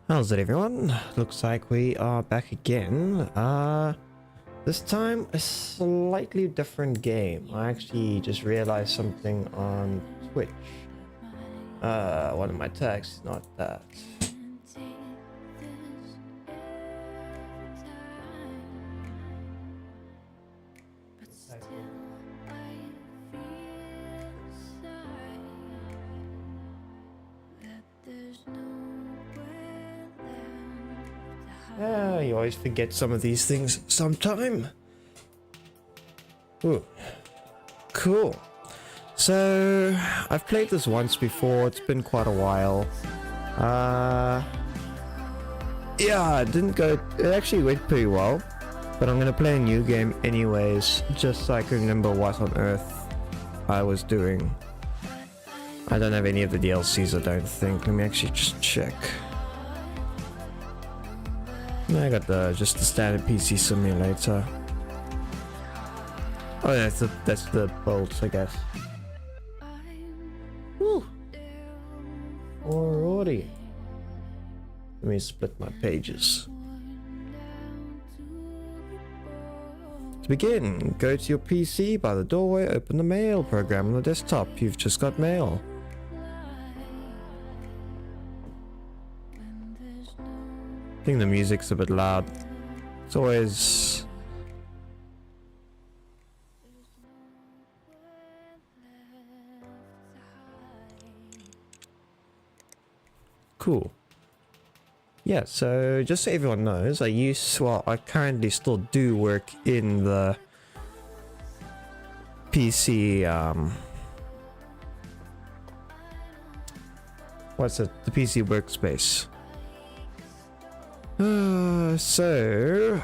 How's it, everyone? Looks like we are back again. This time a slightly different game. I actually just realized something on Twitch. One of my tags, not that. You always forget some of these things sometime. Ooh, cool. So I've played this once before. It's been quite a while. Yeah, it didn't go. It actually went pretty well. But I'm gonna play a new game anyways, just so I can remember what on earth I was doing. I don't have any of the DLCs, I don't think. Let me actually just check. I got just the standard PC simulator. Oh, that's the bolts, I guess. Woo. Alrighty. Let me split my pages. To begin, go to your PC by the doorway, open the mail program on the desktop. You've just got mail. I think the music's a bit loud. It's always... cool. Yeah, so just so everyone knows, I currently still do work in the PC, what's it? The PC workspace. So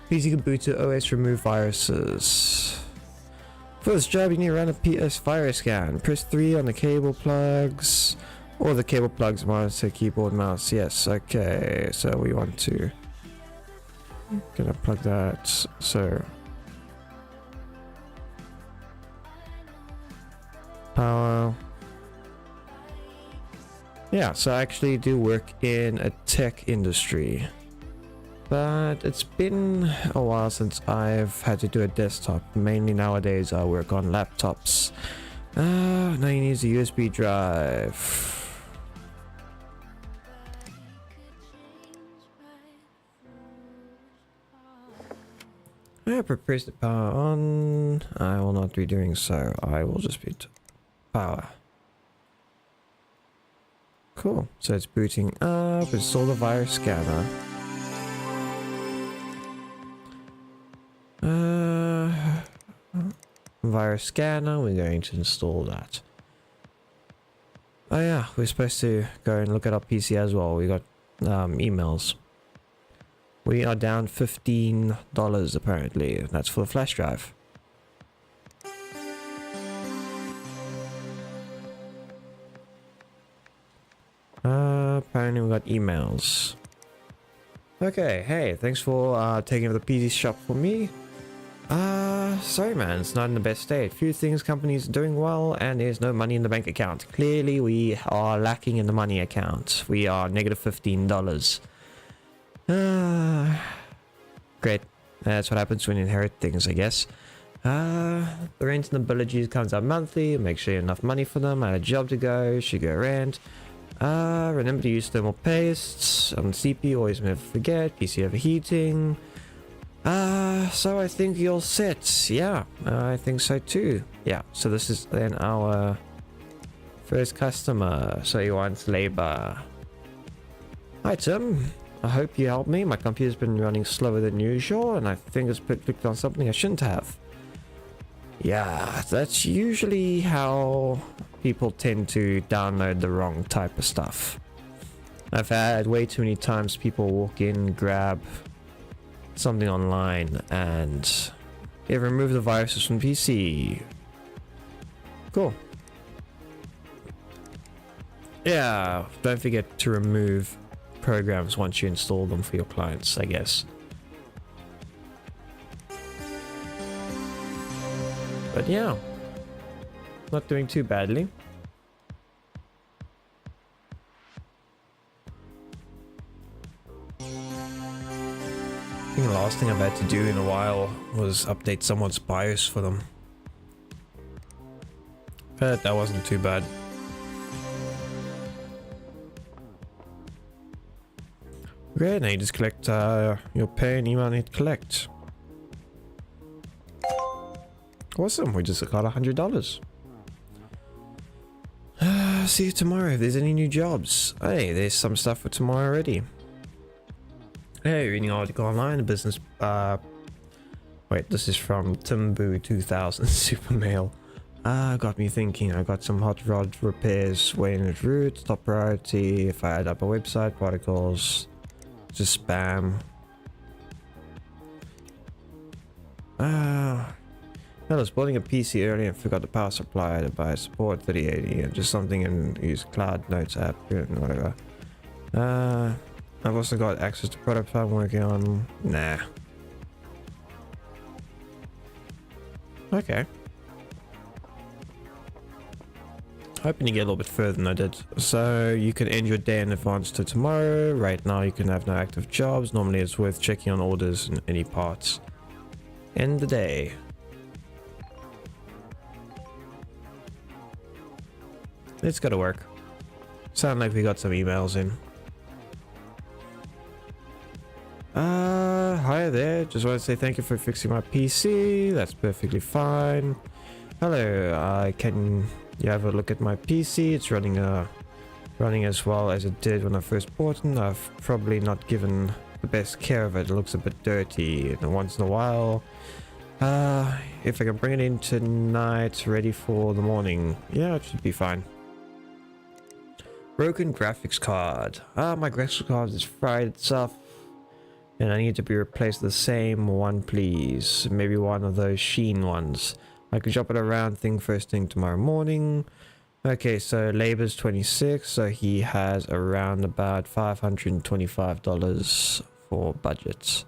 PC can boot to OS, remove viruses. For this job, you need to run a PS virus scan. Press 3 on the cable plugs, or the cable plugs, monitor, keyboard, mouse. Yes, okay. So we want to gonna plug that. So power. Yeah, so I actually do work in a tech industry, but it's been a while since I've had to do a desktop. Mainly nowadays I work on laptops. Now you need a USB drive. I press the power on. I will not be doing so. I will just be power. Cool. So it's booting up. Install the virus scanner. Virus scanner. We're going to install that. Oh yeah, we're supposed to go and look at our PC as well. We got emails. We are down $15 apparently. That's for the flash drive. Apparently we got emails. Okay, hey, thanks for taking over the PC shop for me. Sorry man, it's not in the best state. Few things companies are doing well and there's no money in the bank account. Clearly we are lacking in the money account. We are negative $15. Great. That's what happens when you inherit things, I guess. The rent and the billages comes out monthly. Make sure you have enough money for them. I had a job to go. Should go rent. Remember to use thermal paste on the CPU. Always never forget. PC overheating. So I think you're set. Yeah, I think so too. Yeah, so this is then our first customer. So he wants labor. Hi Tim. I hope you help me. My computer's been running slower than usual and I think it's clicked on something I shouldn't have. Yeah, that's usually how people tend to download the wrong type of stuff. I've had way too many times people walk in, grab something online and remove the viruses from PC. Cool. Yeah, don't forget to remove programs once you install them for your clients, I guess. But yeah, not doing too badly. last thing I've had to do in a while was update someone's BIOS for them. But that wasn't too bad. Okay, now you just collect your pay and email and hit collect. Awesome, we just got $100. See you tomorrow if there's any new jobs. Hey, there's some stuff for tomorrow already. Hey, reading an article online, the business, wait, this is from Timbu 2000 Super Mail. Got me thinking, I got some hot rod repairs waiting at route, top priority, if I add up a website, protocols, just spam. I was building a PC earlier and forgot the power supply to buy support 3080 and just something and use Cloud Notes app and whatever. I've also got access to products I'm working on. Nah. Okay. Hoping to get a little bit further than I did. So you can end your day in advance to tomorrow. Right now you can have no active jobs. Normally it's worth checking on orders and any parts. End the day. Let's go to work. Sound like we got some emails in. Hi there. Just want to say thank you for fixing my PC. That's perfectly fine. Hello. Can you have a look at my PC? It's running as well as it did when I first bought it. I've probably not given the best care of it. It looks a bit dirty and once in a while. If I can bring it in tonight, ready for the morning. Yeah, it should be fine. Broken graphics card. My graphics card is fried itself and I need to be replaced with the same one, please. Maybe one of those sheen ones. I could drop it around first thing tomorrow morning. Okay, so labor's 26, so he has around about $525 for budget.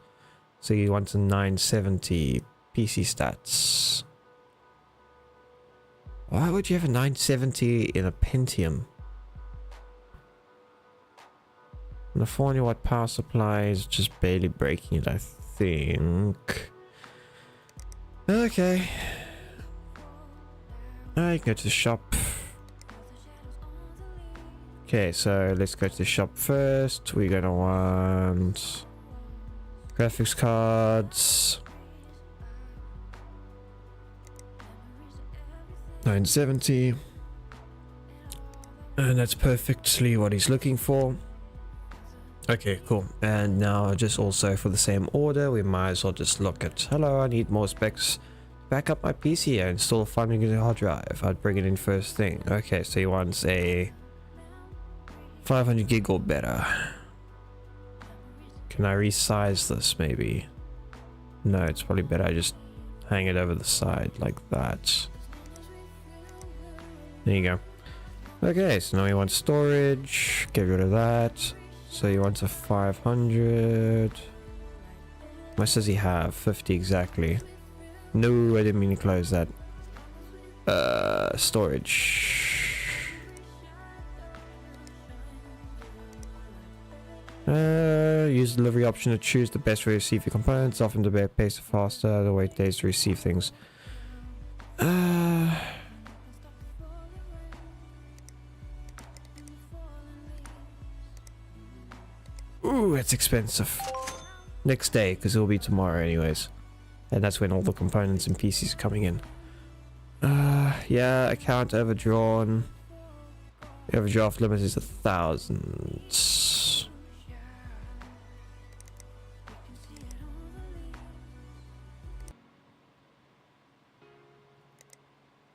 So he wants a 970 PC stats. Why would you have a 970 in a Pentium? The 400 watt power supply is just barely breaking it, I think. Okay. I can go to the shop. Okay, so let's go to the shop first. We're gonna want graphics cards. 970. And that's perfectly what he's looking for. Okay, cool. And now just also for the same order, we might as well just look at, hello, I need more specs. Back up my PC and install a 500 hard drive. I'd bring it in first thing. Okay, so he wants a 500 gig or better. Can I resize this maybe? No, it's probably better I just hang it over the side like that. There you go. Okay, so now he wants storage. Get rid of that. So he wants a 500. What does he have? 50 exactly. No, I didn't mean to close that. Storage. Use the delivery option to choose the best way to receive your components. Often the pace faster, the wait days to receive things. Ooh, it's expensive. Next day, because it will be tomorrow anyways. And that's when all the components and PCs are coming in. Yeah, account overdrawn. The overdraft limit is 1,000.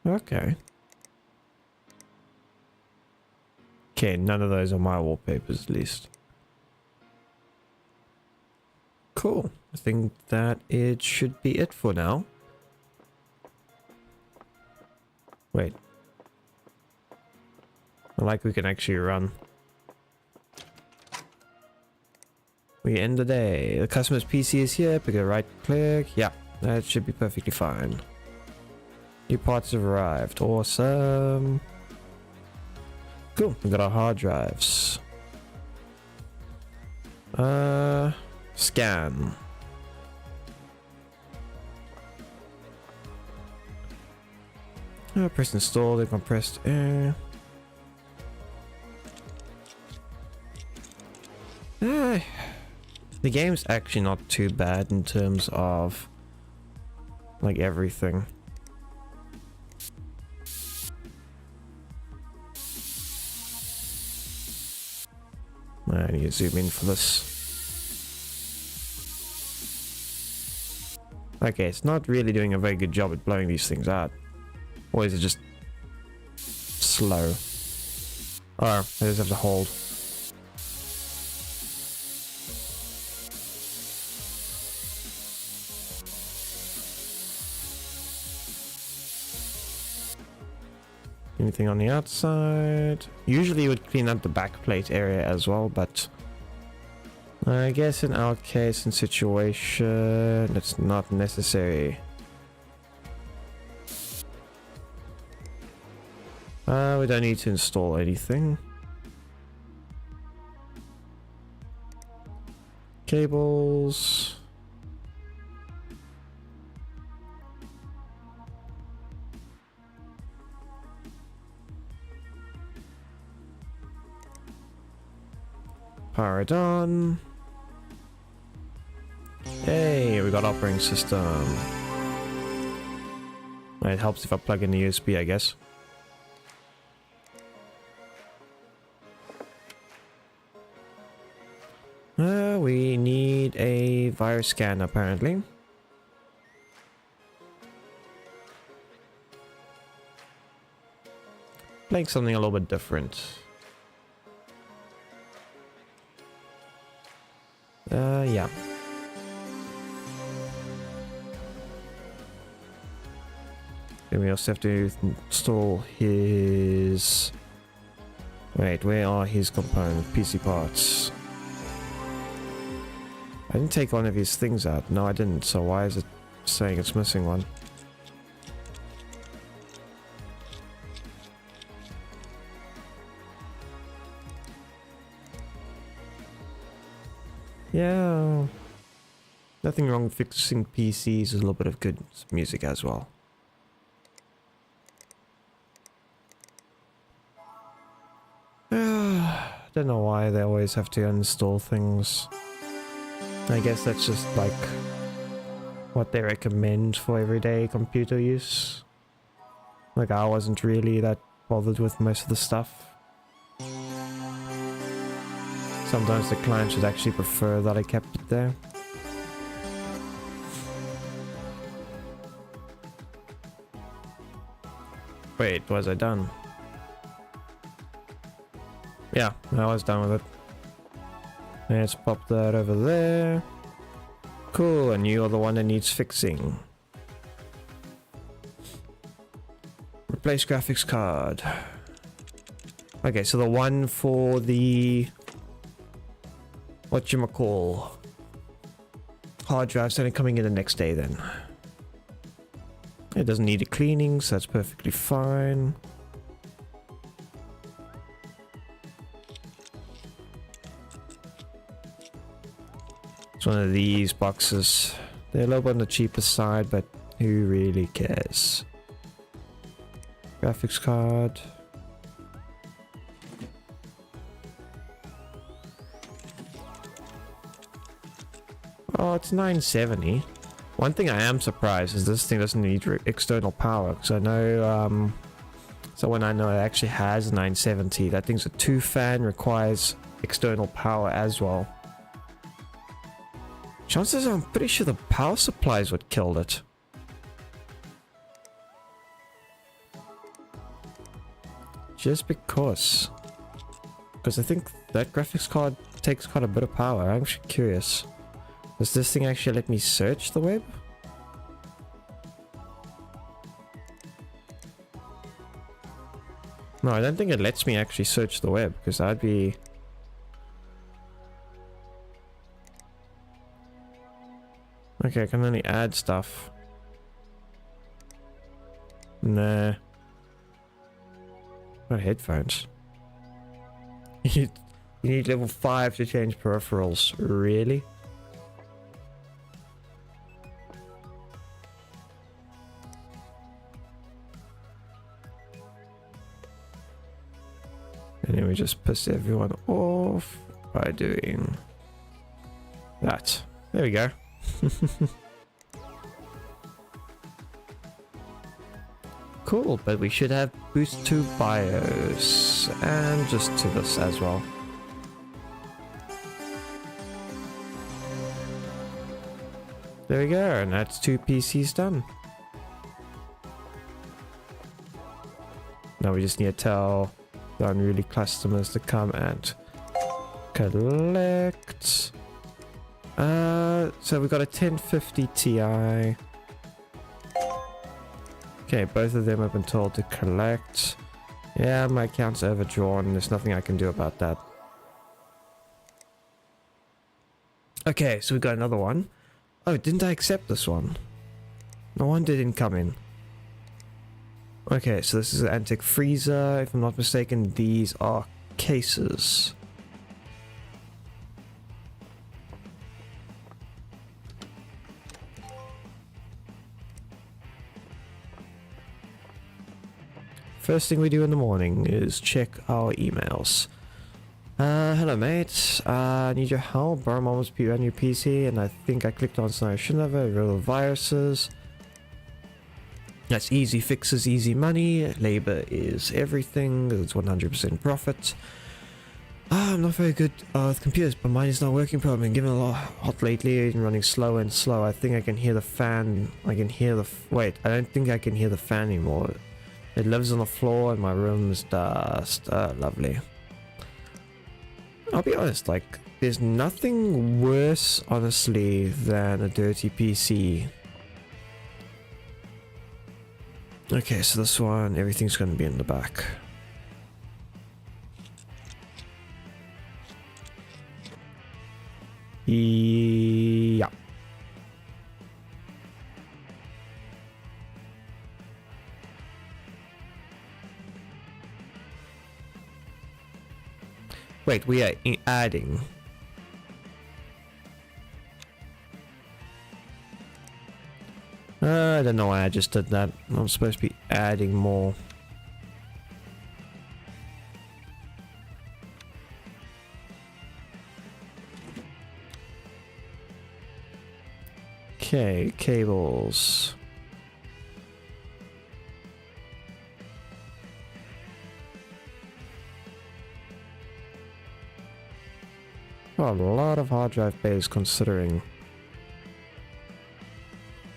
Okay. Okay, none of those are my wallpapers at least. Cool. I think that it should be it for now. Wait. I like we can actually run. We end the day. The customer's PC is here. Pick a right click. Yeah, that should be perfectly fine. New parts have arrived. Awesome. Cool. We got our hard drives. Scan. Press install the compressed air. The game's actually not too bad in terms of like everything. I need to zoom in for this. Okay, it's not really doing a very good job at blowing these things out. Or is it just slow? Oh, I just have to hold. Anything on the outside? Usually you would clean up the back plate area as well, but I guess in our case and situation, it's not necessary. We don't need to install anything. Cables. Power it on. Hey, we got operating system. It helps if I plug in the USB, I guess. We need a virus scan apparently. Playing something a little bit different. Yeah. Then we also have to install his... Wait, where are his component PC parts? I didn't take one of his things out. No, I didn't. So why is it saying it's missing one? Yeah. Nothing wrong with fixing PCs. There's a little bit of good music as well. Don't know why they always have to uninstall things. I guess that's just like what they recommend for everyday computer use. Like I wasn't really that bothered with most of the stuff. Sometimes the client should actually prefer that I kept it there. Wait, was I done? Yeah, I was done with it. Let's pop that over there. Cool, and you are the one that needs fixing. Replace graphics card. Okay, so the one for the... whatchamacall? Hard drive's only coming in the next day then. It doesn't need a cleaning, so that's perfectly fine. It's one of these boxes. They're a little bit on the cheaper side, but who really cares? Graphics card. Oh, it's 970. One thing I am surprised is this thing doesn't need external power, because I know someone I know actually has 970. That thing's a 2-fan, requires external power as well. Chances are I'm pretty sure the power supply is what killed it. Just because. Because I think that graphics card takes quite a bit of power. I'm actually curious. Does this thing actually let me search the web? No, I don't think it lets me actually search the web, because I'd be... Okay, I can only add stuff. Nah. What headphones? You need level 5 to change peripherals. Really? And then we just piss everyone off by doing that. There we go. Cool, but we should have boost to BIOS and just to this as well. There we go, and that's 2 PCs done. Now we just need to tell the unruly customers to come and collect. So we got a 1050 Ti. Okay, both of them have been told to collect. Yeah, my account's overdrawn. There's nothing I can do about that. Okay, so we got another one. Oh, didn't I accept this one? No wonder it didn't come in. Okay, so this is an antique freezer. If I'm not mistaken, these are cases. First thing we do in the morning is check our emails. Hello mate, I need your help. Borrow mom's brand new PC and I think I clicked on something I shouldn't have. Real viruses. That's easy fixes, easy money. Labor is everything. It's 100% profit. I'm not very good with computers, but mine is not working properly. I'm getting a lot hot lately and running slow and slow. I think I can hear the fan. I can hear the... Wait, I don't think I can hear the fan anymore. It lives on the floor and my room's dust. Lovely. I'll be honest, like, there's nothing worse, honestly, than a dirty PC. Okay, so this one, everything's going to be in the back. Yeah. Wait, we are adding. I don't know why I just did that. I'm supposed to be adding more. Okay, cables. Oh, a lot of hard drive bays considering.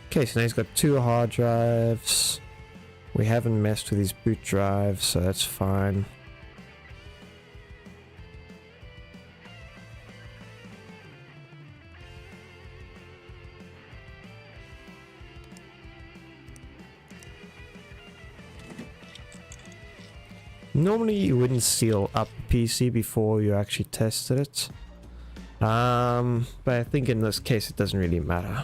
Okay, so now he's got 2 hard drives. We haven't messed with his boot drive, so that's fine. Normally you wouldn't seal up a PC before you actually tested it. But I think in this case it doesn't really matter.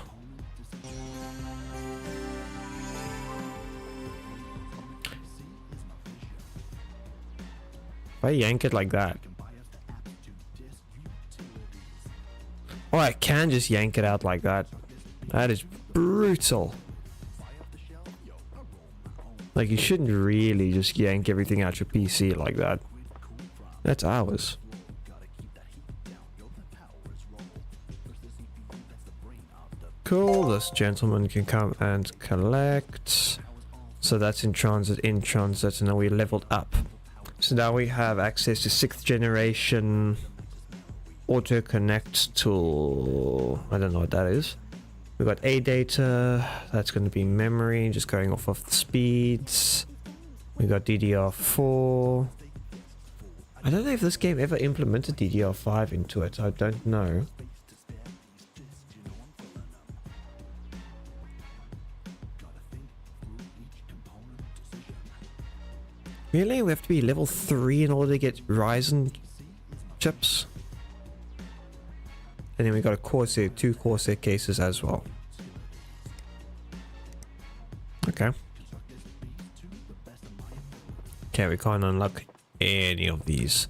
If I yank it like that. Oh, I can just yank it out like that. That is brutal. Like, you shouldn't really just yank everything out your PC like that. That's hours. Cool, this gentleman can come and collect. So that's in transit, and now we leveled up. So now we have access to 6th generation auto connect tool. I don't know what that is. We've got A data, that's going to be memory, just going off of the speeds. We got DDR4. I don't know if this game ever implemented DDR5 into it, I don't know. Really? We have to be level 3 in order to get Ryzen chips? And then we got a Corsair, 2 Corsair cases as well. Okay. Okay, we can't unlock any of these.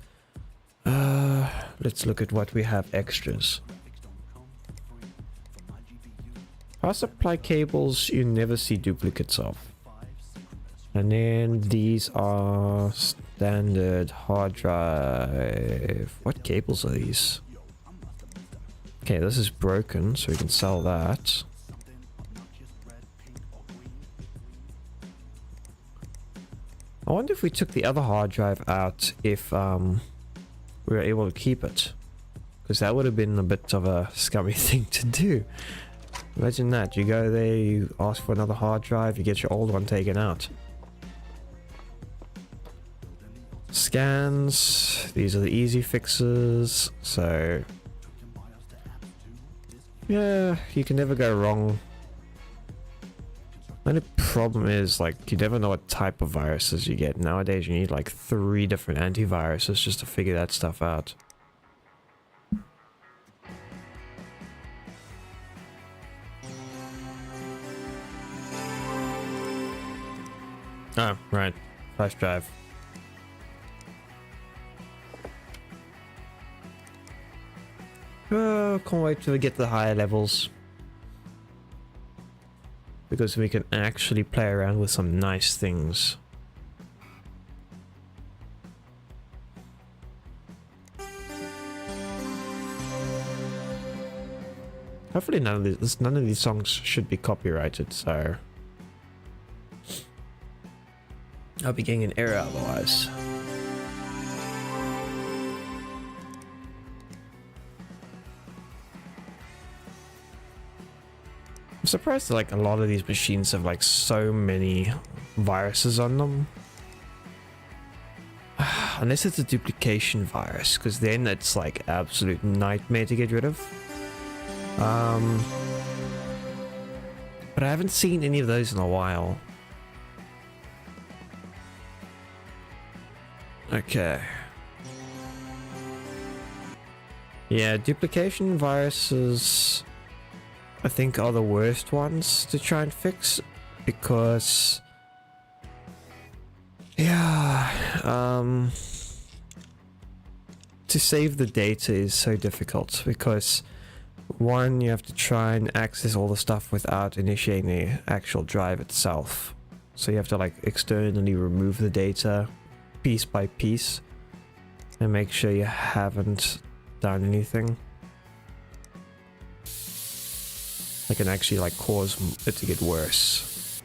Let's look at what we have extras. Power supply cables you never see duplicates of. And then these are standard hard drive. What cables are these? Okay, this is broken, so we can sell that. I wonder if we took the other hard drive out, if we were able to keep it. Because that would have been a bit of a scummy thing to do. Imagine that, you go there, you ask for another hard drive, you get your old one taken out. Scans, these are the easy fixes, so yeah, you can never go wrong. The only problem is, like, you never know what type of viruses you get. Nowadays you need like 3 different antiviruses just to figure that stuff out. Oh, right. Flash drive. Oh, can't wait till we get to the higher levels. Because we can actually play around with some nice things. Hopefully none of these songs should be copyrighted, so I'll be getting an error otherwise. I'm surprised that, like, a lot of these machines have like so many viruses on them. Unless it's a duplication virus, because then it's like absolute nightmare to get rid of. But I haven't seen any of those in a while. Okay. Yeah, duplication viruses I think are the worst ones to try and fix, because yeah, to save the data is so difficult, because one, you have to try and access all the stuff without initiating the actual drive itself, so you have to like externally remove the data piece by piece and make sure you haven't done anything that can actually like cause it to get worse.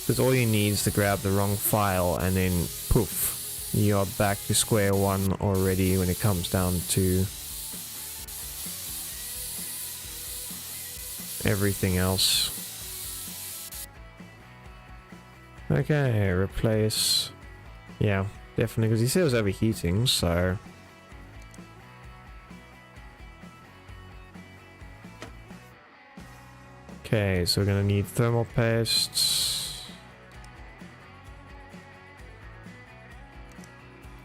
Because all you need is to grab the wrong file and then poof, you're back to square one already when it comes down to everything else. Okay, replace. Yeah, definitely, because he said it was overheating, so okay, so we're gonna need thermal paste.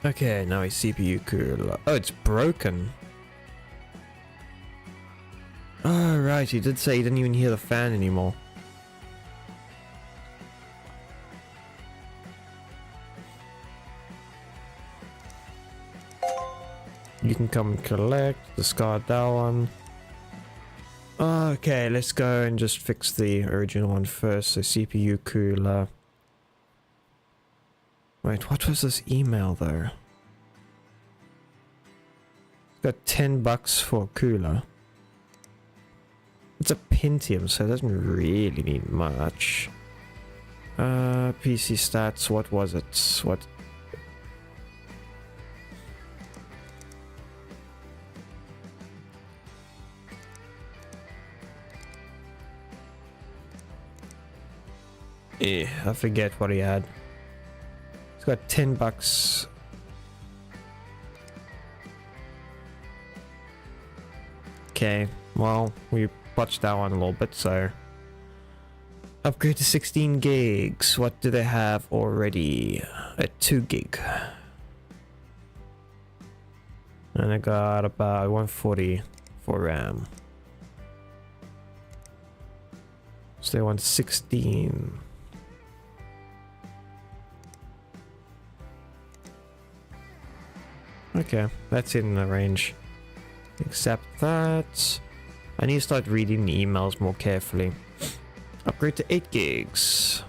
Okay, now it's CPU cooler. Oh, it's broken. Oh, right, he did say he didn't even hear the fan anymore. You can come and collect, discard that one. Okay, let's go and just fix the original one first. So CPU cooler. Wait, what was this email though? It's got $10 for a cooler. It's a Pentium, so it doesn't really need much. PC stats, what was it? What? I forget what he had. He's got $10. Okay, well, we botched that one a little bit, so upgrade to 16 gigs. What do they have already? A 2 gig. And I got about 140 for RAM. So they want 16. Okay, that's in the range. Accept that. I need to start reading the emails more carefully. Upgrade to 8 gigs.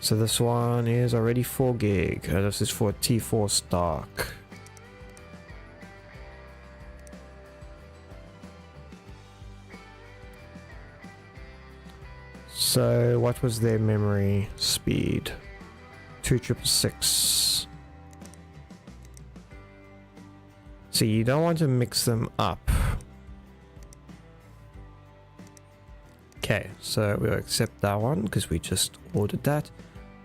So this one is already 4 gig. And this is for T4 stock. So what was their memory speed? 2666. So you don't want to mix them up. Okay, so we'll accept that one because we just ordered that.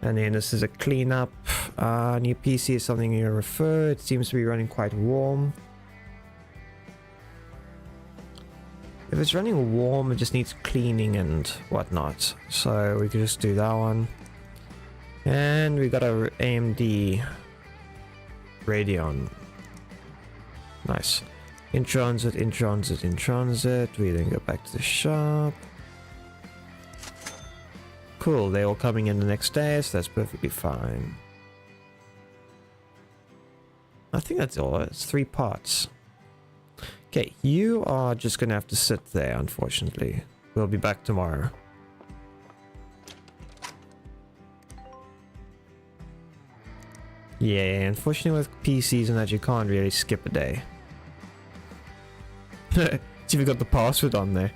And then this is a cleanup. New PC is something you refer. It seems to be running quite warm. If it's running warm, it just needs cleaning and whatnot. So we could just do that one. And we got a AMD Radeon. Nice. In transit, in transit, in transit. We then go back to the shop. Cool, they're all coming in the next day, so that's perfectly fine. I think that's all. It's 3 parts. Okay, you are just gonna have to sit there, unfortunately. We'll be back tomorrow. Yeah, unfortunately with PCs and that you can't really skip a day. It's even got the password on there.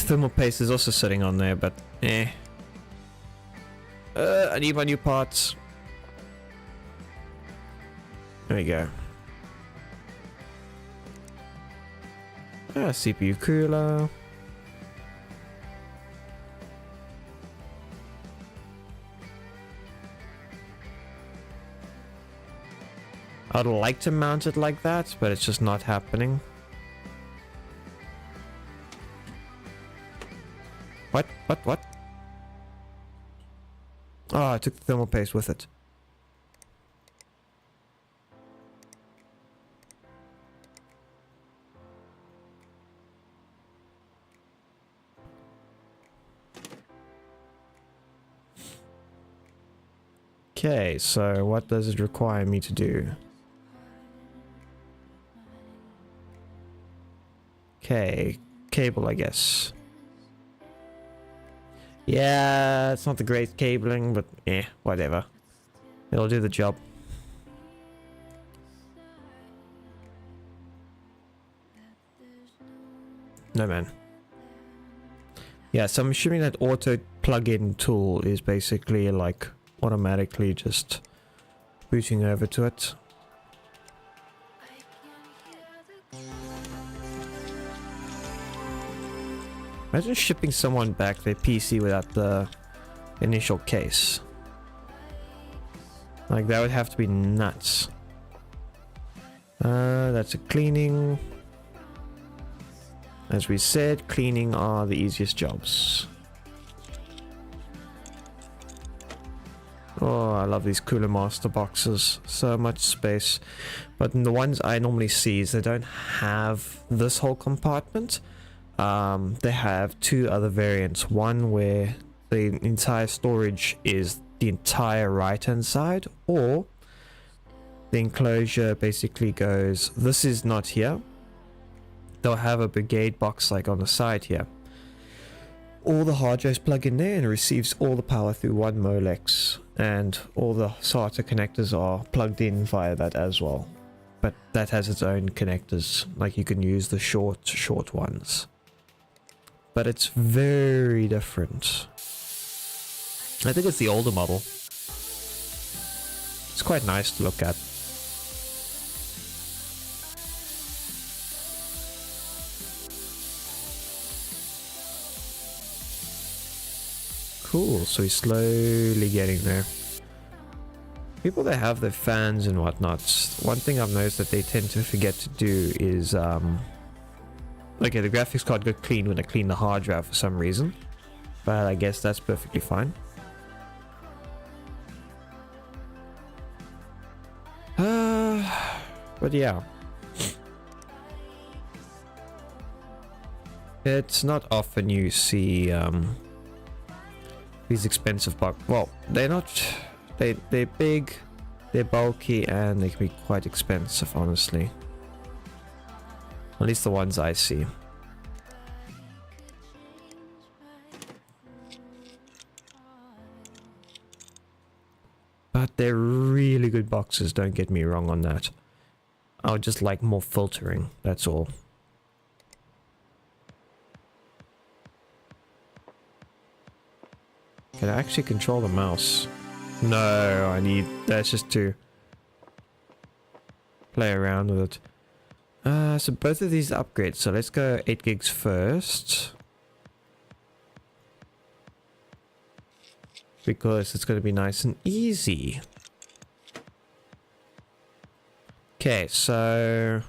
Thermal paste is also sitting on there, but eh. I need my new parts. There we go. CPU cooler. I'd like to mount it like that, but it's just not happening. What? Oh, I took the thermal paste with it. Okay, so what does it require me to do? Okay, cable, I guess. Yeah, it's not the great cabling, but whatever. It'll do the job. No, man. Yeah, so I'm assuming that auto plug-in tool is basically like automatically just booting over to it. Imagine shipping someone back their PC without the initial case. Like, that would have to be nuts. That's a cleaning. As we said, cleaning are the easiest jobs. Oh, I love these Cooler Master boxes. So much space. But the ones I normally see is they don't have this whole compartment. They have 2 other variants. One where the entire storage is the entire right hand side, or the enclosure basically goes, this is not here. They'll have a brigade box like on the side here. All the hard drives plug in there and it receives all the power through one Molex, and all the SATA connectors are plugged in via that as well. But that has its own connectors, like you can use the short ones. But it's very different. I think it's the older model. It's quite nice to look at. Cool, so he's slowly getting there. People that have their fans and whatnot, one thing I've noticed that they tend to forget to do is okay, the graphics card got clean when I cleaned the hard drive for some reason, but I guess that's perfectly fine. But yeah, it's not often you see these expensive box. Well, they're not. They're big, they're bulky, and they can be quite expensive, honestly. At least the ones I see. But they're really good boxes, don't get me wrong on that. I would just like more filtering, that's all. Can I actually control the mouse? No, that's just to play around with it. So both of these upgrades, so let's go 8 gigs first. Because it's going to be nice and easy. Okay, so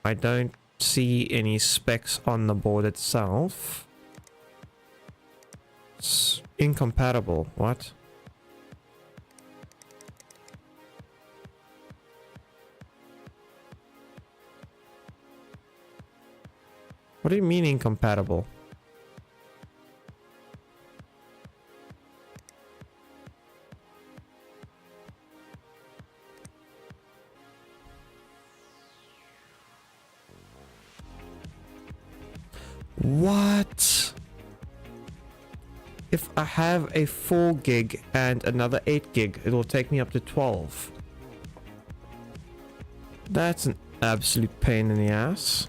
I don't see any specs on the board itself. It's incompatible. What? What do you mean incompatible? What? If I have a 4 gig and another 8 gig, it will take me up to 12. That's an absolute pain in the ass.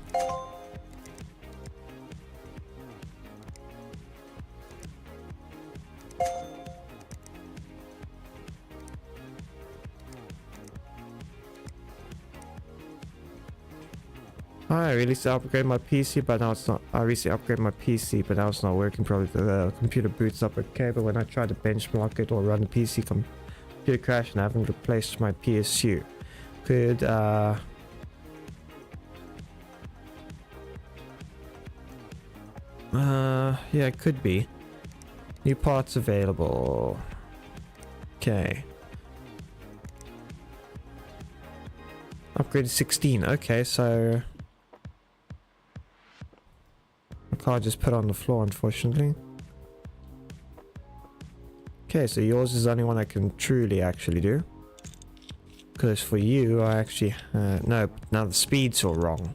I recently upgraded my PC, but now it's not. I recently upgraded my PC, but now it's not working. Probably the computer boots up okay, but when I try to benchmark it or run the PC, computer crash, and I haven't replaced my PSU. Could yeah, it could be. New parts available. Okay. Upgraded 16. Okay, so I can't just put on the floor, unfortunately. Okay, so yours is the only one I can truly actually do. Because for you, I actually... no, now the speed's all wrong.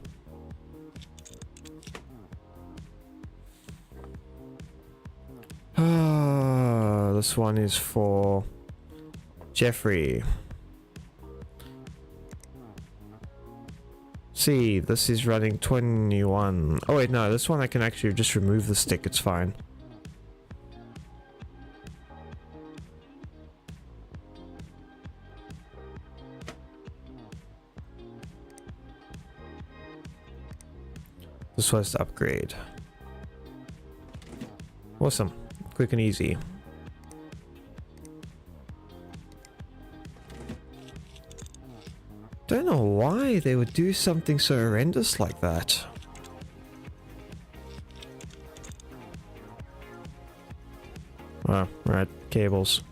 This one is for Jeffrey. See, this is running 21. Oh wait, no, this one I can actually just remove the stick, it's fine. This was the upgrade. Awesome. Quick and easy. Don't know why they would do something so horrendous like that. Oh, right, cables.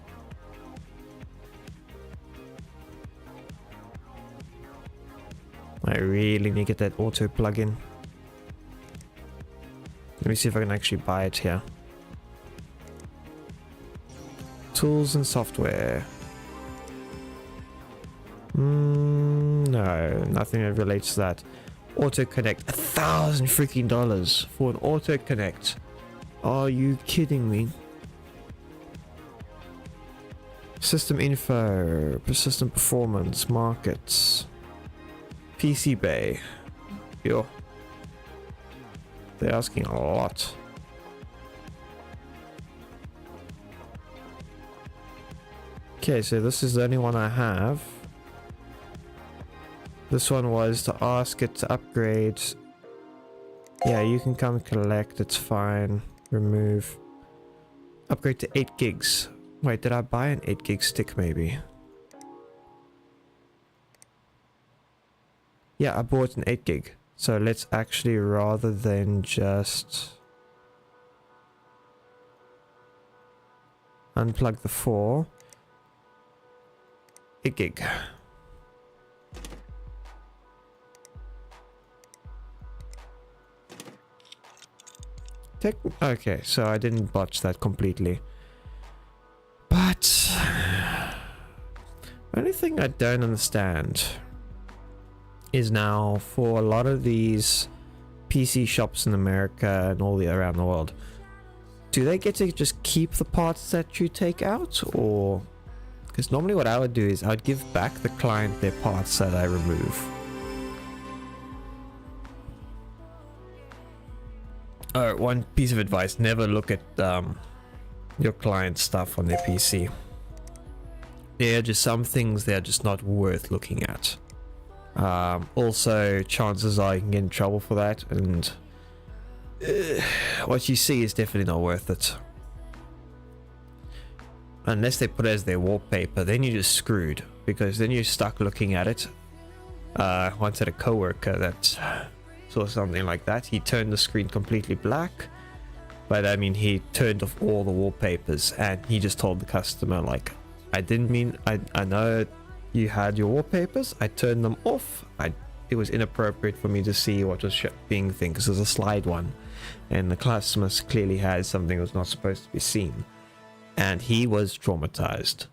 I really need to get that auto plug-in. Let me see if I can actually buy it here. Tools and software. No, nothing that relates to that. Auto connect, $1,000 freaking dollars for an auto connect. Are you kidding me? System info, persistent performance, markets, PC bay. Yo, they're asking a lot. Okay, so this is the only one I have. This one was to ask it to upgrade. Yeah, you can come collect, it's fine. Remove. Upgrade to 8 gigs. Wait, did I buy an 8 gig stick maybe? Yeah, I bought an 8 gig. So let's actually, rather than just unplug the 4, 8 gig. Okay, so I didn't botch that completely. But only thing I don't understand is now for a lot of these PC shops in America and all the around the world, do they get to just keep the parts that you take out, or because normally what I would do is I'd give back the client their parts that I remove. One piece of advice: never look at your client's stuff on their PC. There are just some things they're just not worth looking at. Also, chances are you can get in trouble for that, and what you see is definitely not worth it. Unless they put it as their wallpaper, then you're just screwed, because then you're stuck looking at it. Once had a coworker that saw something like that. He turned the screen completely black, but I mean, he turned off all the wallpapers, and he just told the customer, like, I didn't mean, I know you had your wallpapers, I turned them off. It was inappropriate for me to see what was being thing, because there's a slide one, and the customer clearly had something that was not supposed to be seen, and he was traumatized.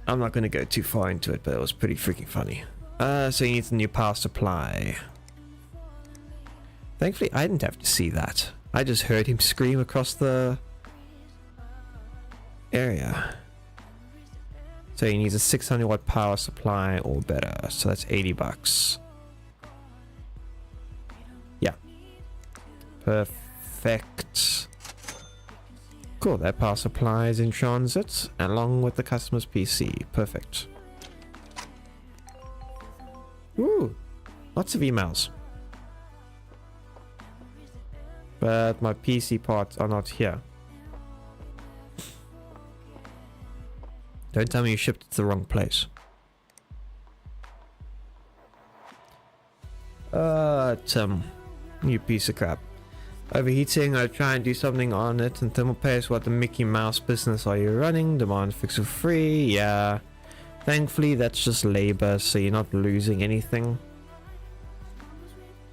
I'm not going to go too far into it, but it was pretty freaking funny. So he needs a new power supply. Thankfully, I didn't have to see that. I just heard him scream across the area. So he needs a 600 watt power supply or better. So that's 80 bucks. Yeah. Perfect. Cool, that power supply is in transit along with the customer's PC. Perfect. Ooh, lots of emails. But my PC parts are not here. Don't tell me you shipped it to the wrong place. You piece of crap. Overheating, I'll try and do something on it. And thermal paste, what the Mickey Mouse business are you running? Demand fix for free, yeah. Thankfully, that's just labor, so you're not losing anything.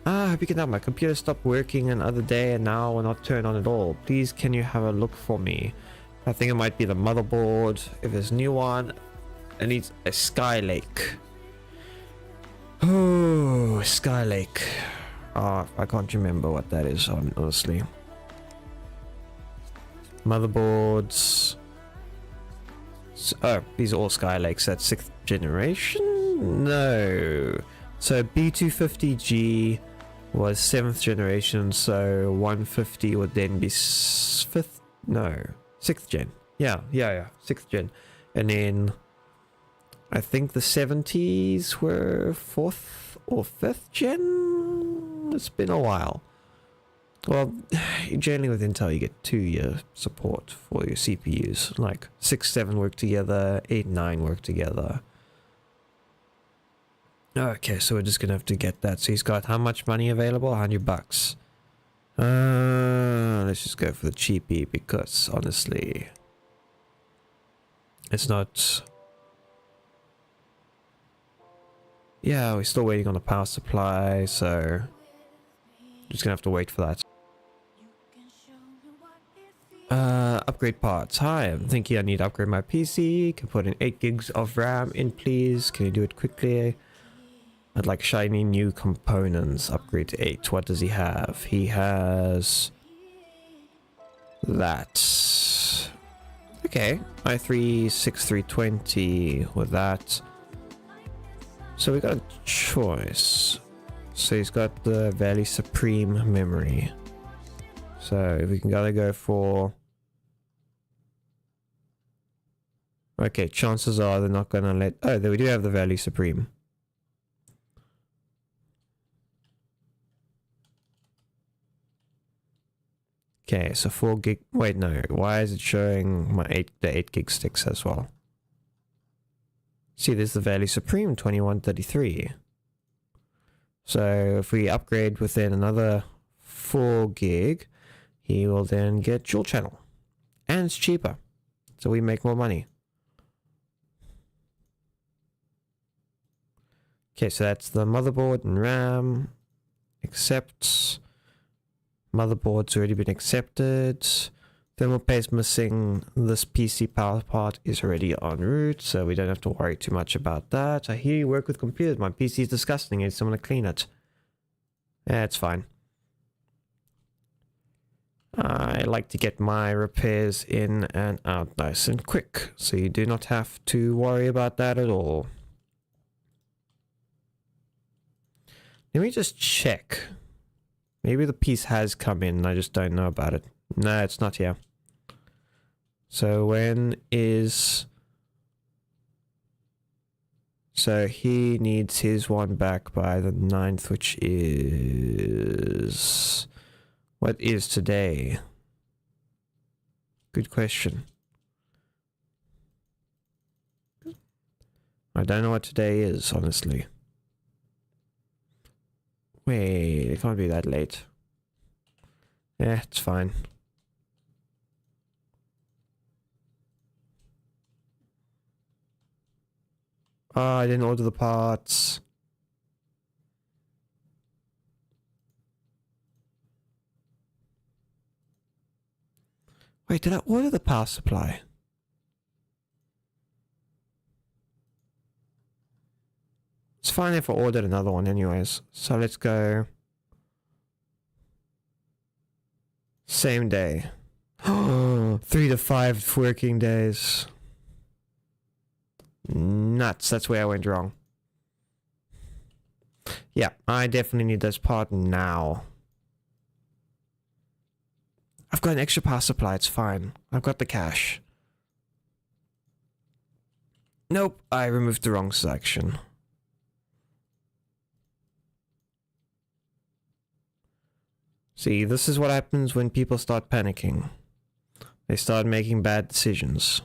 I hope you can help. My computer stopped working another day and now will not turn on at all. Please, can you have a look for me? I think it might be the motherboard. If there's a new one, it needs a Skylake. Oh, Skylake. I can't remember what that is, honestly. Motherboards. Oh, these are all Skylakes. That's 6th generation? No. So B250G was 7th generation, so 150 would then be 5th? No. 6th gen. Yeah. 6th gen. And then I think the 70s were 4th or 5th gen? It's been a while. Well, generally with Intel you get 2-year support for your CPUs. Like 6, 7 work together, 8, 9 work together. Okay, so we're just gonna have to get that. So he's got how much money available? 100 bucks. Let's just go for the cheapie, because honestly, it's not. Yeah, we're still waiting on the power supply, so just gonna have to wait for that. Upgrade parts. Hi, I'm thinking I need to upgrade my PC. Can put in 8 gigs of RAM in, please. Can you do it quickly? I'd like shiny new components. Upgrade to 8. What does he have? He has that. Okay, i3 6320 with that. So we got a choice. So he's got the Valley Supreme memory. So we can gotta go for. Okay, chances are they're not gonna let. Oh, there we do have the Valley Supreme. Okay, so 4 gig. Wait, no. Why is it showing the 8 gig sticks as well? See, there's the Valley Supreme 2133. So if we upgrade within another 4 gig, he will then get dual channel, and it's cheaper, so we make more money. Okay, so that's the motherboard and RAM. Accept. Motherboard's already been accepted. Thermal paste missing. This PC power part is already en route, so we don't have to worry too much about that. I hear you work with computers. My PC is disgusting. I need someone to clean it. Yeah, it's fine. I like to get my repairs in and out nice and quick, so you do not have to worry about that at all. Let me just check. Maybe the piece has come in, I just don't know about it. No, it's not here. So when is... So he needs his one back by the 9th, which is... What is today? Good question. I don't know what today is, honestly. Wait, it can't be that late. Yeah, it's fine. Oh, I didn't order the parts. Wait, did I order the power supply? It's fine if I ordered another one anyways. So let's go. Same day. 3 to 5 working days. Nuts, that's where I went wrong. Yeah, I definitely need this part now. I've got an extra power supply, it's fine. I've got the cash. Nope, I removed the wrong section. See, this is what happens when people start panicking. They start making bad decisions.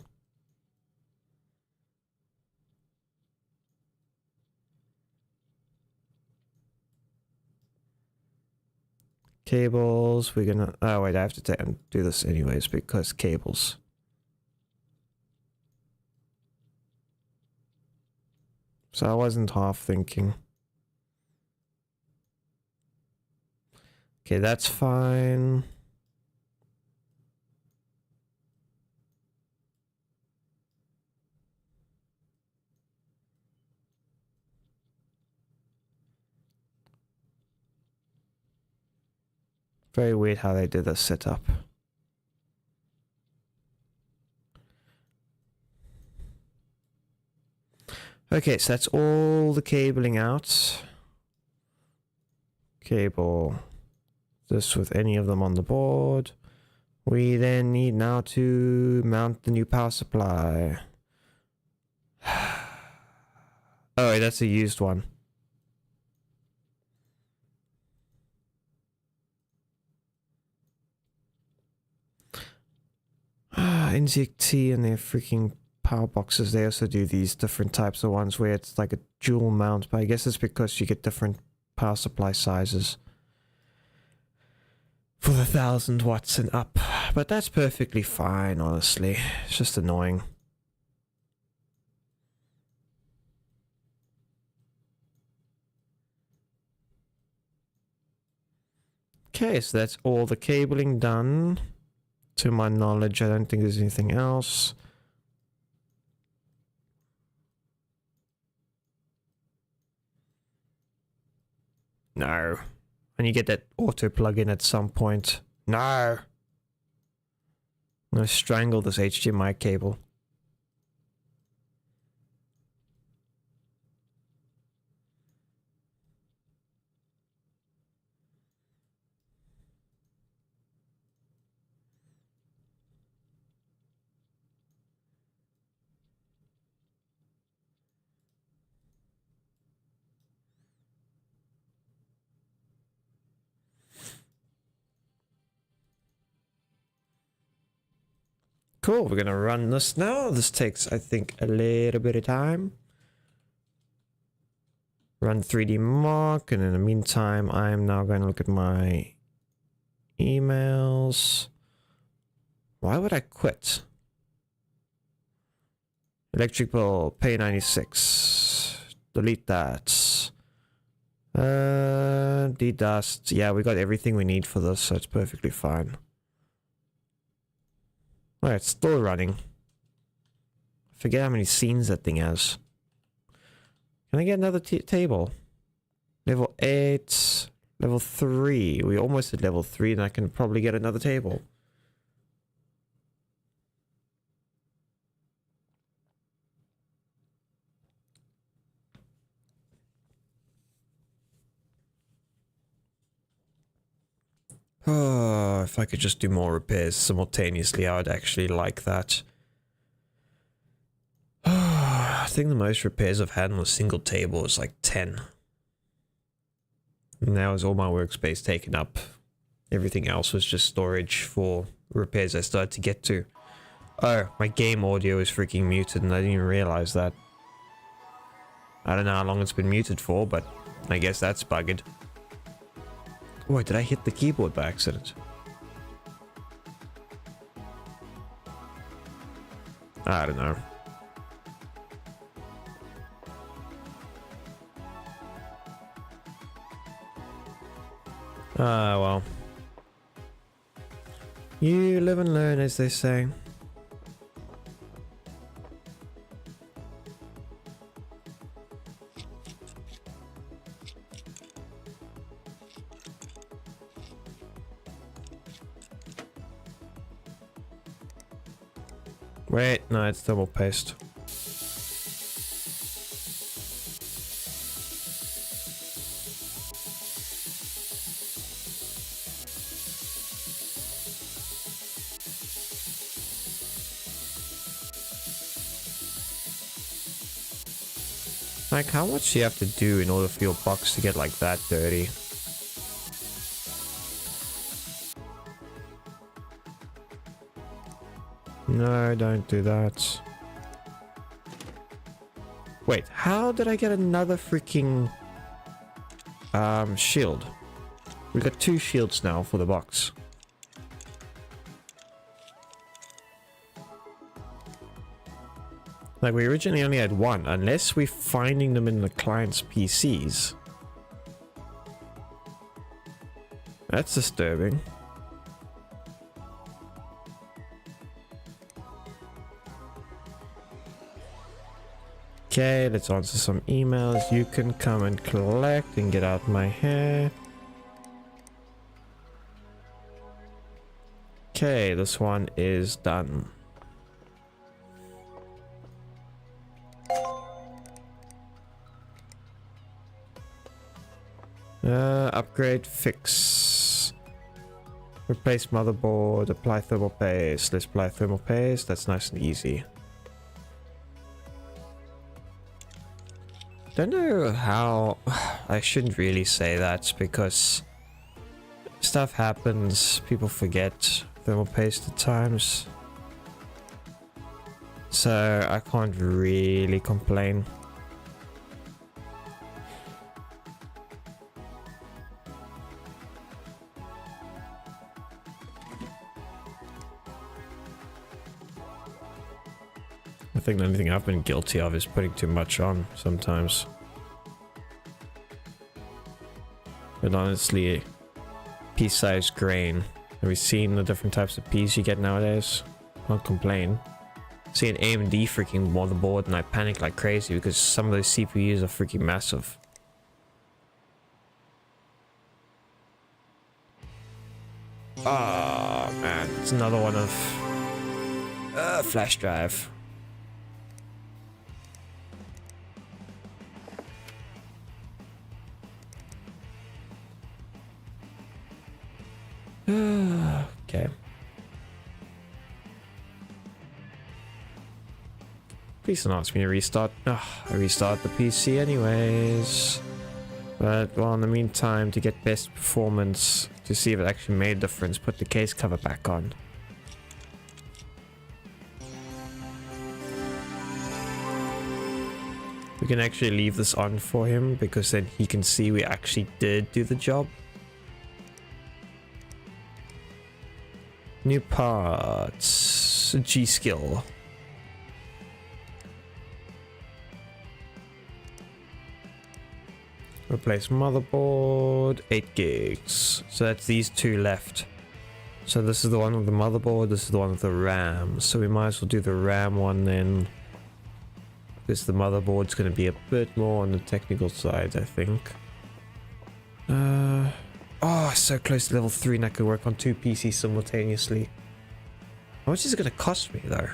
Cables, we're gonna... Oh wait, I have to do this anyways because cables. So I wasn't half thinking. Okay, that's fine. Very weird how they did this setup. Okay, so that's all the cabling out. Cable this with any of them on the board. We then need now to mount the new power supply. Oh, wait, that's a used one. NZXT and their freaking power boxes, they also do these different types of ones where it's like a dual mount, but I guess it's because you get different power supply sizes for the 1000 watts and up. But that's perfectly fine, honestly. It's just annoying. Okay, so that's all the cabling done. To my knowledge, I don't think there's anything else. No. And you get that auto plug-in at some point. No. I'm gonna strangle this HDMI cable. Cool, we're gonna run this now. This takes, I think, a little bit of time. Run 3D Mark, and in the meantime, I'm now going to look at my emails. Why would I quit? Electric bill, pay 96. Delete that. Dedust. Yeah, we got everything we need for this, so it's perfectly fine. Oh, it's still running. I forget how many scenes that thing has. Can I get another table? Level 8. Level 3. We're almost at level 3 and I can probably get another table. Oh, if I could just do more repairs simultaneously, I would actually like that. I think the most repairs I've had on a single table was like 10. And that was all my workspace taken up. Everything else was just storage for repairs I started to get to. Oh, my game audio is freaking muted and I didn't even realize that. I don't know how long it's been muted for, but I guess that's bugged. Wait, did I hit the keyboard by accident? I don't know. Ah, well. You live and learn, as they say. Wait, no, it's double paste. Like, how much do you have to do in order for your box to get like that dirty? No, don't do that. Wait, how did I get another freaking shield? We got 2 shields now for the box. Like, we originally only had 1, unless we're finding them in the client's PCs. That's disturbing. Okay, let's answer some emails. You can come and collect and get out my hair. Okay, this one is done. Upgrade, fix. Replace motherboard, apply thermal paste. Let's apply thermal paste. That's nice and easy. Don't know how. I shouldn't really say that because stuff happens. People forget thermal paste at times. So I can't really complain. I think the only thing I've been guilty of is putting too much on sometimes. But honestly, pea-sized grain. Have you seen the different types of peas you get nowadays? Can't complain. See an AMD freaking motherboard and I panic like crazy because some of those CPUs are freaking massive. Oh man, it's another one of flash drive. Okay. Please don't ask me to restart. I restart the PC anyways. But well, in the meantime, to get best performance, to see if it actually made a difference, put the case cover back on. We can actually leave this on for him because then he can see we actually did do the job. New parts. G skill. Replace motherboard. 8 gigs. So that's these 2 left. So this is the one with the motherboard. This is the one with the RAM. So we might as well do the RAM one then. Because the motherboard's going to be a bit more on the technical side, I think. Oh, so close to level 3 and I could work on 2 PCs simultaneously. How much is it going to cost me though?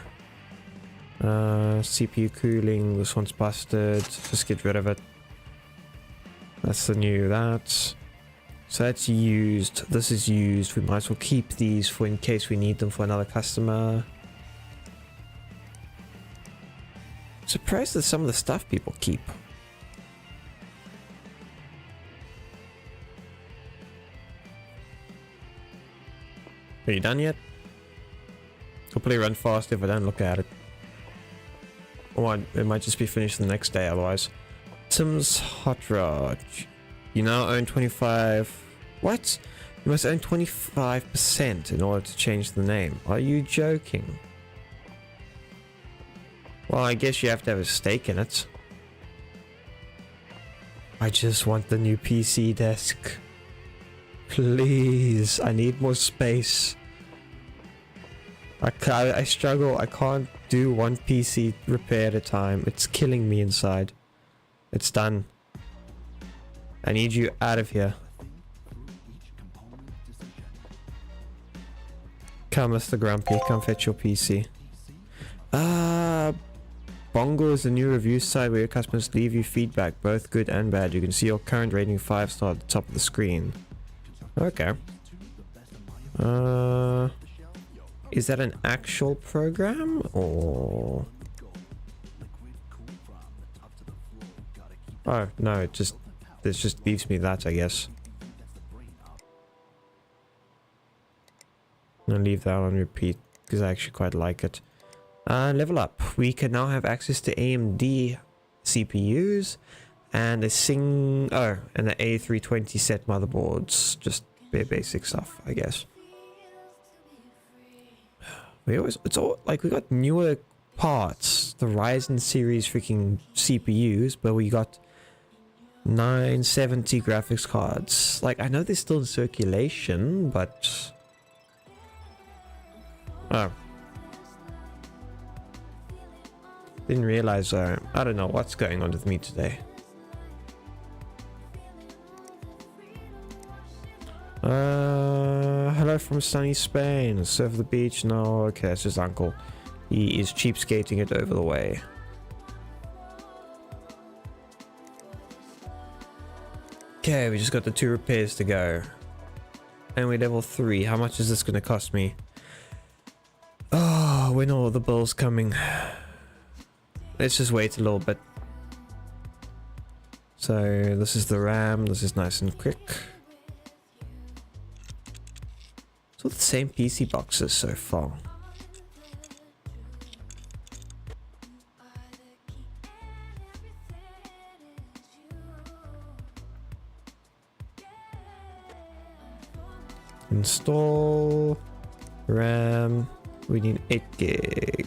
CPU cooling, this one's busted. Just get rid of it. That's the new that. So that's used. This is used. We might as well keep these for in case we need them for another customer. Surprised at some of the stuff people keep. Are you done yet? I'll probably run fast if I don't look at it. Or it might just be finished the next day otherwise. Tim's Hot Rod. You now own 25... What? You must own 25% in order to change the name. Are you joking? Well, I guess you have to have a stake in it. I just want the new PC desk. Please, I need more space. I struggle. I can't do one PC repair at a time. It's killing me inside. It's done. I need you out of here. Come, Mr. Grumpy. Come fetch your PC. Bongo is a new review site where your customers leave you feedback, both good and bad. You can see your current rating 5-star at the top of the screen. Okay. Is that an actual program or? Oh no, this just leaves me that, I guess. I'm gonna leave that on repeat because I actually quite like it. Level up. We can now have access to AMD CPUs and the A320 set motherboards. Just bare basic stuff, I guess. It's all like we got newer parts, the Ryzen series freaking CPUs, but we got 970 graphics cards. Like, I know they're still in circulation, but oh, didn't realize. I don't know what's going on with me today. Hello from sunny Spain. Surf the beach? No, okay, it's his uncle. He is cheapskating it over the way. Okay, we just got the 2 repairs to go. And we're level 3. How much is this going to cost me? Oh, when are all the bills coming? Let's just wait a little bit. So, this is the RAM. This is nice and quick. It's all the same PC boxes so far. Install RAM. We need 8 gig.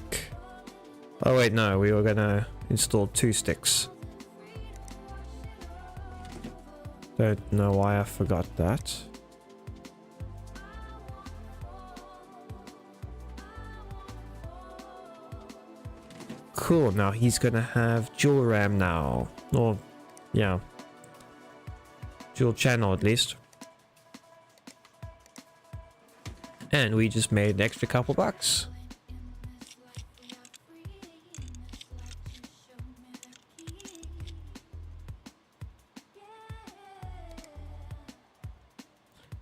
Oh wait, no, we were gonna install 2 sticks. Don't know why I forgot that. Cool, now he's gonna have dual RAM now. Or, yeah. Dual channel at least. And we just made an extra couple bucks.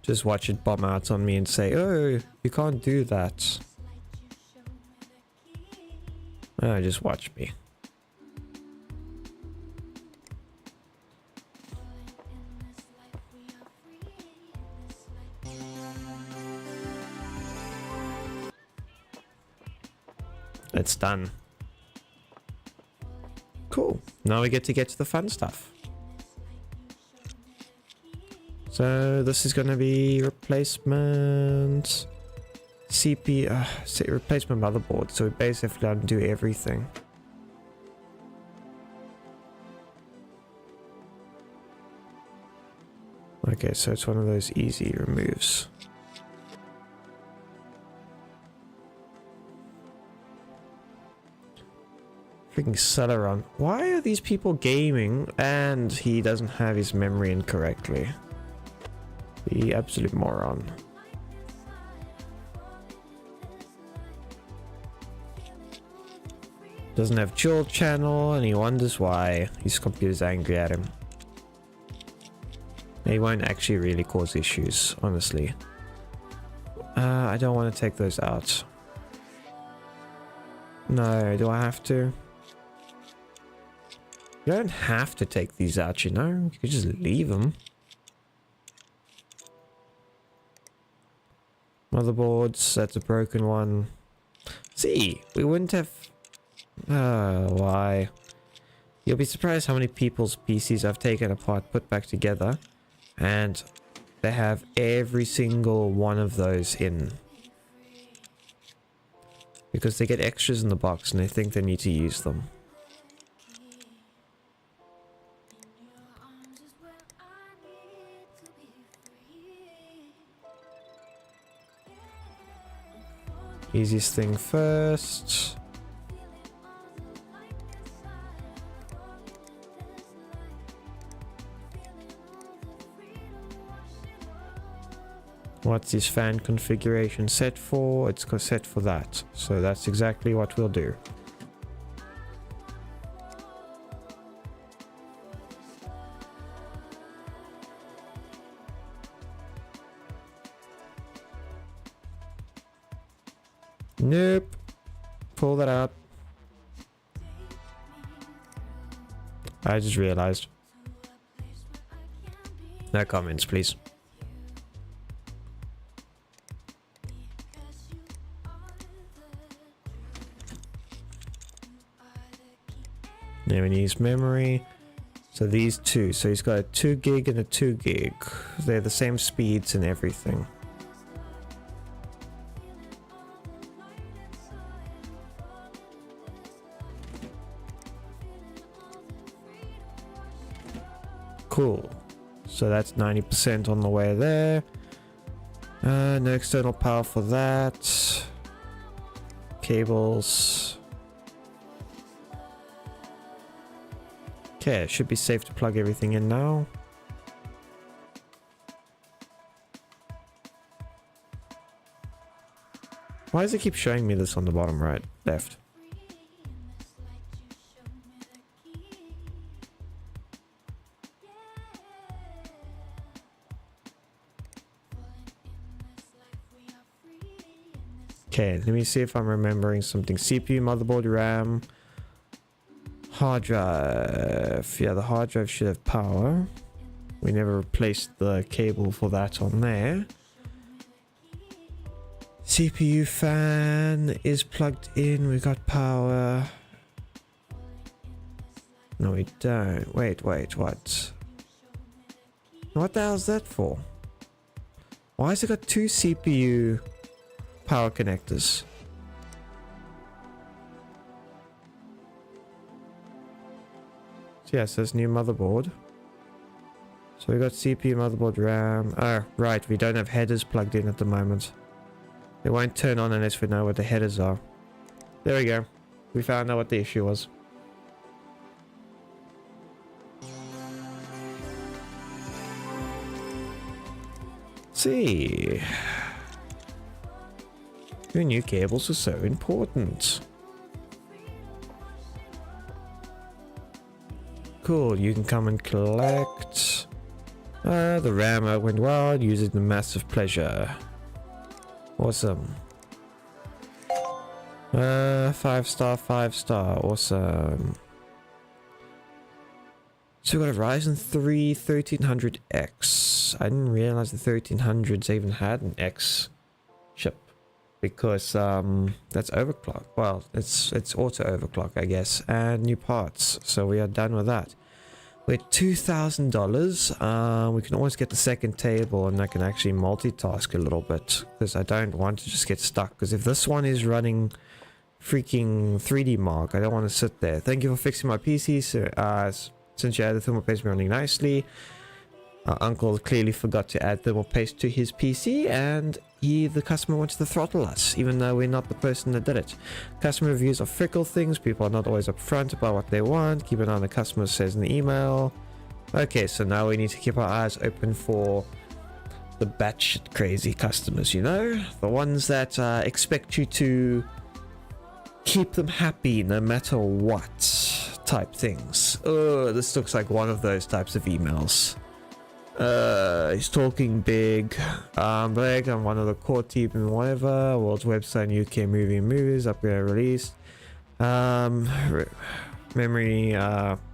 Just watch it bomb out on me and say, oh, you can't do that. Oh, just watch me. It's done. Cool. Now we get to the fun stuff. So this is going to be replacement replacement motherboard. So we basically undo everything. Okay, so it's one of those easy removes. Freaking Celeron. Why are these people gaming and he doesn't have his memory in correctly? The absolute moron. Doesn't have dual channel and he wonders why his computer's angry at him. He won't actually really cause issues, honestly. I don't want to take those out. No, do I have to? You don't have to take these out, you know? You could just leave them. Motherboards, that's a broken one. See, we wouldn't have... why? You'll be surprised how many people's PCs I've taken apart, put back together, and they have every single one of those in. Because they get extras in the box and they think they need to use them. Easiest thing first. What's this fan configuration set for? It's set for that. So that's exactly what we'll do. Nope. Pull that out. I just realized. No comments, please. Now we need memory. So these two. So he's got a 2 gig and a 2 gig. They're the same speeds and everything. Cool. So that's 90% on the way there. No external power for that. Cables. Okay, it should be safe to plug everything in now. Why does it keep showing me this on the bottom right, left? Okay, let me see if I'm remembering something. CPU, motherboard, RAM, hard drive. Yeah, the hard drive should have power. We never replaced the cable for that on there. CPU fan is plugged in. We got power. No, we don't. Wait, what? What the hell is that for? Why has it got 2 CPU power connectors? So yeah, it says new motherboard. So we got CPU, motherboard, RAM. Oh, right, we don't have headers plugged in at the moment. They won't turn on unless we know what the headers are. There we go. We found out what the issue was. See. Who knew cables were so important? Cool, you can come and collect. The RAM went well, use it with massive pleasure. Awesome. 5 star, 5 star, awesome. So we got a Ryzen 3 1300X. I didn't realize the 1300s even had an X chip. Because that's overclock. Well, it's auto overclock, I guess, and new parts. So we are done with that. We're $2,000. We can always get the second table, and I can actually multitask a little bit because I don't want to just get stuck. Because if this one is running freaking 3D Mark, I don't want to sit there. Thank you for fixing my PC. So, since you added thermal paste running nicely. Our uncle clearly forgot to add thermal paste to his PC, and the customer wants to throttle us, even though we're not the person that did it. Customer reviews are fickle things. People are not always upfront about what they want. Keep an eye on the customer says in the email. Okay, so now we need to keep our eyes open for the batshit crazy customers, you know? The ones that expect you to keep them happy no matter what type things. Oh, this looks like one of those types of emails. He's talking big. I'm one of the core team and whatever. World's website, UK movie and movies, upgrade release. Memory,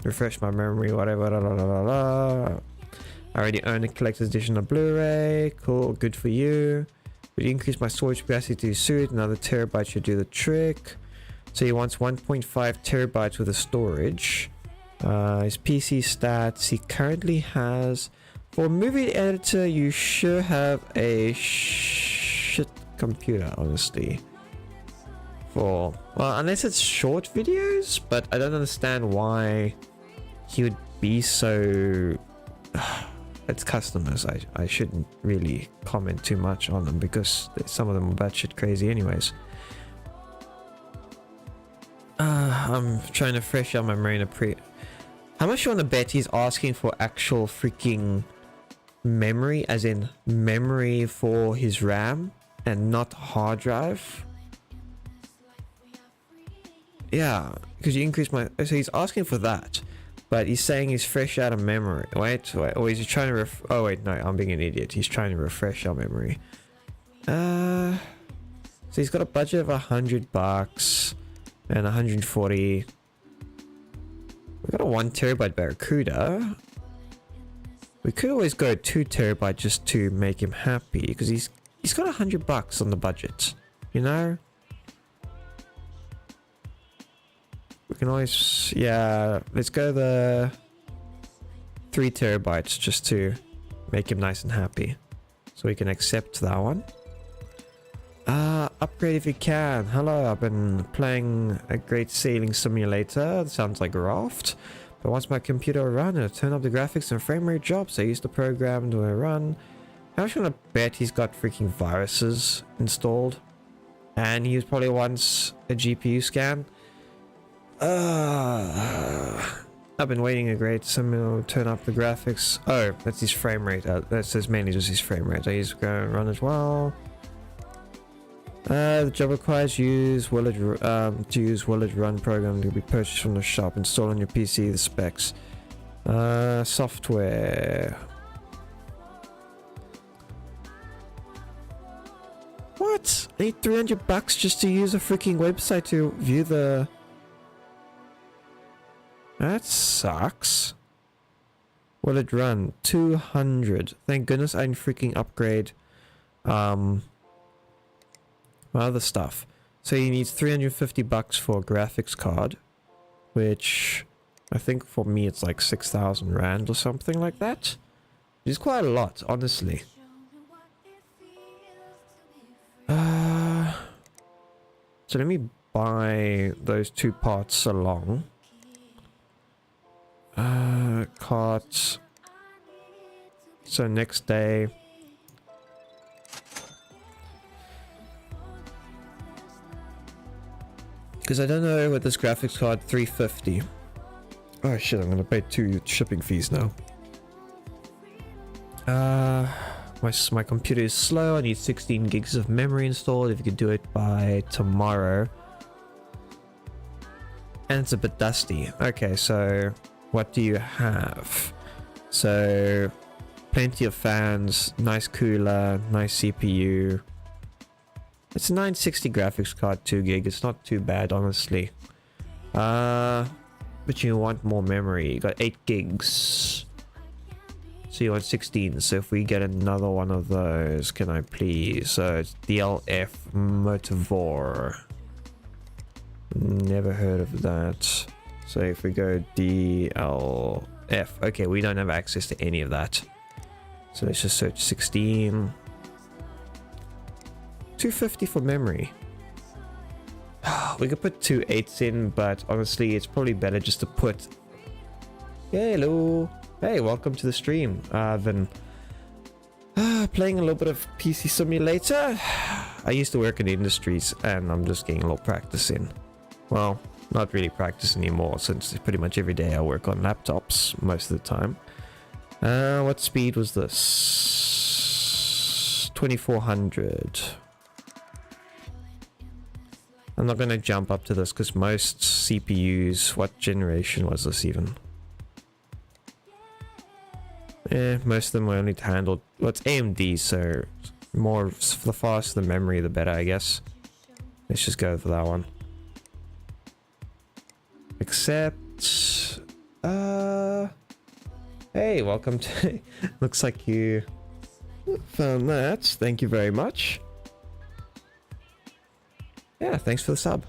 refresh my memory, whatever. La, la, la, la. I already own a collector's edition of Blu-ray. Cool, good for you. Would you increase my storage capacity to suit? Another terabyte should do the trick. So he wants 1.5 terabytes with a storage. His PC stats, he currently has... For a movie editor, you sure have a shit computer, honestly. Well, unless it's short videos, but I don't understand why he would be so... It's customers. I shouldn't really comment too much on them because some of them are batshit crazy anyways. I'm trying to fresh out my memory. How much you want to bet he's asking for actual freaking memory, as in memory for his RAM and not hard drive? Yeah, because you increase my... So he's asking for that, but he's saying he's fresh out of memory. Wait, or is he trying to oh wait, no, I'm being an idiot. He's trying to refresh our memory. So he's got a budget of $100 and 140. We've got a 1 terabyte Barracuda. We could always go 2 terabyte just to make him happy, because he's got $100 on the budget, you know? We can always, yeah, let's go the 3 terabytes just to make him nice and happy. So we can accept that one. Upgrade if you can. Hello, I've been playing a great sailing simulator. It sounds like Raft. But once my computer will run, it'll turn up the graphics and frame rate drops. I use the program to run. I'm just gonna bet he's got freaking viruses installed. And he probably wants a GPU scan. I've been waiting a great sim to turn up the graphics. Oh, that's his frame rate. That says mainly just his frame rate. I use to run as well. The job requires use Willard Run program to be purchased from the shop. Install on your PC the specs. Software. What? I need $300 just to use a freaking website to view the... That sucks. Willard Run 200. Thank goodness I didn't freaking upgrade my other stuff. So he needs $350 for a graphics card, which I think for me it's like 6,000 Rand or something like that. It's quite a lot, honestly. So let me buy those 2 parts along. Cart. So next day. Because I don't know with this graphics card, 350. Oh shit, I'm gonna pay 2 shipping fees now. My computer is slow. I need 16 gigs of memory installed. If you could do it by tomorrow. And it's a bit dusty. Okay, so what do you have? So plenty of fans, nice cooler, nice CPU. It's a 960 graphics card, 2 gig. It's not too bad, honestly. But you want more memory. You got 8 gigs. So you want 16. So if we get another one of those, can I please? So it's DLF Motivor. Never heard of that. So if we go DLF. Okay, we don't have access to any of that. So let's just search 16. 250 for memory. We could put 2 8s in, but honestly, it's probably better just to put... Hello. Hey, welcome to the stream. Then playing a little bit of PC Simulator. I used to work in the industries, and I'm just getting a little practice in. Well, not really practice anymore, since pretty much every day I work on laptops most of the time. What speed was this? 2400. I'm not going to jump up to this because most CPUs, what generation was this even? Most of them were only handled, well, it's AMD, so more, the faster the memory, the better, I guess. Let's just go for that one. Except, hey, welcome to, looks like you found that. Thank you very much. Yeah, thanks for the sub.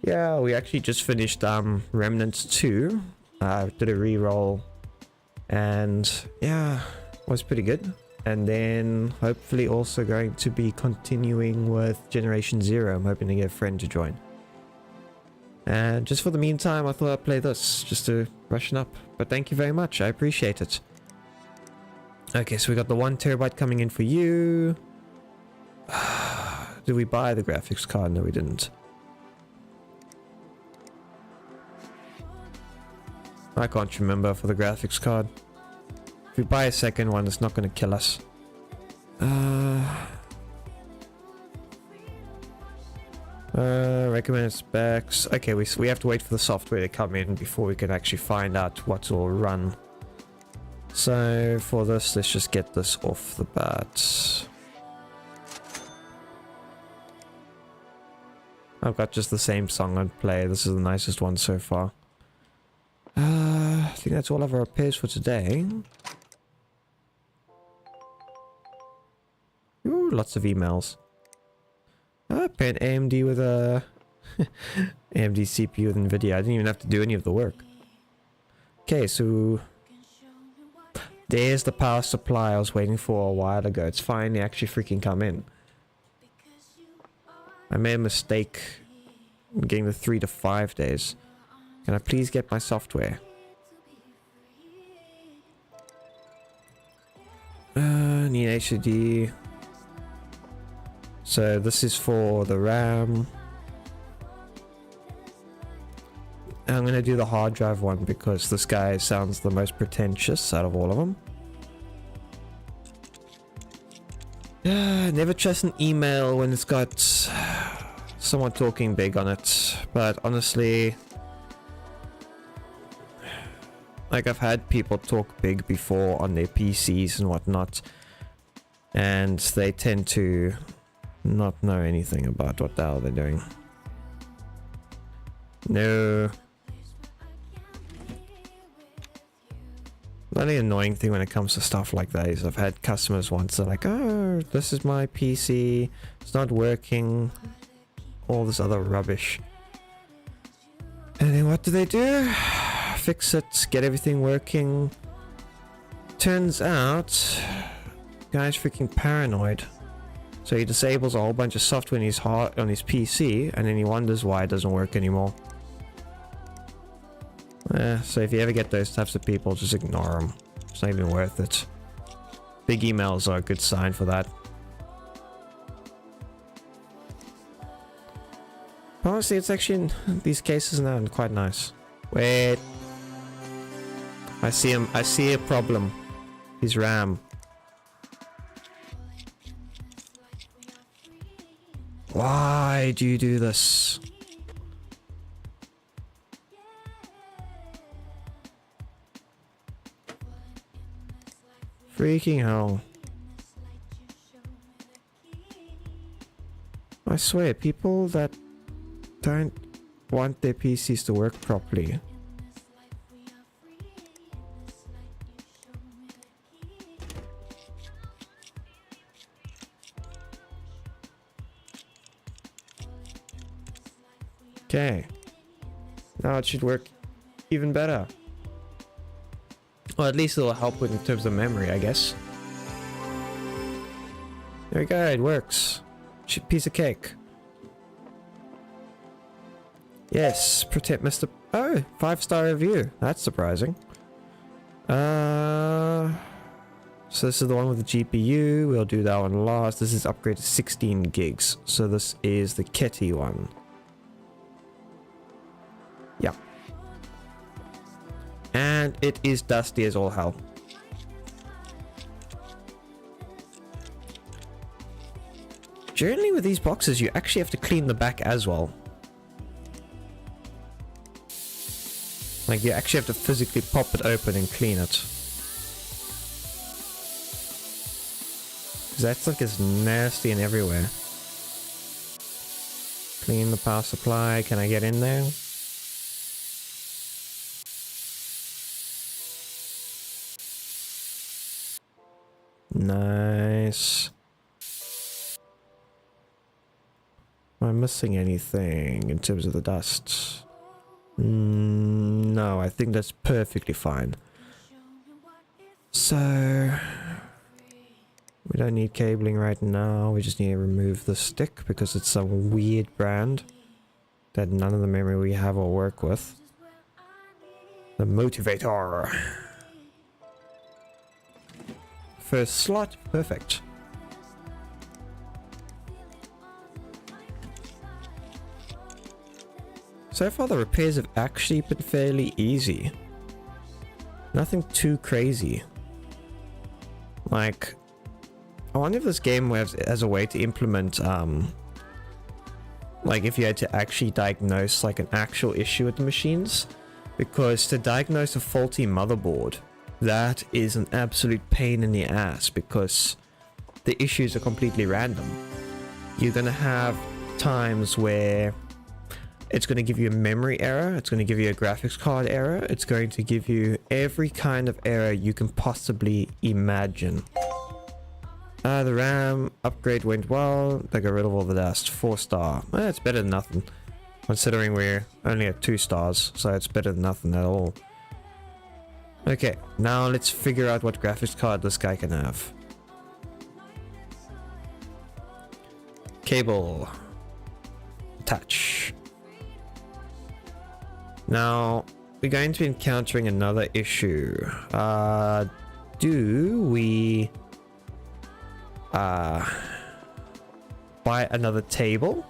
Yeah, we actually just finished Remnant 2. Did a re-roll, and yeah, was pretty good. And then hopefully also going to be continuing with Generation Zero. I'm hoping to get a friend to join. And just for the meantime, I thought I'd play this just to freshen up. But thank you very much, I appreciate it. Okay, so we got the 1 terabyte coming in for you. Did we buy the graphics card? No, we didn't. I can't remember for the graphics card. If we buy a second one, it's not going to kill us. Recommended specs. Okay, we have to wait for the software to come in before we can actually find out what will run. So for this, let's just get this off the bat. I've got just the same song I'd play. This is the nicest one so far. I think that's all of our repairs for today. Ooh, lots of emails. Paired AMD with a AMD CPU with NVIDIA. I didn't even have to do any of the work. Okay, so there's the power supply I was waiting for a while ago. It's finally actually freaking come in. I made a mistake in getting the 3 to 5 days. Can I please get my software? Need HDD. So this is for the RAM. I'm gonna do the hard drive one because this guy sounds the most pretentious out of all of them. Never trust an email when it's got someone talking big on it. But honestly, like, I've had people talk big before on their PCs and whatnot, and they tend to not know anything about what the hell they're doing. No. The only annoying thing when it comes to stuff like that is I've had customers once, they're like, oh, this is my PC, it's not working, all this other rubbish. And then what do? Fix it, get everything working. Turns out, guy's freaking paranoid. So he disables a whole bunch of software on his PC, and then he wonders why it doesn't work anymore. So if you ever get those types of people, just ignore them. It's not even worth it. Big emails are a good sign for that. Honestly, it's actually in these cases now quite nice. Wait. I see him. I see a problem. His RAM. Why do you do this? Freaking hell. I swear, people that don't want their PCs to work properly. Okay. Now it should work even better. Or at least it'll help with in terms of memory, I guess. There we go, it works. Piece of cake. Yes, protect Mr. Oh, 5-star review. That's surprising. So this is the one with the GPU. We'll do that one last. This is upgraded to 16 gigs. So this is the Ketty one. Yeah. And it is dusty as all hell. generally with these boxes, you actually have to clean the back as well. Like, you actually have to physically pop it open and clean it. Because that stuff is nasty and everywhere. Clean the power supply. Can I get in there? Nice. Am I missing anything in terms of the dust? No, I think that's perfectly fine. So we don't need cabling right now. We just need to remove the stick because it's some weird brand that none of the memory we have will work with. The motivator. First slot, perfect. So far the repairs have actually been fairly easy. Nothing too crazy. Like, I wonder if this game has a way to implement, like if you had to actually diagnose like an actual issue with the machines. Because to diagnose a faulty motherboard, that is an absolute pain in the ass because the issues are completely random. You're going to have times where it's going to give you a memory error, it's going to give you a graphics card error, it's going to give you every kind of error you can possibly imagine. The RAM upgrade went well, they got rid of all the dust, 4-star. It's better than nothing, considering we're only at 2 stars, so it's better than nothing at all. Okay, now let's figure out what graphics card this guy can have. Cable. Attach. Now, we're going to be encountering another issue. Do we buy another table?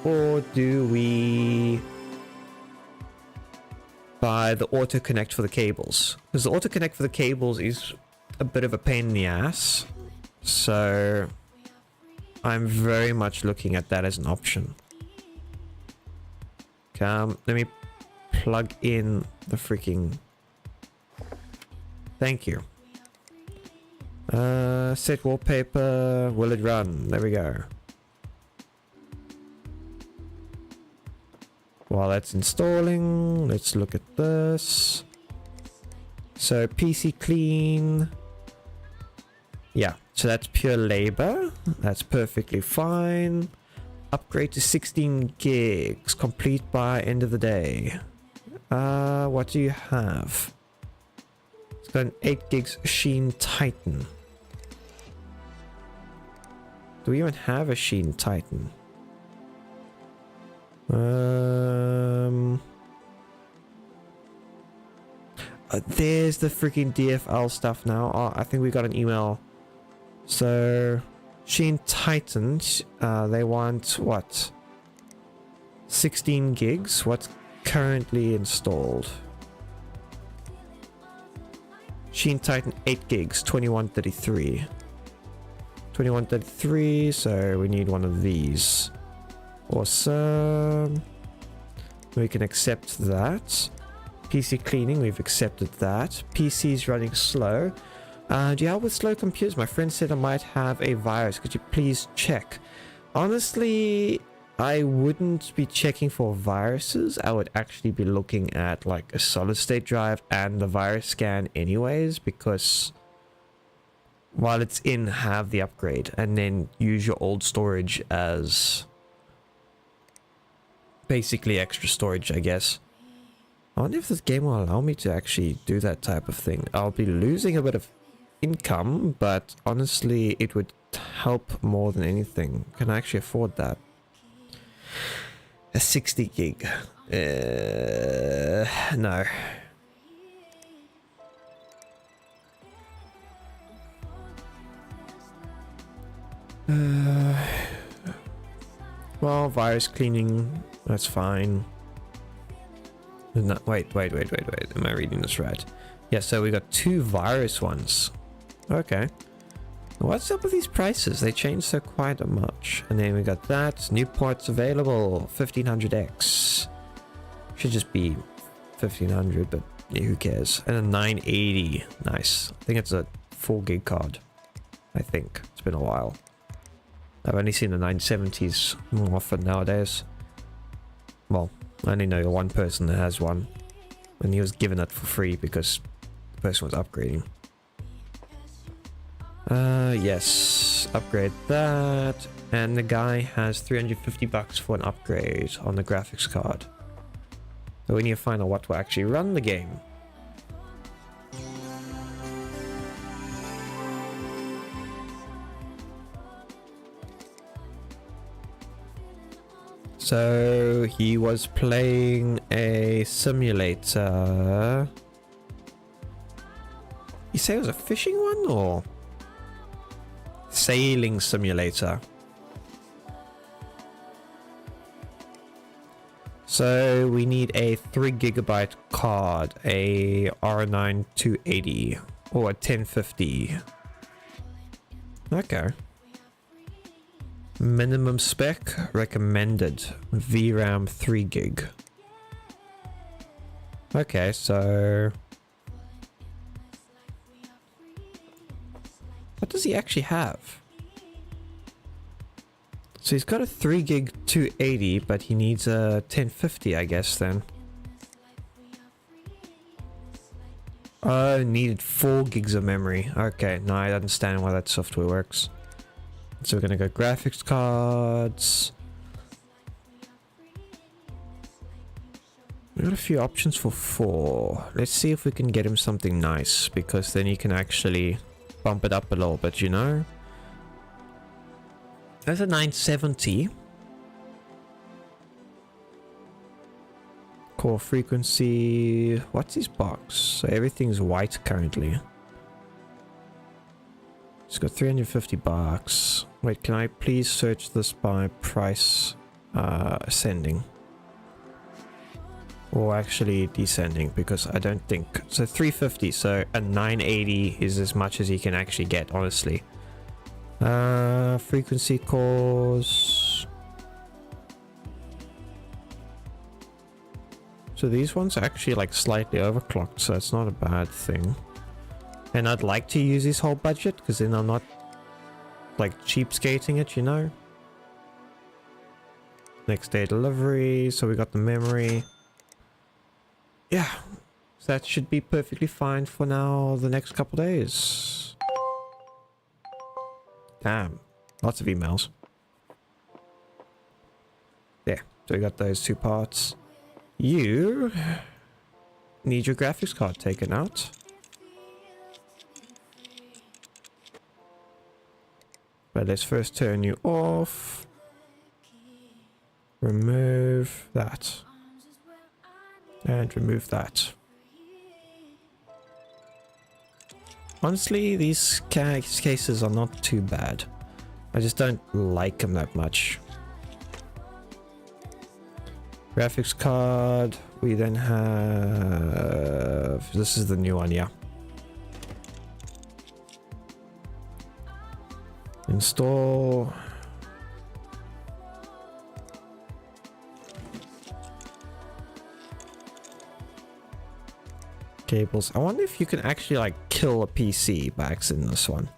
Or do we buy the auto connect for the cables? Because the auto connect for the cables is a bit of a pain in the ass. So I'm very much looking at that as an option. Let me plug in the freaking... Thank you. Set wallpaper. Will it run? There we go. While that's installing, let's look at this. So PC clean. Yeah, so that's pure labor. That's perfectly fine. Upgrade to 16 gigs. Complete by end of the day. What do you have? It's got an 8 gigs Sheen Titan. Do we even have a Sheen Titan? There's the freaking DFL stuff now. Oh, I think we got an email. So Sheen Titans, they want what? 16 gigs? What's currently installed? Sheen Titan 8 gigs, 2133. 2133, so we need one of these. Awesome. We can accept that. PC cleaning, we've accepted that. PC's running slow. Do you help with slow computers? My friend said I might have a virus. Could you please check? Honestly, I wouldn't be checking for viruses. I would actually be looking at like a solid state drive and the virus scan anyways, because while it's in, have the upgrade and then use your old storage as basically extra storage, I guess. I wonder if this game will allow me to actually do that type of thing. I'll be losing a bit of income, but honestly it would help more than anything. Can I actually afford that? A 60 gig. No. Well, virus cleaning, that's fine. No, wait. Am I reading this right? Yeah, so we got 2 virus ones. Okay. What's up with these prices? They changed so quite much. And then we got that. New parts available. 1500X. Should just be 1500, but yeah, who cares? And a 980. Nice. I think it's a 4 gig card. I think. It's been a while. I've only seen the 970s more often nowadays. Well, I only know one person that has one. And he was given it for free because the person was upgrading. Yes, upgrade that, and the guy has 350 bucks for an upgrade on the graphics card. So we need to find out what will actually run the game. So he was playing a simulator. You say it was a fishing one or sailing simulator? So we need a 3 gigabyte card, a R9 280 or a 1050. Okay. Minimum spec recommended VRAM 3 gig. Okay, so what does he actually have? So he's got a 3 gig 280, but he needs a 1050, I guess, then. Oh, needed 4 gigs of memory. Okay, now I understand why that software works. So we're gonna go graphics cards. We got a few options for 4. Let's see if we can get him something nice, because then he can actually bump it up a little bit, you know? There's a 970. Core frequency. What's his box? So everything's white currently. It's got 350 bucks. Wait, can I please search this by price ascending? Or actually descending, because I don't think... So 350, so a 980 is as much as you can actually get, honestly. Frequency cores. So these ones are actually like slightly overclocked, so it's not a bad thing. And I'd like to use this whole budget, because then I'm not like cheapskating it, you know? Next day delivery, so we got the memory. Yeah, so that should be perfectly fine for now the next couple days. Damn, lots of emails. There, so we got those 2 parts. You need your graphics card taken out. But let's first turn you off. Remove that. And remove that. Honestly, these cases are not too bad. I just don't like them that much. Graphics card. We then have... This is the new one, yeah. Install. Cables. I wonder if you can actually like kill a PC by accident in this one.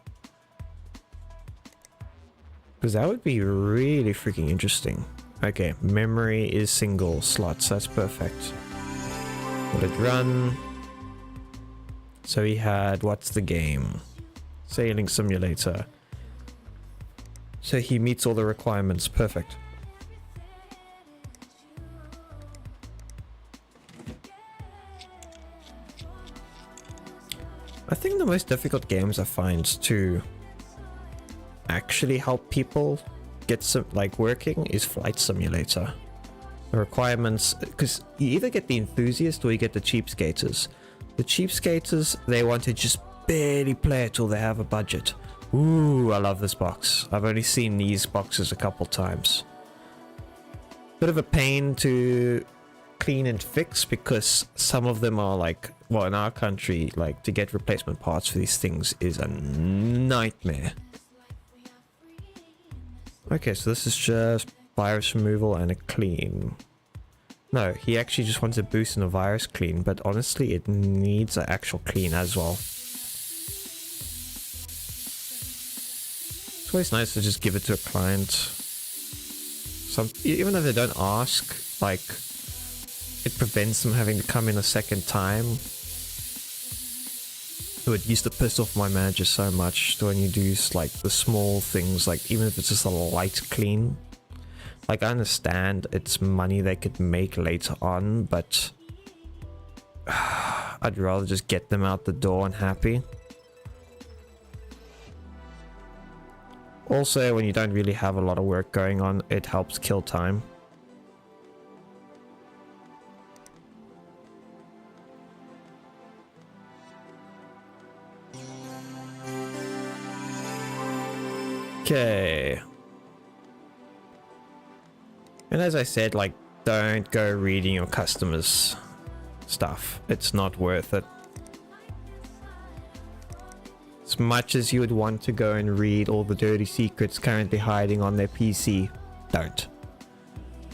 Because that would be really freaking interesting. Okay, memory is single slots. That's perfect. Let it run. So he had, what's the game? Sailing simulator. So he meets all the requirements. Perfect. I think the most difficult games I find to actually help people get some like working is Flight Simulator. The requirements, because you either get the enthusiast or you get the cheapskaters. The cheapskaters, they want to just barely play it till they have a budget. Ooh, I love this box. I've only seen these boxes a couple times. Bit of a pain to clean and fix because some of them are like, well, in our country, like to get replacement parts for these things is a nightmare. Okay, so this is just virus removal and a clean. No, he actually just wants a boost in a virus clean, but honestly, it needs an actual clean as well. It's always nice to just give it to a client. Even though they don't ask, like, it prevents them having to come in a second time. It used to piss off my manager so much when you do like the small things, like even if it's just a light clean. Like I understand it's money they could make later on, but I'd rather just get them out the door and happy. Also, when you don't really have a lot of work going on, it helps kill time. Okay. And as I said, like, don't go reading your customers' stuff. It's not worth it. As much as you would want to go and read all the dirty secrets currently hiding on their PC, don't.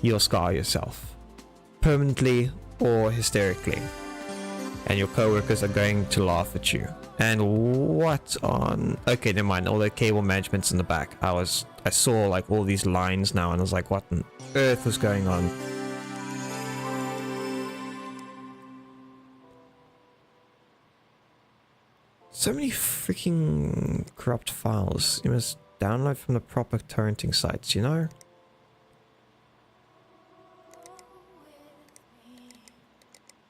You'll scar yourself. Permanently or hysterically. And your coworkers are going to laugh at you. And what on... Okay, never mind. All the cable management's in the back. I saw like all these lines now and I was like, what on earth was going on? So many freaking corrupt files. You must download from the proper torrenting sites, you know?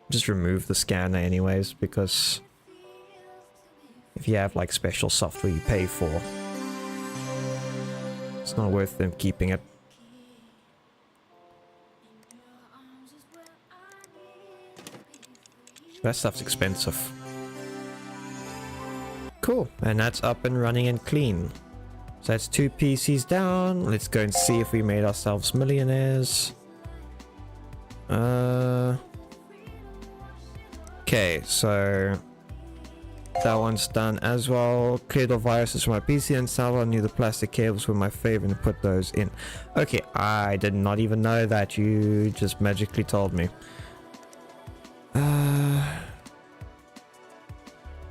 Just remove the scanner anyways, because if you have like special software you pay for, it's not worth them keeping it. That stuff's expensive. Cool, and that's up and running and clean. So that's 2 PCs down. Let's go and see if we made ourselves millionaires. Okay, so that one's done as well. Cleared all viruses from my PC and Salva knew the plastic cables were my favorite and put those in. Okay, I did not even know that. You just magically told me.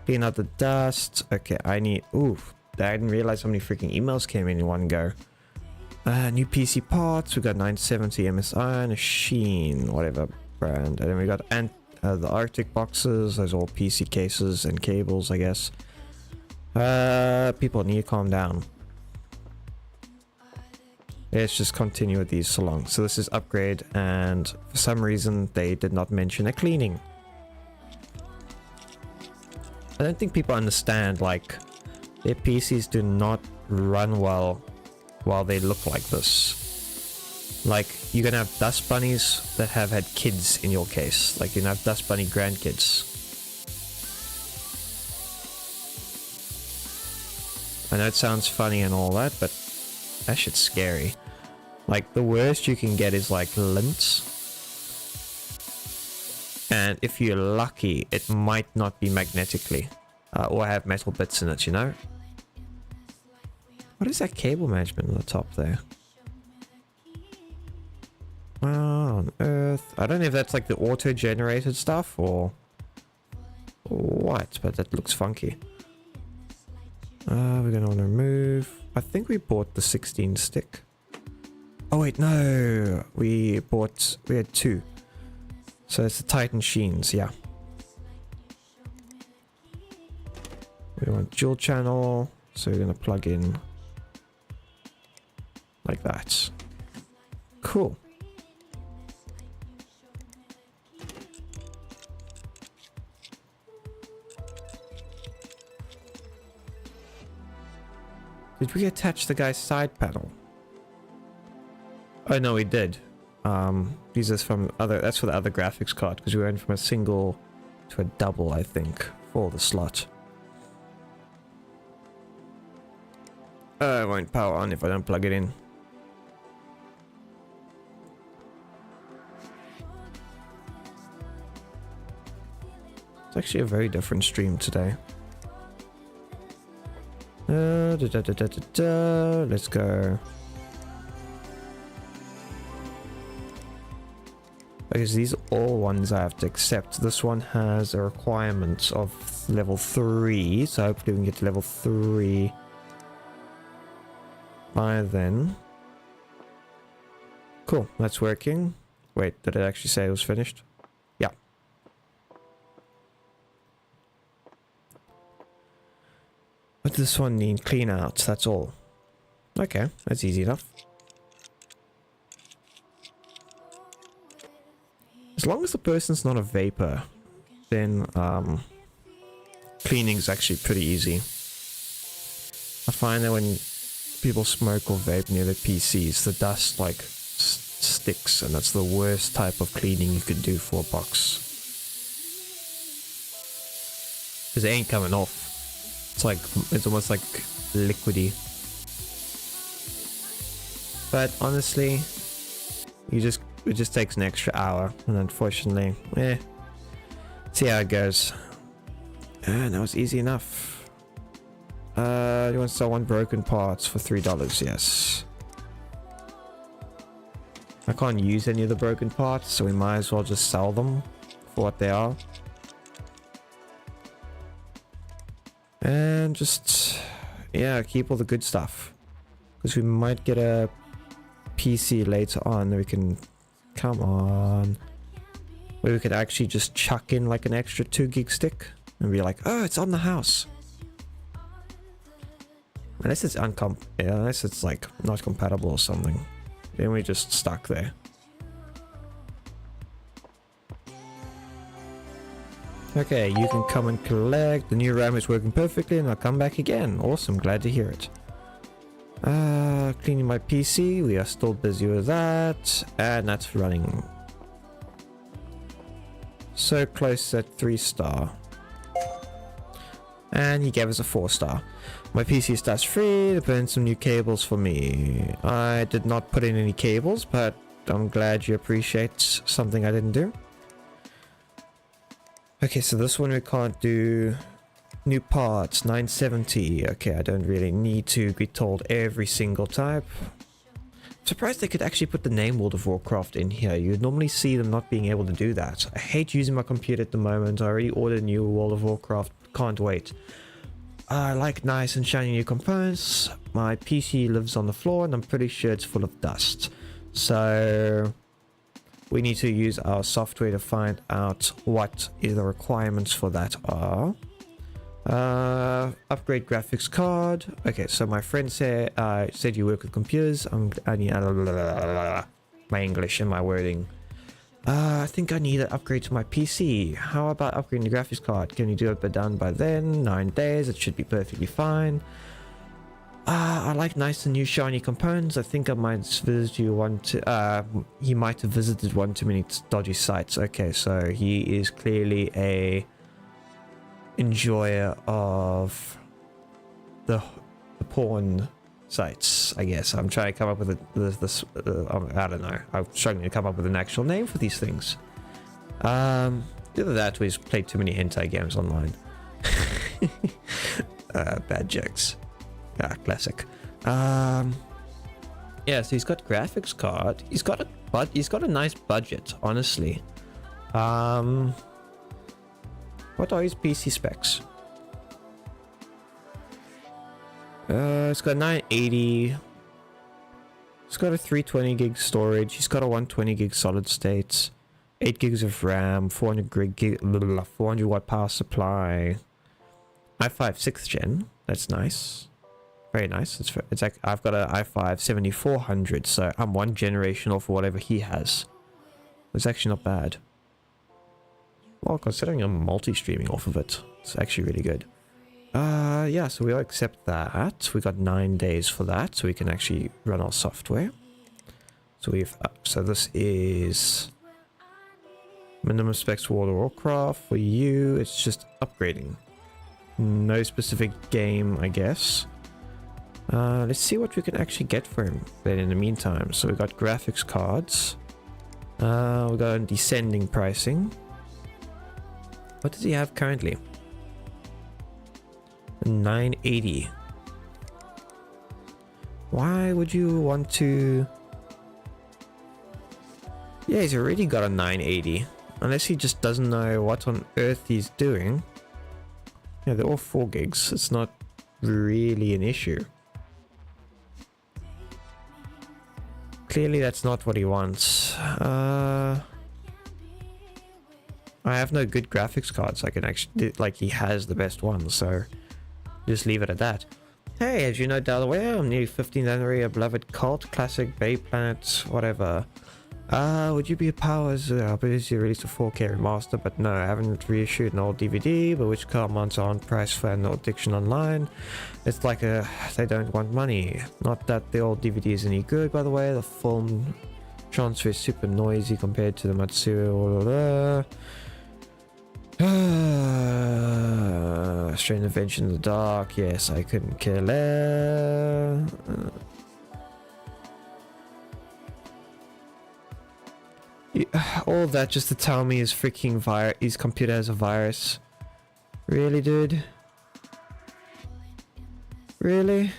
Clean out the dust. Okay, I need... Ooh, I didn't realize how many freaking emails came in one go. New PC parts. We got 970 MSI and a Sheen, whatever brand. And then we got the Arctic boxes. Those are all PC cases and cables, I guess. People need to calm down. Let's just continue with these so long. So this is upgrade, and for some reason they did not mention a cleaning. I don't think people understand, like, their PCs do not run well while they look like this. Like, you're gonna have dust bunnies that have had kids in your case. Like, you're gonna have dust bunny grandkids. I know it sounds funny and all that, but that shit's scary. Like, the worst you can get is like lint. And if you're lucky, it might not be magnetically. Or have metal bits in it, you know? What is that cable management on the top there? On Earth. I don't know if that's like the auto-generated stuff or what, but that looks funky. We're gonna want to remove... I think we bought the 16 stick. Oh wait, no! We had 2. So it's the Titan Sheens, yeah. We want dual channel, so we're gonna plug in like that. Cool. Did we attach the guy's side panel? Oh no, we did. These are from other. That's for the other graphics card because we went from a single to a double, I think, for the slot. It won't power on if I don't plug it in. It's actually a very different stream today. Let's go. Because these are all ones I have to accept. This one has a requirement of level 3, so hopefully we can get to level 3 by then. Cool, that's working. Wait, did it actually say it was finished? Yeah. What does this one need? Clean out, that's all. Okay, that's easy enough. As long as the person's not a vapor, then cleaning is actually pretty easy. I find that when people smoke or vape near their PCs, the dust like sticks, and that's the worst type of cleaning you could do for a box. Because it ain't coming off. It's almost like liquidy. But honestly, it just takes an extra hour, and unfortunately, see how it goes. And that was easy enough. You want to sell 1 broken parts for $3? Yes. I can't use any of the broken parts, so we might as well just sell them for what they are. And just, yeah, keep all the good stuff. Because we might get a PC later on that we can, come on, where we could actually just chuck in like an extra 2 gig stick and be like, oh, it's on the house. Unless it's unless it's like not compatible or something, then we're just stuck there. Okay, you can come and collect. The new RAM is working perfectly and I'll come back again. Awesome, glad to hear it. Cleaning my PC, we are still busy with that, and that's running so close at 3-star, and he gave us a 4-star. My PC starts free to put in some new cables for me. I did not put in any cables, but I'm glad you appreciate something I didn't do. Okay, so this one we can't do. New parts, 970. Okay, I don't really need to be told every single type. I'm surprised they could actually put the name World of Warcraft in here. You'd normally see them not being able to do that. I hate using my computer at the moment. I already ordered a new World of Warcraft. Can't wait. I like nice and shiny new components. My PC lives on the floor and I'm pretty sure it's full of dust. So we need to use our software to find out what the requirements for that are. Upgrade graphics card. Okay, so my friend said you work with computers. I need my English and my wording. I think I need an upgrade to my PC. How about upgrading the graphics card? Can you do it done by then? 9 days. It should be perfectly fine. I like nice and new shiny components. I think I might visit you he might have visited one too many dodgy sites. Okay, so he is clearly a enjoyer of the porn sites, I guess. I'm trying to come up with I don't know. I'm struggling to come up with an actual name for these things. Either that or he's played too many hentai games online. Bad jokes. Classic. Yeah, so he's got graphics card. He's got a nice budget, honestly. What are his PC specs? It's got 980. It's got a 320 gig storage. He's got a 120 gig solid state, 8 gigs of RAM, 400 watt power supply. i5 6th gen. That's nice. Very nice. It's like I've got an i5 7400, so I'm 1 generation off of whatever he has. It's actually not bad. Well, considering I'm multi-streaming off of it, it's actually really good. Yeah, so we'll accept that. We got 9 days for that, so we can actually run our software. So so this is minimum specs World of Warcraft for you. It's just upgrading. No specific game, I guess. Let's see what we can actually get for him then in the meantime. So we got graphics cards. We got descending pricing. What does he have currently? 980. Why would you want to... Yeah, Yeah, he's already got a 980. Unless he just doesn't know what on earth he's doing. Yeah, they're all 4 gigs. It's not really an issue. Clearly that's not what he wants. I have no good graphics cards I can actually... Like, he has the best ones, so... Just leave it at that. Hey, as you know, Delaware, I'm nearly 15th anniversary, a beloved cult, classic, Bay Planet, whatever. Would you be a powers? Obviously you released a 4K remaster, but no, I haven't reissued an old DVD, but which comments are on price for an addiction online. It's like they don't want money. Not that the old DVD is any good, by the way. The film transfer is super noisy compared to the Matsuo. Strange Invention in the Dark. Yes, I couldn't care less. All that just to tell me his freaking his computer has a virus. Really, dude? Really?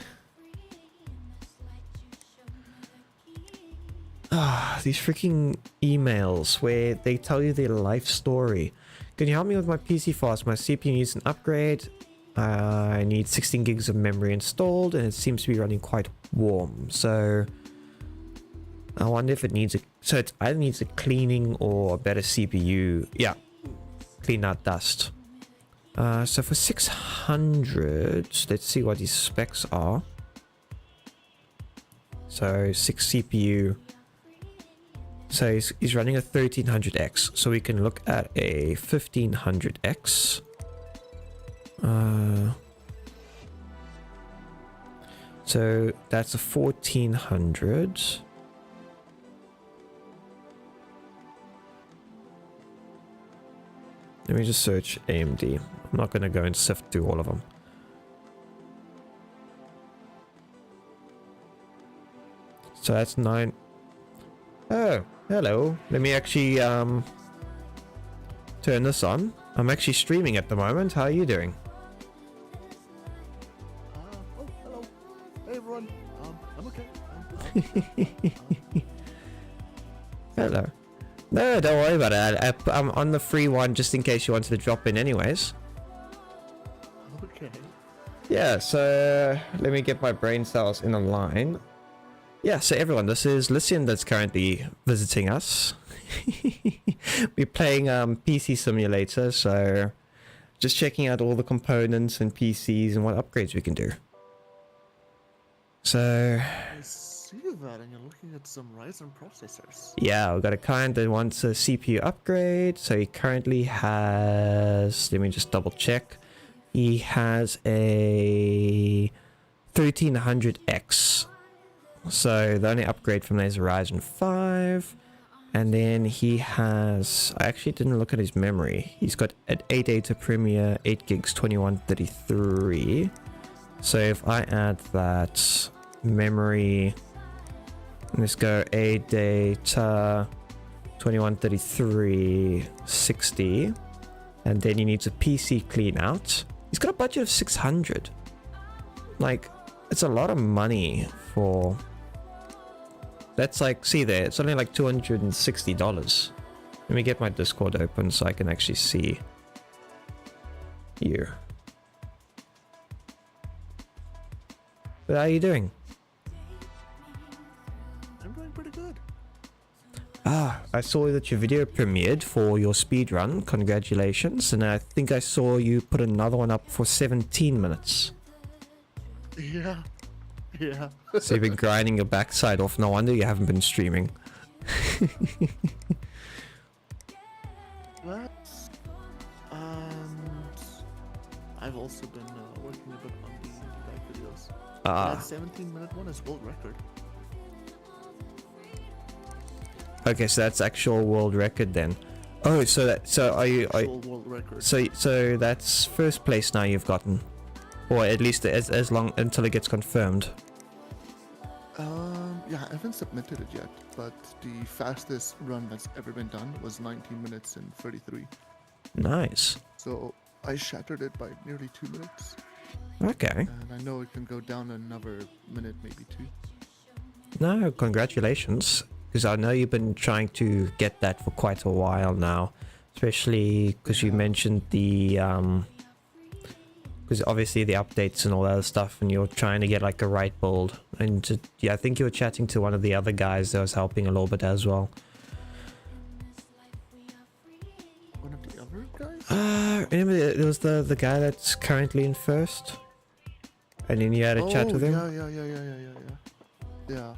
These freaking emails where they tell you their life story. Can you help me with my PC fast? My CPU needs an upgrade. I need 16 gigs of memory installed and it seems to be running quite warm. So I wonder if it needs a... So it either needs a cleaning or a better CPU. Yeah. Clean out dust. So for 600, let's see what his specs are. So 6 CPU. So he's running a 1300X. So we can look at a 1500X. So that's a 1400. Let me just search AMD. I'm not going to go and sift through all of them. So that's 9. Oh, hello. Let me actually turn this on. I'm actually streaming at the moment. How are you doing? Oh, hello. Hey, everyone. I'm okay. Hello. No, don't worry about it. I'm on the free one just in case you wanted to drop in anyways. Okay. Yeah, so let me get my brain cells in a line. Yeah, so everyone, this is Lycian that's currently visiting us. We're playing PC Simulator, so just checking out all the components and PCs and what upgrades we can do. So I see that, and you're looking at some Ryzen processors. yeah, we've got a client that wants a CPU upgrade. So he currently has, let me just double check. He has a 1300X. So the only upgrade from there is a Ryzen 5. And then he has, I actually didn't look at his memory. He's got an 8 data Premier, 8 gigs, 2133. So if I add that memory, let's go 8 data, 2133, 60. And then he needs a PC clean out. He's got a budget of 600. Like, it's a lot of money for... That's like, see there, it's only like $260. Let me get my Discord open so I can actually see you. But how are you doing? I'm doing pretty good. Ah, I saw that your video premiered for your speedrun. Congratulations. And I think I saw you put another one up for 17 minutes. Yeah. Yeah. So you've been grinding your backside off. No wonder you haven't been streaming. That's... And I've also been working a bit on the debug videos. That 17-minute one is world record. Okay, so that's actual world record then. Oh, so that, so are you, World record. so that's first place now you've gotten, or at least as long until it gets confirmed. Yeah, I haven't submitted it yet, but the fastest run that's ever been done was 19 minutes and 33. Nice. So I shattered it by nearly 2 minutes. Okay. And I know it can go down another minute, maybe 2. No, congratulations. because I know you've been trying to get that for quite a while now, especially because you mentioned the because obviously the updates and all that other stuff, and you're trying to get like a right build. And yeah, I think you were chatting to one of the other guys that was helping a little bit as well. One of the other guys? Remember it was the guy that's currently in first, and then you had a chat with him. Yeah,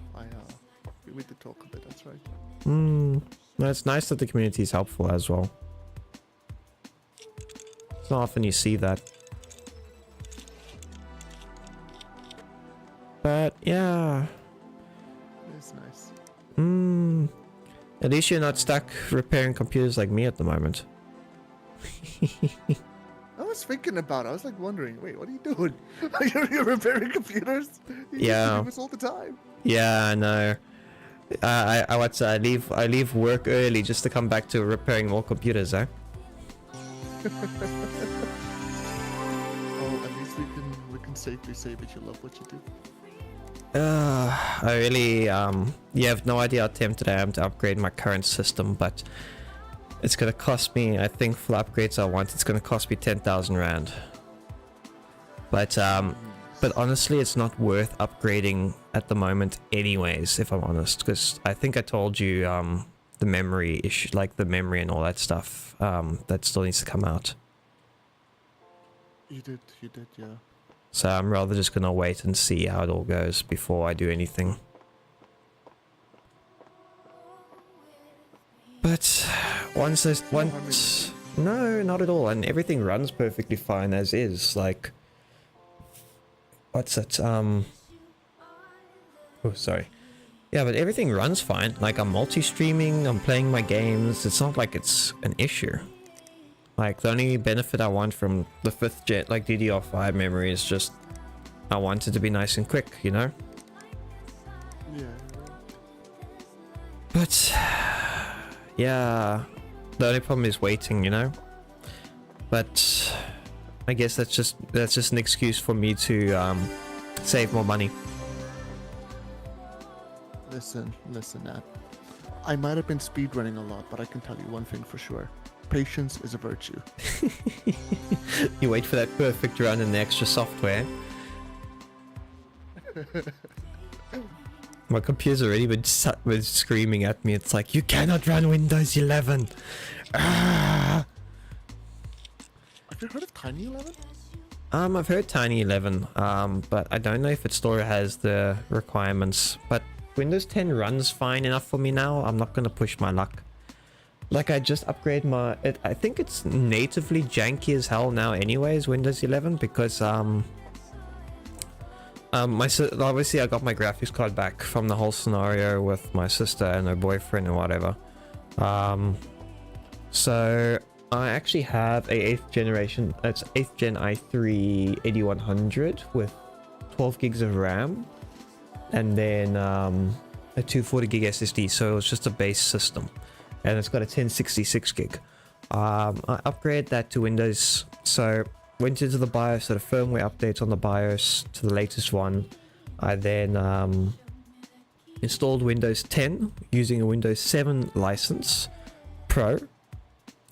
we did talk a bit. That's right. No, it's nice that the community is helpful as well. It's not often you see that. But yeah. It's nice. At least you're not stuck repairing computers like me at the moment. I was thinking about it. I was like wondering, wait, what are you doing? You're repairing computers? You Yeah. do this all the time. Yeah, I know. I leave work early just to come back to repairing more computers, eh? Oh, at least we can safely say that you love what you do. I really, you have no idea how tempted I am to upgrade my current system, but it's gonna cost me, I think for the upgrades I want, it's gonna cost me 10,000 Rand. But honestly, it's not worth upgrading at the moment anyways, if I'm honest, because I think I told you, the memory issue, like the memory and all that stuff, that still needs to come out. You did, yeah. So I'm rather just gonna wait and see how it all goes before I do anything. But no, not at all, and everything runs perfectly fine as is. Like, what's it? Oh, sorry. Yeah, but everything runs fine. Like, I'm multi-streaming, I'm playing my games. It's not like it's an issue. Like, the only benefit I want from the 5th gen, like DDR5 memory, is just I want it to be nice and quick, you know? Yeah. But yeah, the only problem is waiting, you know? But I guess that's just an excuse for me to save more money. Listen, Nat. I might have been speedrunning a lot, but I can tell you one thing for sure. Patience is a virtue. You wait for that perfect run and the extra software. My computer's already been screaming at me. It's like, you cannot run Windows 11. Ah! Have you heard of Tiny 11? I've heard Tiny 11, but I don't know if it still has the requirements. But Windows 10 runs fine enough for me now. I'm not gonna push my luck. Like, I just upgrade my... I think it's natively janky as hell now anyways, Windows 11, because, obviously I got my graphics card back from the whole scenario with my sister and her boyfriend and whatever. So, I actually have a 8th generation... It's 8th gen i3 8100 with 12 gigs of RAM. And then, a 240 gig SSD, so it's just a base system. And it's got a 1066 gig. I upgraded that to Windows, so went into the BIOS, did a firmware update on the BIOS to the latest one. I then installed Windows 10 using a Windows 7 license Pro.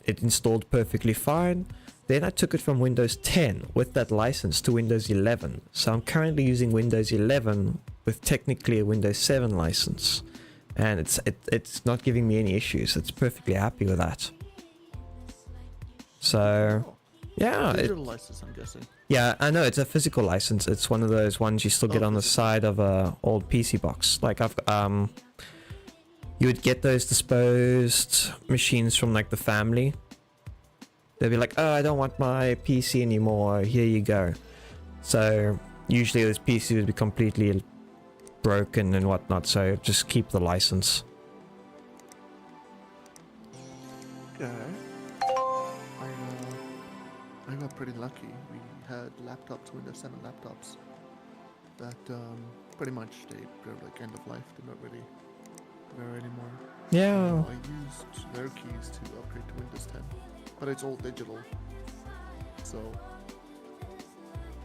It installed perfectly fine. Then I took it from Windows 10 with that license to Windows 11. So I'm currently using Windows 11 with technically a Windows 7 license. And it's not giving me any issues. It's perfectly happy with that. So, yeah. Digital license, I'm guessing. Yeah, I know, it's a physical license. It's one of those ones you still get on the side of a old PC box. Like, you would get those disposed machines from, like, the family. They'd be like, oh, I don't want my PC anymore. Here you go. So, usually those PCs would be completely broken and whatnot, so just keep the license. Okay. I got pretty lucky. We had laptops, Windows 7 laptops, that pretty much they're like end of life. They're not really there anymore. Yeah. I used their keys to upgrade to Windows 10, but it's all digital. So.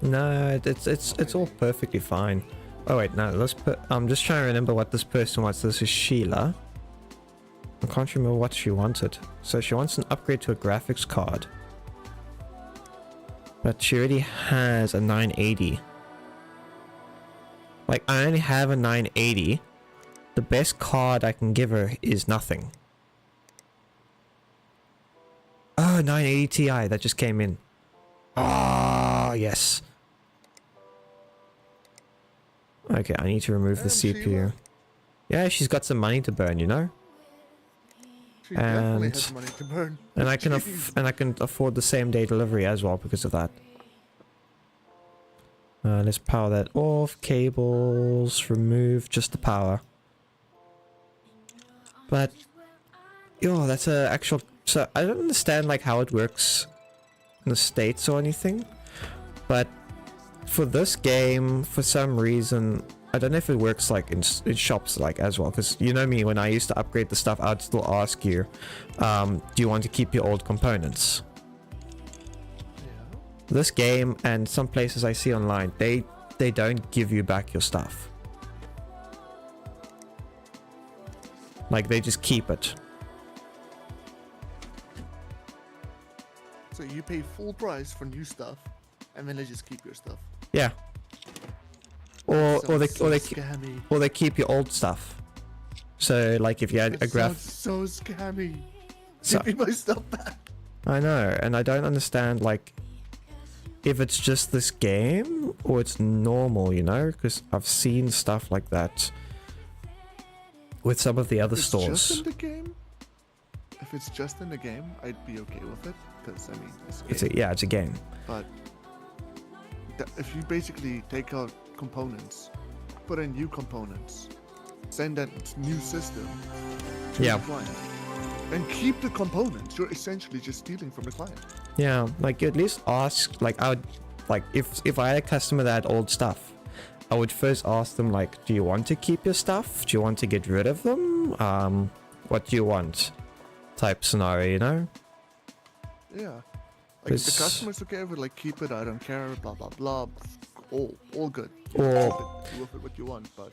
No, it's all perfectly fine. Oh wait, no, I'm just trying to remember what this person was. This is Sheila. can't remember what she wanted. So she wants an upgrade to a graphics card. But she already has a 980. Like, I only have a 980. The best card I can give her is nothing. Oh, 980 Ti, that just came in. Ah, yes. Okay, I need to remove the CPU. Yeah, she's got some money to burn, you know? She definitely has money to burn. And I can afford the same day delivery as well because of that. Let's power that off. Cables, remove just the power. But yo, that's a actual. So I don't understand like how it works in the States or anything. But for this game, for some reason, I don't know if it works like in shops like as well. Because you know me, when I used to upgrade the stuff, I'd still ask you, do you want to keep your old components? This game and some places I see online, they don't give you back your stuff. Like they just keep it. So you pay full price for new stuff, and then they just keep your stuff. Yeah. Or they keep your old stuff. So like if you had a graph. So scammy. Give me my stuff back. I know, and I don't understand like if it's just this game or it's normal, you know, because I've seen stuff like that with some of the other stores. Just in the game? If it's just in the game, I'd be okay with it, because I mean, it's a game. But if you basically take out components, put in new components, send that new system to the client, and keep the components, you're essentially just stealing from the client. Yeah, like you at least ask, like I would, like if I had a customer that had old stuff, I would first ask them like, do you want to keep your stuff? Do you want to get rid of them? What do you want? Type scenario, you know? Yeah. Like if the customer's okay with like keep it, I don't care, blah blah blah, all good. Or do with it what you want, but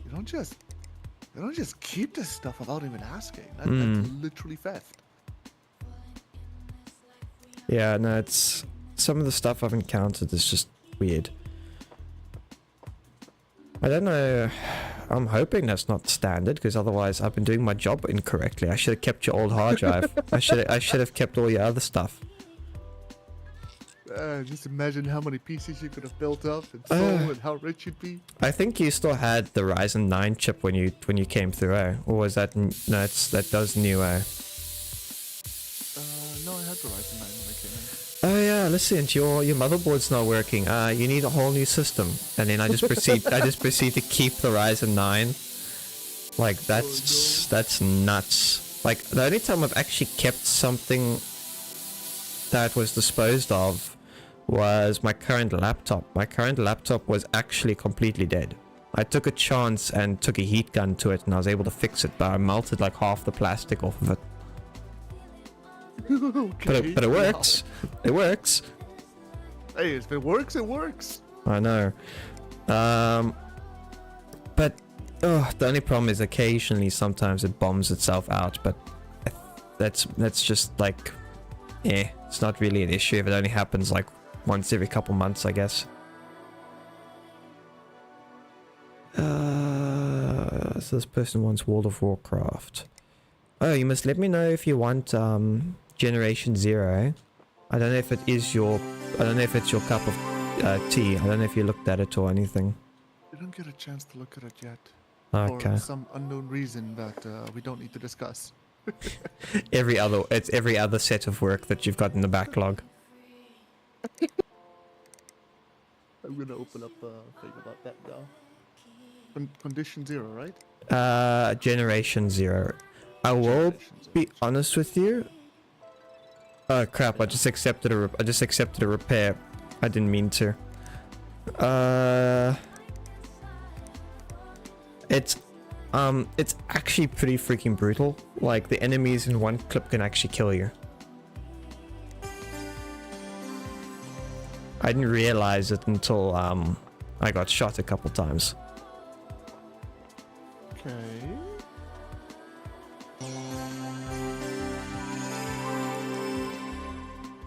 you don't just keep this stuff without even asking. That's literally theft. Yeah, no, it's some of the stuff I've encountered is just weird. I don't know. I'm hoping that's not standard, because otherwise I've been doing my job incorrectly. I should have kept your old hard drive. I should have kept all your other stuff. Just imagine how many PCs you could have built up and sold, and how rich you'd be. I think you still had the Ryzen 9 chip when you came through, or was that no? That does new. No, I had the Ryzen 9 when I came in. Oh yeah, listen, your motherboard's not working. You need a whole new system. And then I just proceed to keep the Ryzen 9. Like that's nuts. Like the only time I've actually kept something that was disposed of was my current laptop. My current laptop was actually completely dead. I took a chance and took a heat gun to it, and I was able to fix it, but I melted like half the plastic off of it. Okay, but it works. Wow. It works. Hey, if it works, it works. I know. But the only problem is occasionally, sometimes it bombs itself out. But that's just like, it's not really an issue if it only happens like once every couple months, I guess. So this person wants World of Warcraft. Oh, you must let me know if you want Generation 0. I don't know if it is your... I don't know if it's your cup of tea. I don't know if you looked at it or anything. We don't get a chance to look at it yet. Okay. For some unknown reason that we don't need to discuss. It's every other set of work that you've got in the backlog. I'm gonna open up a thing about that now. Condition 0, right? Generation 0. I will be honest with you. Oh crap! I just accepted a repair. I didn't mean to. It's actually pretty freaking brutal. Like the enemies in one clip can actually kill you. I didn't realize it until I got shot a couple times. Okay.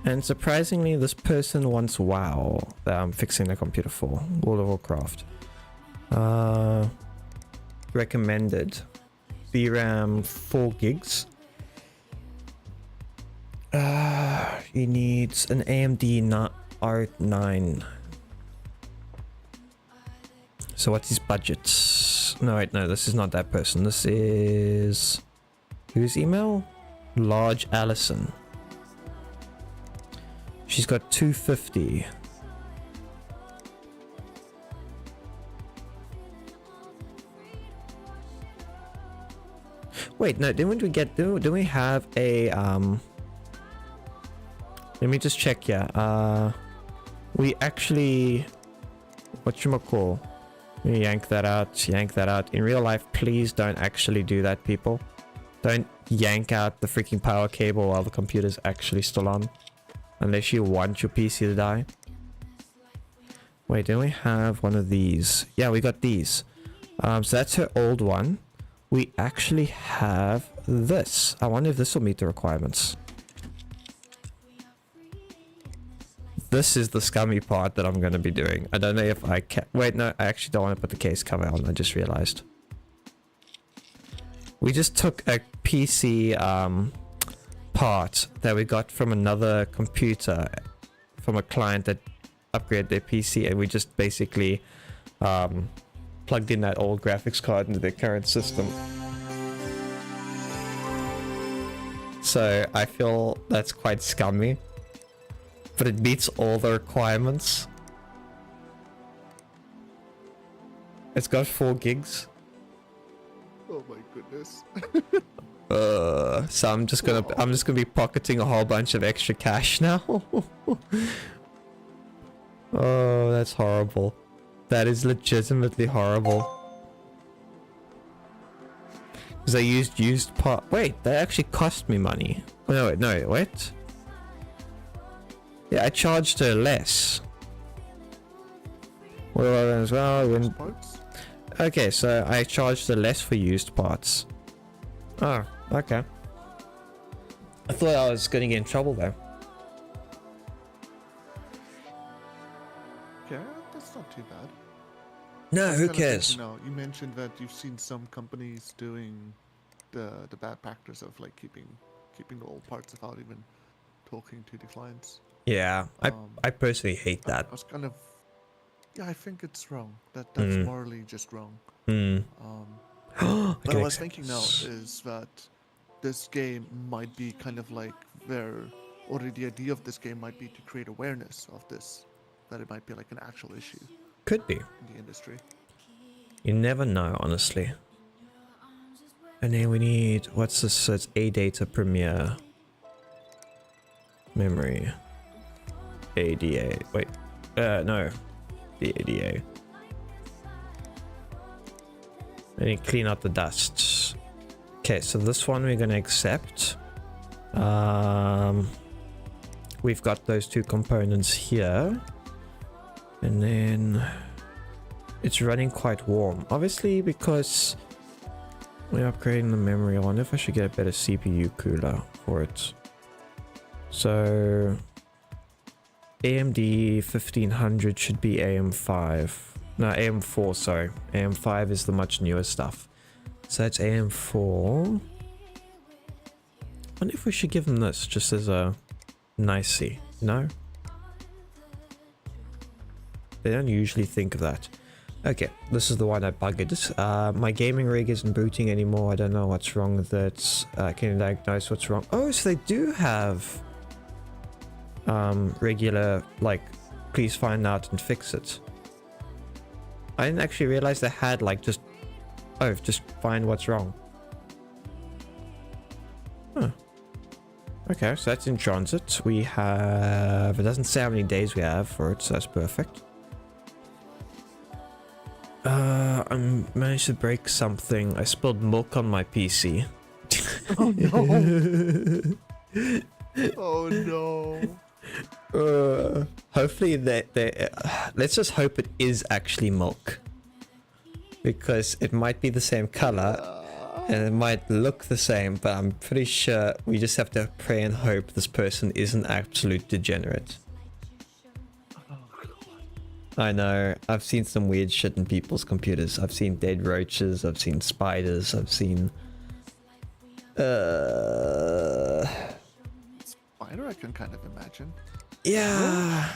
And surprisingly, this person wants WoW that I'm fixing the computer for. World of Warcraft. Recommended. VRAM 4 gigs. He needs an AMD R9. So what's his budget? No, wait, no, this is not that person. This is... Whose email? Large Allison. She's got 250. Wait, no, didn't we get... Do we have a... Let me just check here. We actually... Whatchamacall? Yank that out, yank that out. In real life, please don't actually do that, people. Don't yank out the freaking power cable while the computer's actually still on. Unless you want your PC to die. Wait, don't we have one of these? Yeah, we got these. So that's her old one. We actually have this. I wonder if this will meet the requirements. This is the scummy part that I'm going to be doing. I don't know if I can... Wait, no, I actually don't want to put the case cover on. I just realized. We just took a PC part that we got from another computer, from a client that upgraded their PC, and we just basically plugged in that old graphics card into their current system. So I feel that's quite scummy. But it meets all the requirements. It's got 4 gigs. Oh my goodness. So I'm just gonna be pocketing a whole bunch of extra cash now. Oh, that's horrible. That is legitimately horrible. Because I used part. Wait, that actually cost me money. Oh, no, wait, no, wait. Yeah, I charged her less. Well, as well. When... Okay, so I charged her less for used parts. Oh, okay. I thought I was going to get in trouble though. Yeah, that's not too bad. No, That's who kind of cares? Like, you mentioned that you've seen some companies doing the bad practice of like keeping the old parts without even talking to the clients. Yeah, I personally hate that. I was kind of, yeah, I think it's wrong. That's morally just wrong. But I was thinking now is that this game might be kind of like or the idea of this game might be to create awareness of this, that it might be like an actual issue. Could be. In the industry. You never know, honestly. And then we need, what's this? So it's ADATA Premiere. Memory. ADA. Wait. No. The ADA. I need to clean out the dust. Okay, so this one we're going to accept. We've got those 2 components here. And then it's running quite warm. Obviously, because we're upgrading the memory. I wonder if I should get a better CPU cooler for it. So AMD 1500 should be AM5. No, AM4, sorry. AM5 is the much newer stuff. So it's AM4. I wonder if we should give them this just as a nicey, no? They don't usually think of that. Okay, this is the one I buggered. My gaming rig isn't booting anymore. I don't know what's wrong with it. Can you diagnose what's wrong? Oh, so they do have regular, like, please find out and fix it. I didn't actually realize they had, like, just find what's wrong. Huh. Okay, so that's in transit. We have, it doesn't say how many days we have for it, so that's perfect. I managed to break something. I spilled milk on my PC. Oh no! Oh no! Hopefully let's just hope it is actually milk, because it might be the same color And it might look the same, but I'm pretty sure we just have to pray and hope this person is an absolute degenerate. Oh, God. I know, I've seen some weird shit in people's computers. I've seen dead roaches, I've seen spiders, I've seen... Spider I can kind of imagine. Yeah.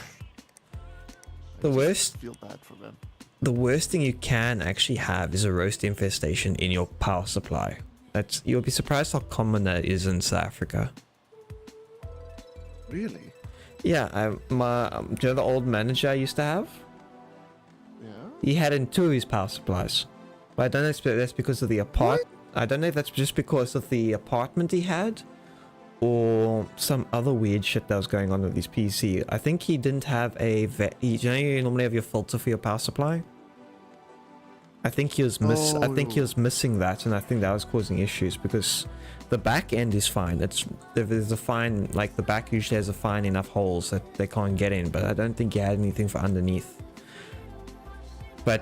The worst... I feel bad for them. The worst thing you can actually have is a roast infestation in your power supply. You'll be surprised how common that is in South Africa. Really? Yeah, do you know the old manager I used to have? Yeah. He had in 2 of his power supplies. But I don't know if that's because of the I don't know if that's just because of the apartment he had, or some other weird shit that was going on with his PC. I think he didn't have you know you normally have your filter for your power supply? I think he was missing that, and I think that was causing issues because the back end is fine. There's a fine, like the back usually has a fine enough holes that they can't get in, but I don't think he had anything for underneath. But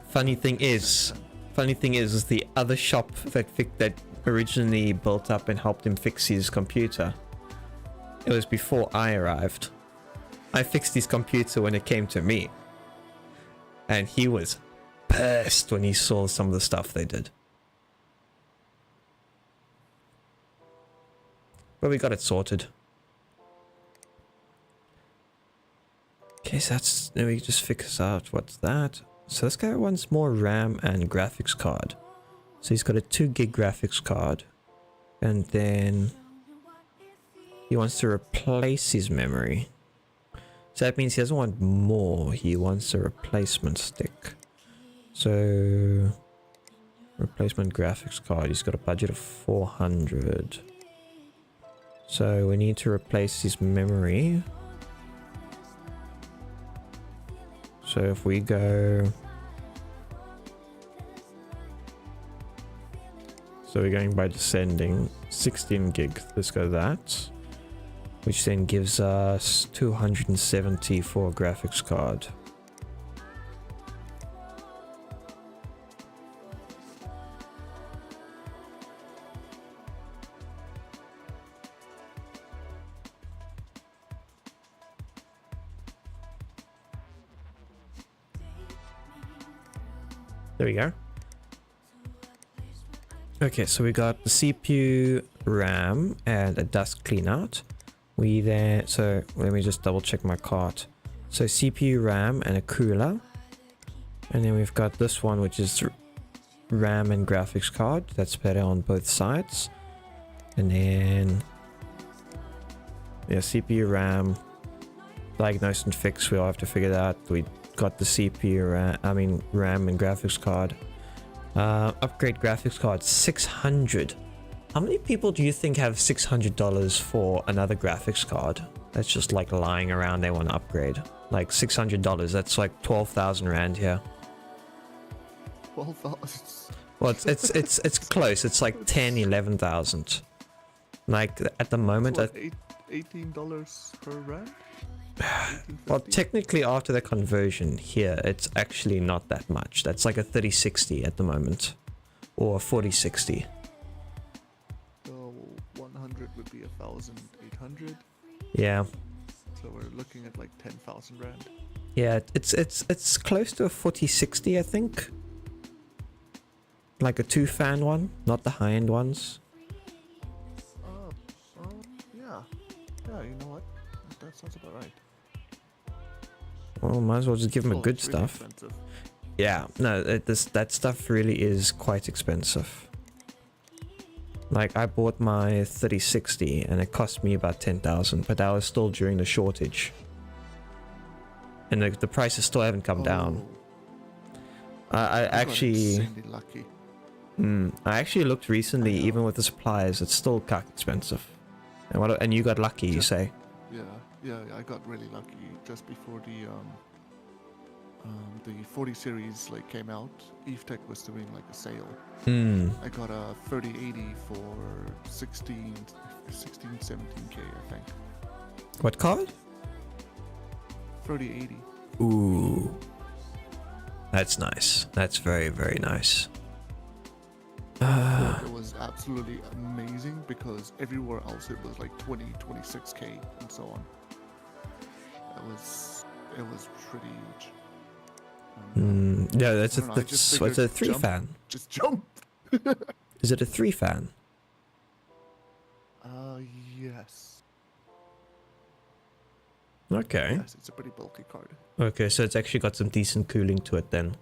funny thing is the other shop that originally built up and helped him fix his computer, it was before I arrived. I fixed his computer when it came to me, and he was pissed when he saw some of the stuff they did. But we got it sorted. Okay, so then we just figure out what's that. So this guy wants more RAM and graphics card. So he's got a 2 gig graphics card, and then he wants to replace his memory. So that means he doesn't want more, he wants a replacement stick. So replacement graphics card, he's got a budget of 400. So we need to replace his memory. So if we go... So we're going by descending, 16 gig, let's go that. Which then gives us 270 for a graphics card. There we go. Okay, so we got the CPU, RAM, and a dust cleanout. So let me just double check my cart. So CPU, RAM, and a cooler. And then we've got this one, which is RAM and graphics card. That's better on both sides. And then, yeah, CPU, RAM, diagnose and fix. We'll have to figure that out. We got the CPU, RAM and graphics card. Upgrade graphics card, 600. How many people do you think have $600 for another graphics card? That's just like lying around, they want to upgrade. Like $600, that's like 12,000 Rand here. 12,000? Well, it's close, it's like 10, 11,000. Like at the moment... What, $18 per Rand? Well, technically after the conversion here, it's actually not that much. That's like a 3060 at the moment, or a 4060. So 100 would be 1,800. Yeah. So we're looking at like 10,000 Rand. Yeah, it's close to a 4060, I think. Like a 2-fan one, not the high-end ones. Yeah. Yeah, you know what? That sounds about right. Well, might as well just give them a good really stuff. Expensive. Yeah, no, that stuff really is quite expensive. Like, I bought my 3060 and it cost me about 10,000, but that was still during the shortage. And the prices still haven't come down. I actually... lucky. I actually looked recently, even with the suppliers, it's still expensive. And you got lucky, you say? Yeah, I got really lucky just before the 40 series like came out. EveTech was doing like a sale. I got a 3080 for 16, 17k, I think. What card? 3080. Ooh, that's nice. That's very, very nice. thought it was absolutely amazing because everywhere else it was like 20, 26K and so on. It was pretty huge. And, Yeah, that's I don't know, I just figured what's a 3 jump. fan? just jump. Is it a 3 fan? Yes. Okay. Yes, it's a pretty bulky card. Okay, so it's actually got some decent cooling to it then.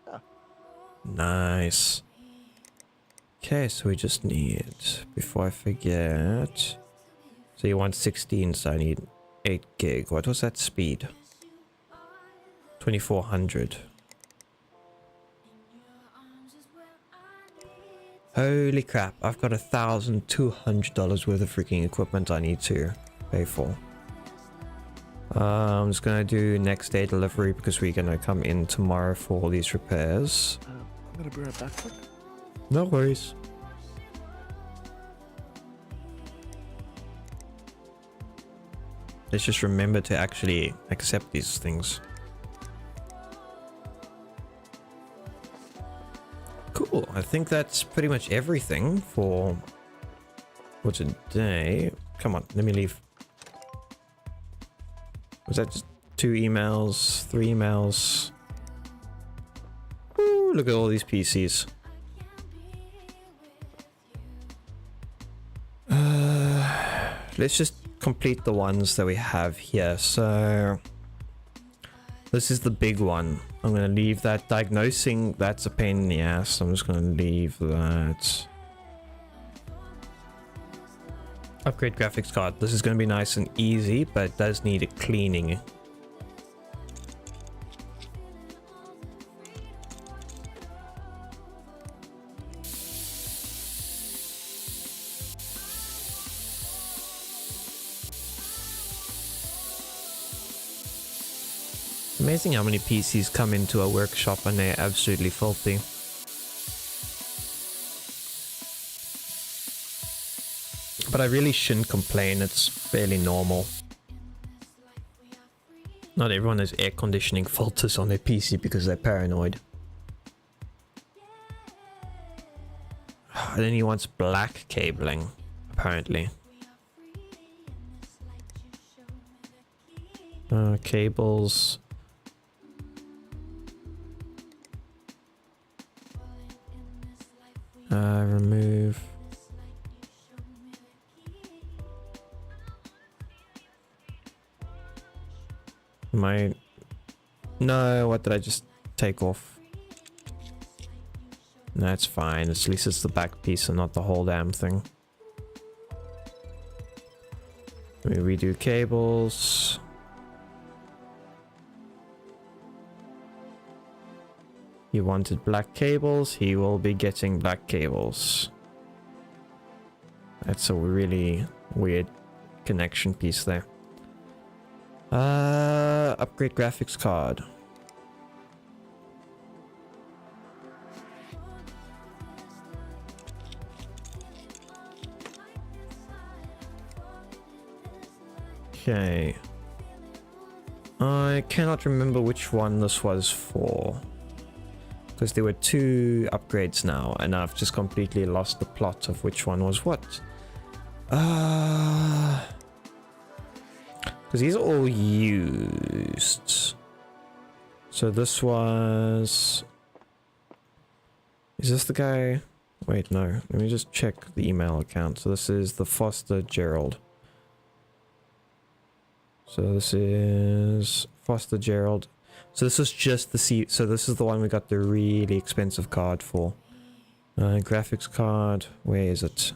Yeah. Nice. Okay, so we just need, before I forget, so you want 16, so I need 8 gig. What was that speed? 2400. Holy crap, I've got $1,200 worth of freaking equipment I need to pay for. I'm just gonna do next day delivery because we're gonna come in tomorrow for all these repairs. I'm gonna be right back quick. No worries. Let's just remember to actually accept these things. Cool. I think that's pretty much everything for today. Come on, let me leave. Was that just 2 emails, 3 emails? Ooh, look at all these PCs. Let's just complete the ones that we have here. So this is the big one. I'm gonna leave that. Diagnosing, that's a pain in the ass. I'm just gonna leave that. Upgrade graphics card. This is gonna be nice and easy, but it does need a cleaning. Amazing how many PCs come into a workshop and they're absolutely filthy. But I really shouldn't complain, it's fairly normal. Not everyone has air conditioning filters on their PC because they're paranoid. And then he wants black cabling, apparently. Cables. Remove. No, what did I just take off? No, it's fine. At least it's the back piece and not the whole damn thing. Let me redo cables. He wanted black cables, he will be getting black cables. That's a really weird connection piece there. Upgrade graphics card. Okay. I cannot remember which one this was for. Because there were 2 upgrades now, and I've just completely lost the plot of which one was what. Because these are all used. So this was... Is this the guy? Wait, no. Let me just check the email account. So this is the Foster Gerald. So this is Foster Gerald. So this is just the C. So this is the one we got the really expensive card for. Graphics card. Where is it?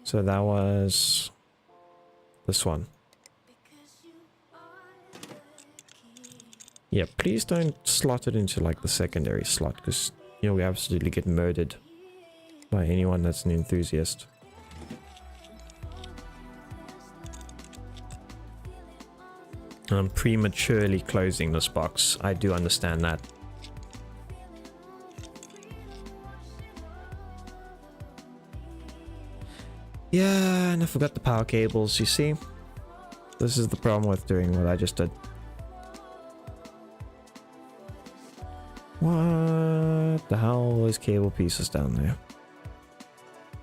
So that was this one. Yeah, please don't slot it into like the secondary slot because you'll absolutely get murdered by anyone that's an enthusiast. I'm prematurely closing this box. I do understand that. Yeah, and I forgot the power cables, you see? This is the problem with doing what I just did. What the hell? Those cable pieces down there.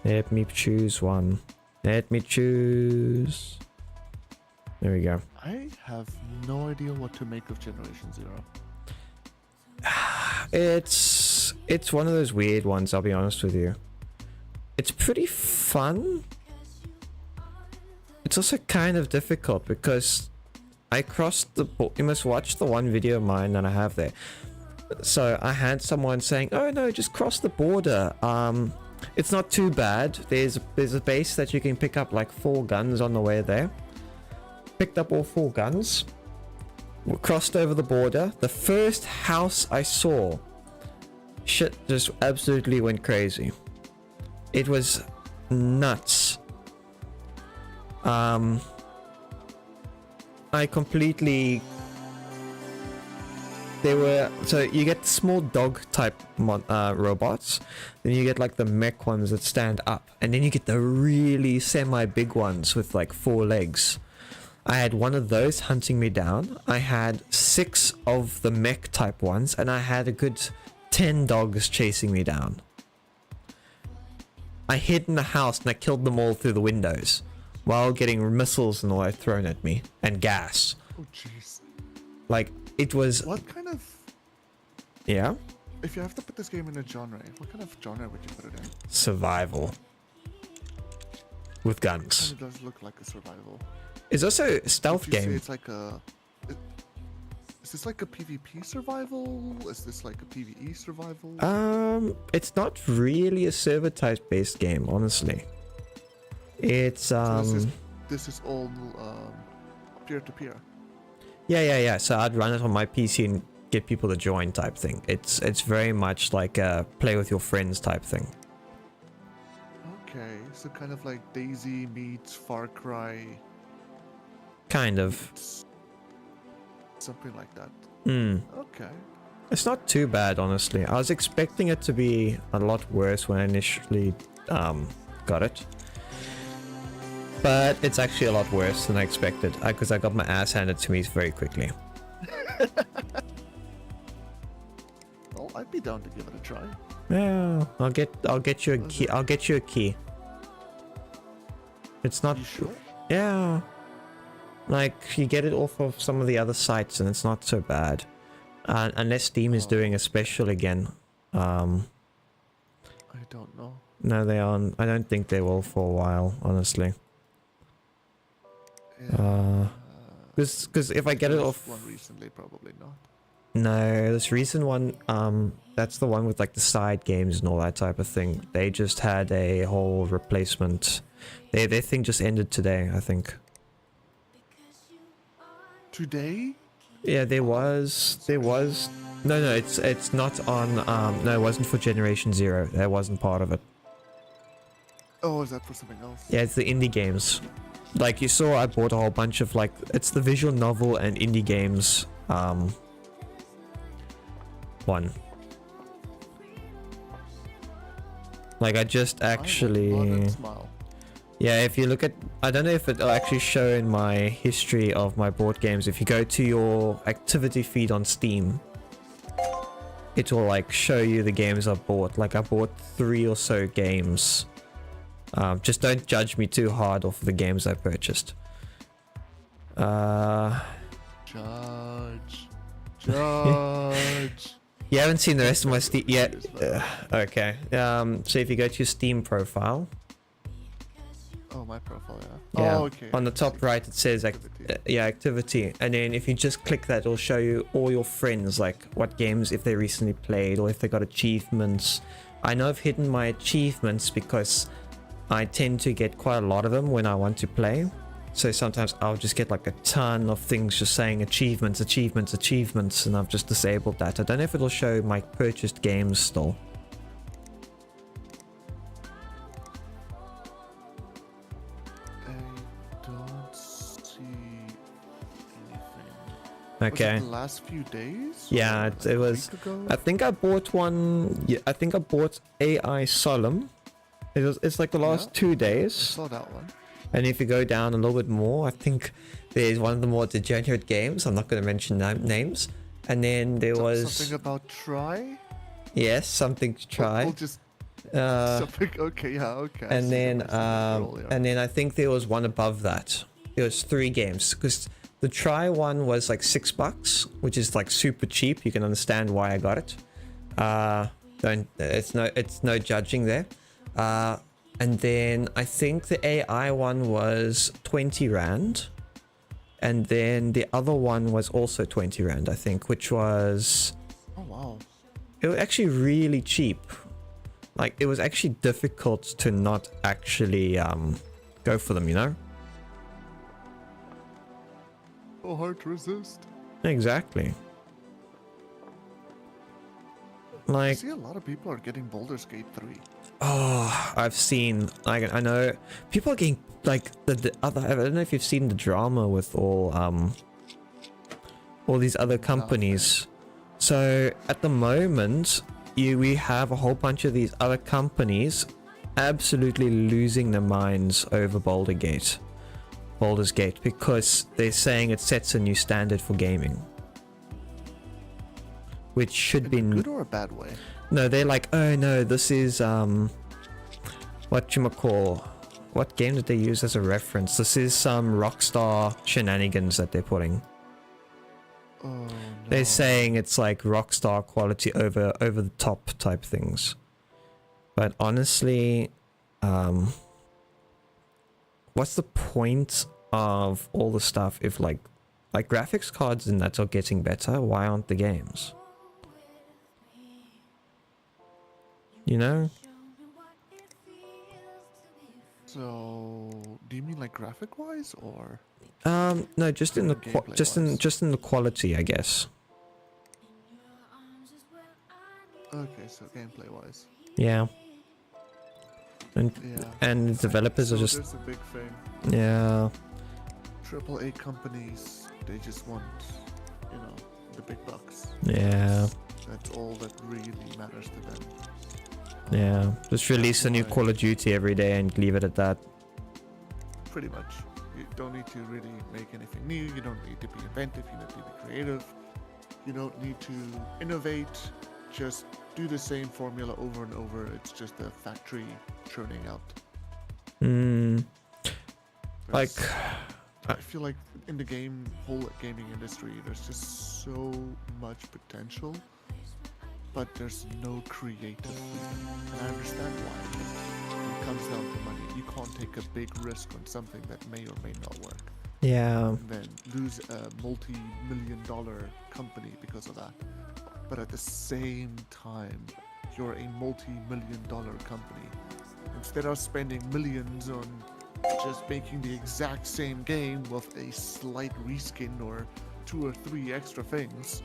Let me choose one. Let me choose. There we go. I have no idea what to make of Generation Zero. It's one of those weird ones, I'll be honest with you. It's pretty fun. It's also kind of difficult because I crossed the... You must watch the one video of mine that I have there. So I had someone saying, oh no, just cross the border. It's not too bad. There's a base that you can pick up like 4 guns on the way there. Picked up all 4 guns. Crossed over the border. The first house I saw, shit just absolutely went crazy. It was nuts. I completely... So you get small dog type robots, then you get like the mech ones that stand up, and then you get the really semi big ones with like 4 legs. I had one of those hunting me down. I had 6 of the mech type ones, and I had a good 10 dogs chasing me down. I hid in the house and I killed them all through the windows while getting missiles and all that thrown at me, and gas. Oh jeez. Like, it was... What kind of... Yeah? If you have to put this game in a genre, what kind of genre would you put it in? Survival. With guns. It kind of does look like a survival. It's also a stealth game. It's like a... Is this like a PvP survival? Is this like a PvE survival? It's not really a server type based game, honestly. It's So this is all peer-to-peer. Yeah. So I'd run it on my PC and get people to join type thing. It's very much like a play with your friends type thing. Okay, so kind of like DayZ meets Far Cry. Kind of. Something like that. Okay. It's not too bad, honestly. I was expecting it to be a lot worse when I initially got it. But it's actually a lot worse than I expected, because I got my ass handed to me very quickly. Well, I'd be down to give it a try. Yeah, I'll get you a key. I'll get you a key. It's not... You sure? Yeah. Like, you get it off of some of the other sites and it's not so bad. Unless Steam is doing a special again. I don't know. No, they aren't. I don't think they will for a while, honestly. Yeah. Because if I get it off... One recently, probably not. No, this recent one, that's the one with like the side games and all that type of thing. They just had a whole replacement. Their thing just ended today, I think. Today? Yeah, there was. No, it's not on. No, it wasn't for Generation Zero. That wasn't part of it. Oh, is that for something else? Yeah, it's the indie games. Like you saw, I bought a whole bunch of like it's the visual novel and indie games. One. Like I just actually. Yeah, if you look at, I don't know if it'll actually show in my history of my board games. If you go to your activity feed on Steam, it will like show you the games I've bought. Like I bought 3 or so games. Just don't judge me too hard off the games I purchased. Judge. You haven't seen the rest of my Steam yet? Okay. So if you go to your Steam profile. Oh, my profile, yeah. Yeah. Oh, okay. On the top right, it says activity, and then if you just click that, it'll show you all your friends, like what games if they recently played or if they got achievements. I know I've hidden my achievements because I tend to get quite a lot of them when I want to play. So sometimes I'll just get like a ton of things just saying achievements, and I've just disabled that. I don't know if it'll show my purchased games still. Okay. Was it the last few days? Yeah, it was. I think I bought one. Yeah, I think I bought AI Solemn. It's like the last 2 days. I saw that one. And if you go down a little bit more, I think there's one of the more degenerate games. I'm not going to mention names. And then there was something about try. yes, something to try. We'll just something. Okay, yeah, okay. And then I think there was one above that. There was 3 games because the try one was like $6, which is like super cheap. You can understand why I got it. It's no judging there. And then I think the AI one was 20 Rand. And then the other one was also 20 Rand, I think, which was... Oh, wow. It was actually really cheap. Like, it was actually difficult to not actually go for them, you know? So hard to resist. Exactly. I Like... see a lot of people are getting Baldur's Gate 3. Oh, I've seen, like, I know people are getting, like, the other, I don't know if you've seen the drama with all these other companies. So at the moment, we have a whole bunch of these other companies absolutely losing their minds over Baldur's Gate, because they're saying it sets a new standard for gaming. Which should be... In a good or a bad way? No, they're like, oh no, this is, what game did they use as a reference? This is some Rockstar shenanigans that they're putting. Oh, no. They're saying it's like Rockstar quality over the top type things. But honestly, what's the point of all the stuff if like graphics cards and that are getting better? Why aren't the games? You know? So, do you mean like graphic wise or? No, just in the just in the quality, I guess. Okay, so gameplay wise. Yeah. And Yeah. and developers So are just there's a big thing. yeah. AAA companies, they just want, you know, the big bucks. Yeah. That's all that really matters to them. Yeah. Just release a new why- Call of Duty every day and leave it at that. Pretty much. You don't need to really make anything new. You don't need to be inventive. You don't need to be creative. You don't need to innovate. Just do the same formula over and over. It's just a factory churning out. Like There's- I feel like in the whole gaming industry, there's just so much potential, but there's no creative. And I understand why. When it comes down to money, you can't take a big risk on something that may or may not work, yeah. and then lose a multi-million-dollar company because of that. But at the same time, you're a multi-million-dollar company. Instead of spending millions on just making the exact same game with a slight reskin or 2 or 3 extra things,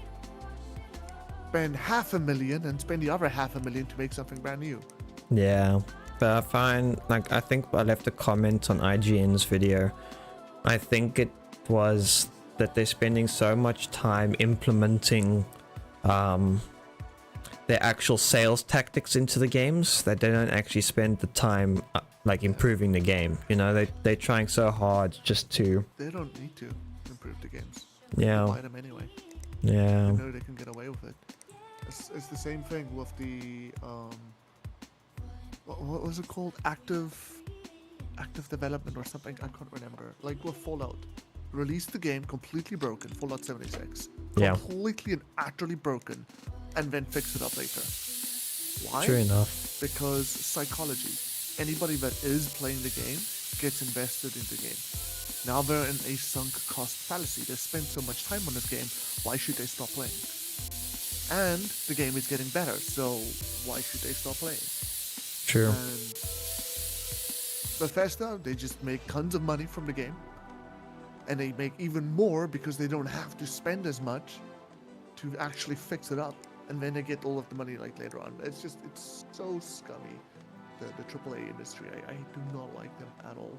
spend $500,000 and spend the other $500,000 to make something brand new. Yeah. But I find, like, I think I left a comment on IGN's video. I think it was that they're spending so much time implementing their actual sales tactics into the games that they don't actually spend the time like improving the game. You know, they're trying so hard just to... They don't need to improve the games. Yeah. They buy them anyway. Yeah. They know they can get away with it. It's the same thing with the what was it called? Active development or something. I can't remember. Like with Fallout, released the game completely broken. Fallout 76. Yeah. Completely and utterly broken, and then fix it up later. Why? True enough. Because psychology. Anybody that is playing the game gets invested in the game. Now they're in a sunk cost fallacy. They spend so much time on this game. Why should they stop playing? And the game is getting better, so why should they stop playing? True. And Bethesda, they just make tons of money from the game, and they make even more because they don't have to spend as much to actually fix it up, and then they get all of the money like later on. It's so scummy, the AAA industry. I do not like them at all.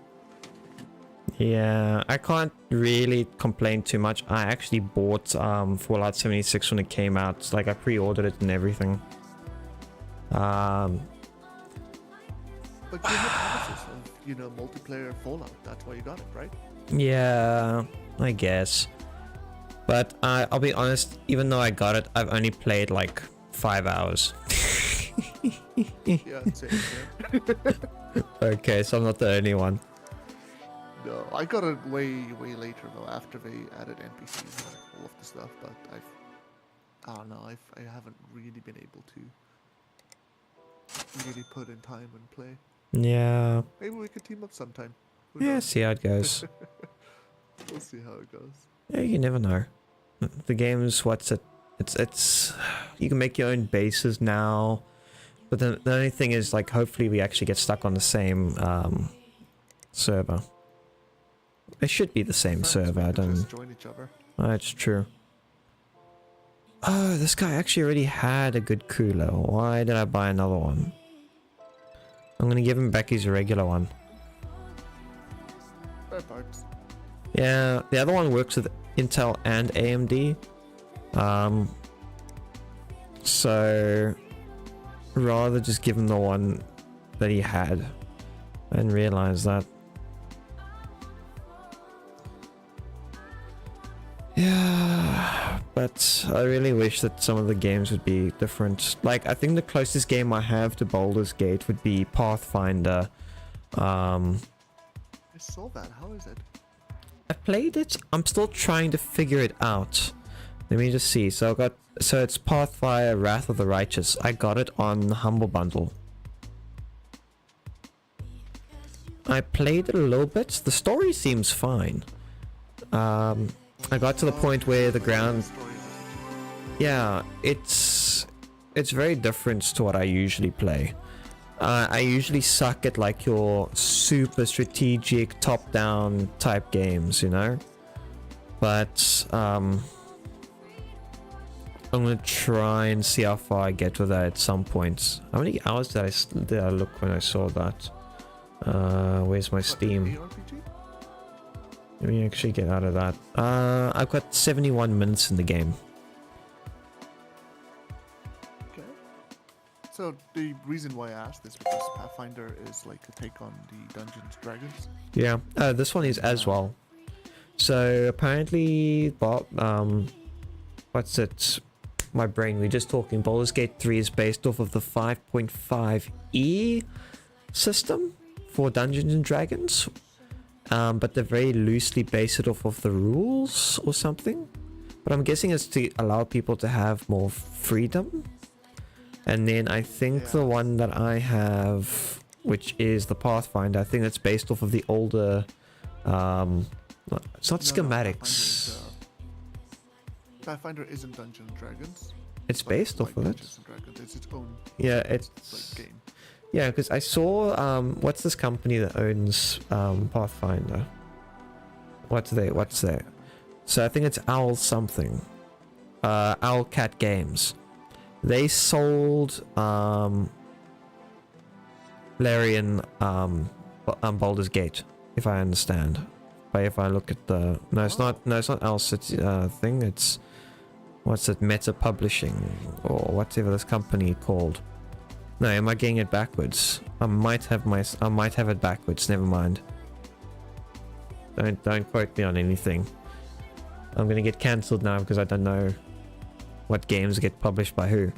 Yeah, I can't really complain too much. I actually bought Fallout 76 when it came out. Like, I pre-ordered it and everything. But you have promises of, multiplayer Fallout. That's why you got it, right? Yeah, I guess. But I'll be honest, even though I got it, I've only played like 5 hours. Yeah, same here. Okay, so I'm not the only one. No, I got it way later though, after they added NPCs and all of the stuff. But I don't know. I haven't really been able to really put in time and play. Yeah. Maybe we could team up sometime. Who Yeah, knows? see how it goes. We'll see how it goes. Yeah, you never know. The game's it's you can make your own bases now, but the only thing is, like, hopefully we actually get stuck on the same server. It should be the same server. I don't. Just join each other. Oh, that's true. Oh, this guy actually already had a good cooler. Why did I buy another one? I'm gonna give him back his regular one. Fair parts. Yeah, the other one works with Intel and AMD. So rather just give him the one that he had. I didn't realize that. Yeah, but I really wish that some of the games would be different. Like, I think the closest game I have to Baldur's Gate would be Pathfinder. I saw that. How is it? I played it. I'm still trying to figure it out. Let me just see. So it's Pathfinder Wrath of the Righteous. I got it on Humble Bundle. I played it a little bit. The story seems fine. I got to the point where the ground... Yeah, it's very different to what I usually play. I usually suck at like your super strategic top-down type games, you know? But I'm gonna try and see how far I get with that at some point. How many hours did I look when I saw that? Where's my Steam? Let me actually get out of that. I've got 71 minutes in the game. Okay. So the reason why I asked this because Pathfinder is like a take on the Dungeons Dragons. Yeah. This one is as well. So apparently, Bob, what's it? My brain. We're just talking. Baldur's Gate 3 is based off of the 5.5e system for Dungeons and Dragons. But they very loosely base it off of the rules or something. But I'm guessing it's to allow people to have more freedom. And then I think the one that I have, which is the Pathfinder, I think it's based off of the older... it's not schematics. Pathfinder isn't Dungeons and Dragons. It's based off of it. Dungeons and Dragons. It's its own it's... game. Yeah, because I saw, what's this company that owns Pathfinder? What's their? So I think it's Owl something. Owl Cat Games. They sold Larian Baldur's Gate, if I understand. But if I look at the... No, it's not Owl City thing, it's... What's it? Meta Publishing, or whatever this company called. No, am I getting it backwards? I might have it backwards. Never mind. Don't quote me on anything. I'm gonna get cancelled now because I don't know what games get published by who.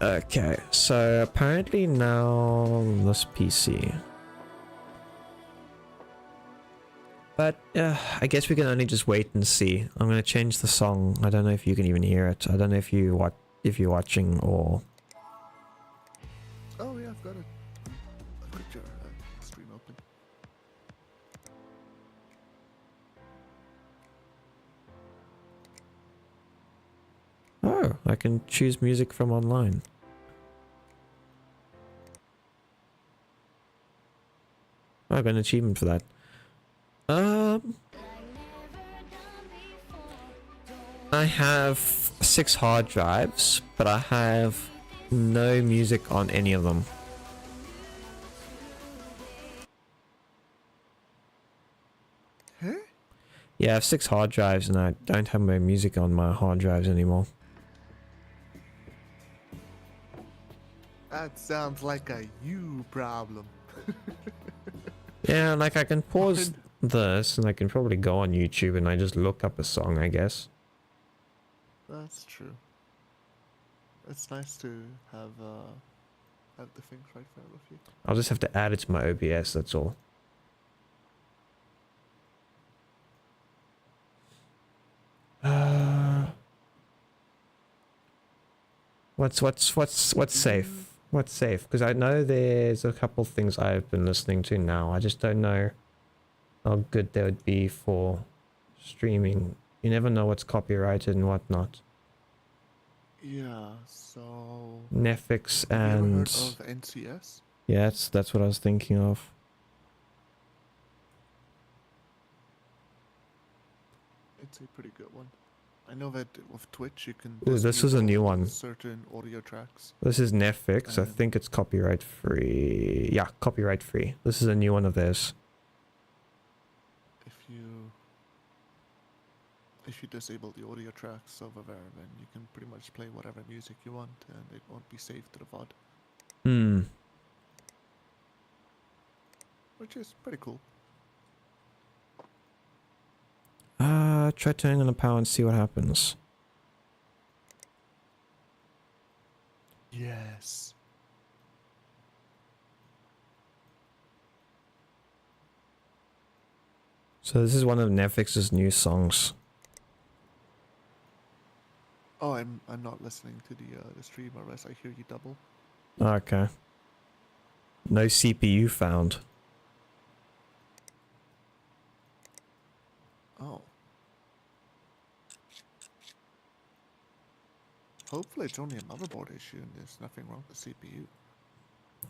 Okay, so apparently now this PC. But I guess we can only just wait and see. I'm gonna change the song. I don't know if you can even hear it. I don't know if you're watching or. Oh yeah, I've got it. I've got your stream open. Oh, I can choose music from online. Oh, I got an achievement for that. I have 6 hard drives, but I have no music on any of them. Huh? Yeah, I have 6 hard drives and I don't have my music on my hard drives anymore. That sounds like a you problem. Yeah, like I can pause this, and I can probably go on YouTube and I just look up a song, I guess. That's true. It's nice to have the things right there with you. I'll just have to add it to my OBS, that's all. What's safe? What's safe? Because I know there's a couple things I've been listening to now. I just don't know how good they would be for streaming. You never know what's copyrighted and whatnot. Yeah, so... Netflix Have you ever and... heard of NCS? Yeah, that's what I was thinking of. It's a pretty good one. I know that with Twitch you can... Ooh, this is a new one. Certain audio tracks. This is Netflix. I think it's copyright free. Yeah, copyright free. This is a new one of theirs. If you disable the audio tracks over there, then you can pretty much play whatever music you want and it won't be saved to the VOD. Hmm. Which is pretty cool. Try turning on the power and see what happens. Yes. So this is one of Netflix's new songs. Oh, I'm not listening to the stream, or else I hear you double. Okay. No CPU found. Oh. Hopefully it's only a motherboard issue and there's nothing wrong with the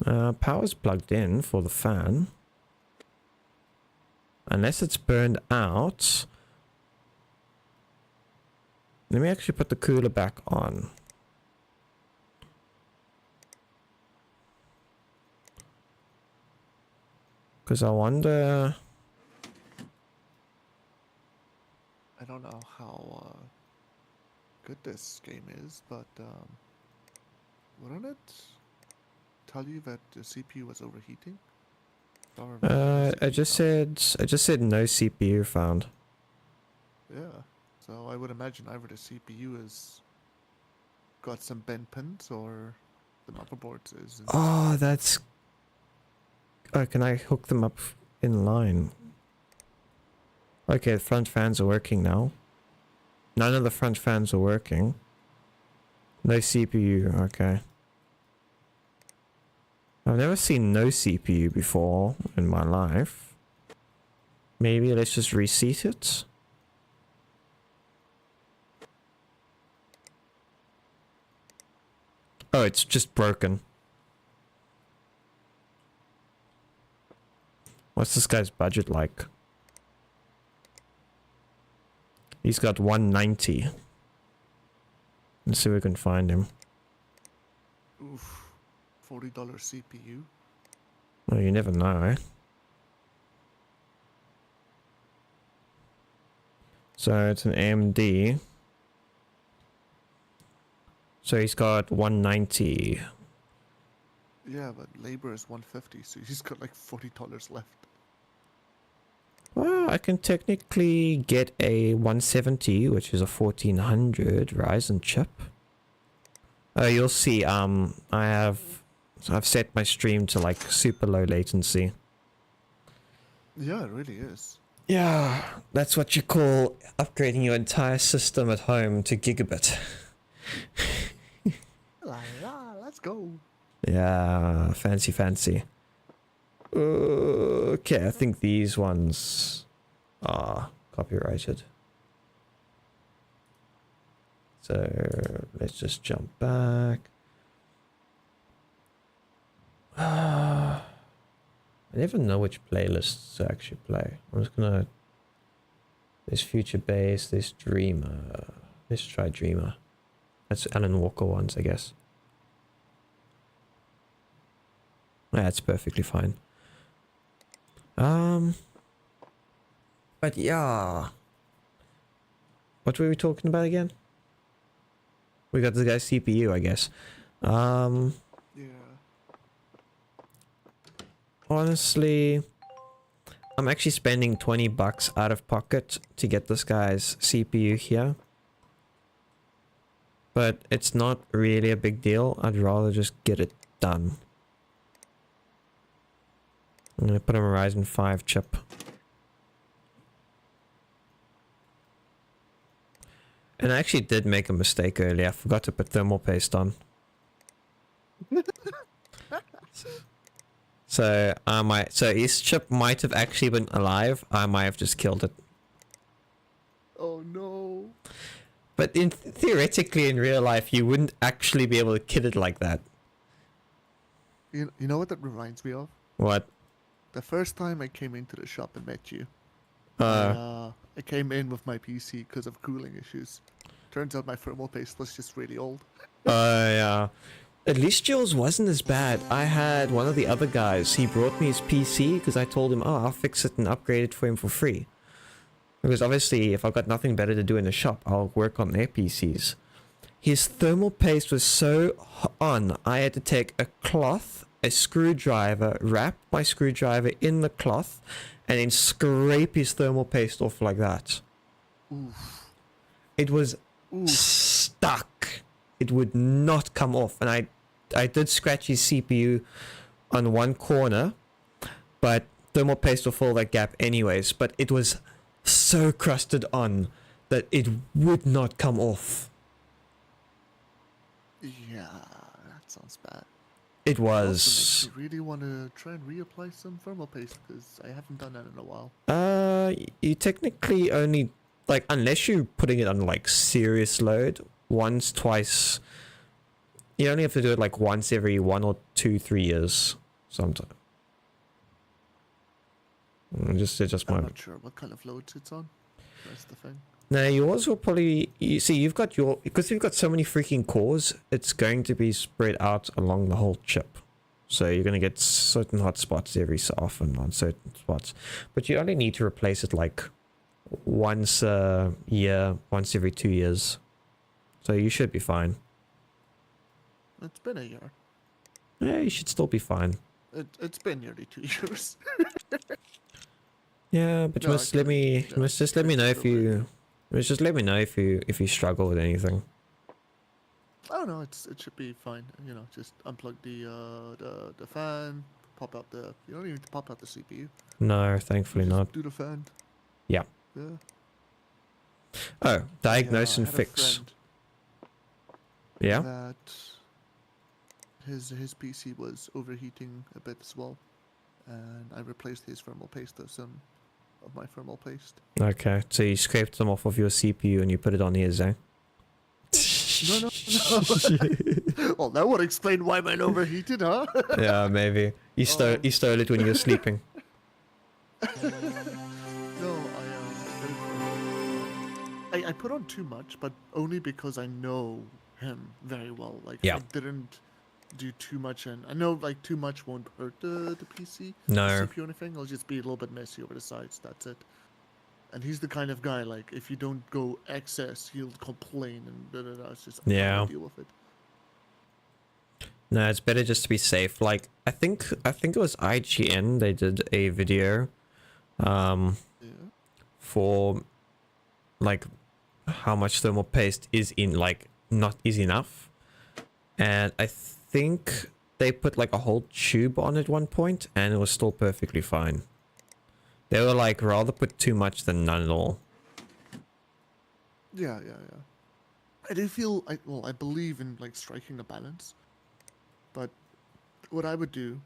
CPU. Power's plugged in for the fan. Unless it's burned out. Let me actually put the cooler back on. Because I wonder... I don't know how good this game is, but wouldn't it tell you that the CPU was overheating? I just said no CPU found. Yeah, so I would imagine either the CPU has got some bent pins or the motherboard is. Oh, that's... Oh, can I hook them up in line? Okay, the front fans are working now. None of the front fans are working. No CPU, okay. I've never seen no CPU before in my life. Maybe let's just reseat it. Oh, it's just broken. What's this guy's budget like? He's got 190. Let's see if we can find him. Oof. $40 CPU. Well, you never know, eh? So it's an AMD. So he's got 190. Yeah, but labor is 150, so he's got like $40 left. Well, I can technically get a 170, which is a 1400 Ryzen chip. You'll see, I've set my stream to like super low latency. Yeah, it really is. Yeah, that's what you call upgrading your entire system at home to gigabit. La la, let's go. Yeah, fancy, fancy. Okay, I think these ones are copyrighted. So let's just jump back. I never know which playlists to actually play. I'm just gonna... There's Future Bass, there's Dreamer. Let's try Dreamer. That's Alan Walker ones, I guess. That's perfectly fine. But yeah. What were we talking about again? We got this guy's CPU, I guess. Yeah. Honestly, I'm actually spending 20 bucks out of pocket to get this guy's CPU here. But it's not really a big deal. I'd rather just get it done. I'm gonna put a Ryzen 5 chip. And I actually did make a mistake earlier. I forgot to put thermal paste on. So his chip might have actually been alive. I might have just killed it. Oh no. But theoretically, in real life, you wouldn't actually be able to kill it like that. You know what that reminds me of? What? The first time I came into the shop and met you. Uh, I came in with my PC because of cooling issues. Turns out my thermal paste was just really old. yeah. At least yours wasn't as bad. I had one of the other guys. He brought me his PC because I told him, oh, I'll fix it and upgrade it for him for free. Because obviously, if I've got nothing better to do in the shop, I'll work on their PCs. His thermal paste was so on, I had to take a cloth, a screwdriver, wrap my screwdriver in the cloth, and then scrape his thermal paste off like that. Oof. It was stuck. It would not come off. And I did scratch his CPU on one corner, but thermal paste will fill that gap anyways. But it was so crusted on that it would not come off. Yeah, that sounds bad. It Also was. makes me really want to try and reapply some thermal paste because I haven't done that in a while. You technically only, like, unless you're putting it on like serious load, once, twice. You only have to do it like once every 1 or 2, 3 years, sometime. Just I'm not sure what kind of loads it's on. That's the thing. Now yours will probably, you see, you've got because you've got so many freaking cores, it's going to be spread out along the whole chip. So you're going to get certain hotspots every so often on certain spots. But you only need to replace it like once a year, once every 2 years. So you should be fine. It's been a year. Yeah, you should still be fine. It's been nearly 2 years. Yeah, but you must let me, you must just let me know if you, just let me know if you struggle with anything. Oh no, it should be fine. You know, just unplug the fan, pop out the. You don't even need to pop out the CPU. No, thankfully Just not. do the fan. Yeah. Yeah. Oh, diagnose and I had a fix. friend Yeah. That his PC was overheating a bit as well, and I replaced his thermal paste with some of my thermal paste. Okay, so you scraped them off of your CPU and you put it on his, eh? No. Well, that would explain why mine overheated, huh? Yeah, maybe. You stole it when you were sleeping. No, I put on too much, but only because I know him very well. Like, Yeah. I didn't do too much, and I know like too much won't hurt the PC, No. the CPU or anything. It'll just be a little bit messy over the sides. That's it. And he's the kind of guy, like, if you don't go excess, he'll complain and it's just Yeah. deal with it. No, it's better just to be safe. Like, I think it was IGN, they did a video Yeah. for like how much thermal paste is in, like, not is enough. And I think they put like a whole tube on at one point and it was still perfectly fine. They were like, rather put too much than none at all. Yeah. I do feel, I believe in like striking a balance, but what I would do,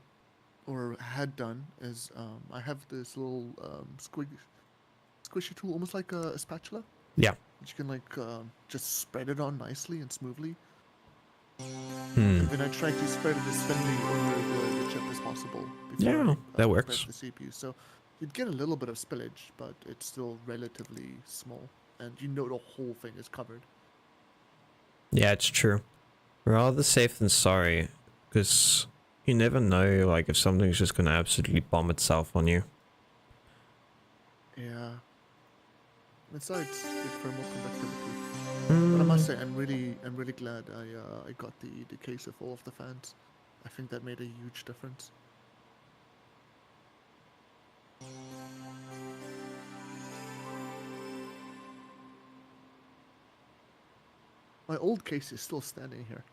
or had done, is I have this little squishy tool, almost like a spatula. Yeah. Which you can like just spread it on nicely and smoothly. Hmm. And then I try to spread it as thinly over the chip as possible. Yeah, that works. The CPU. So you'd get a little bit of spillage, but it's still relatively small, and you know the whole thing is covered. Yeah, it's true. Rather safe than sorry, because you never know, like, if something's just gonna absolutely bomb itself on you. Yeah. Besides, good thermal conductivity. But I must say, I'm really glad I got the case of all of the fans. I think that made a huge difference. My old case is still standing here.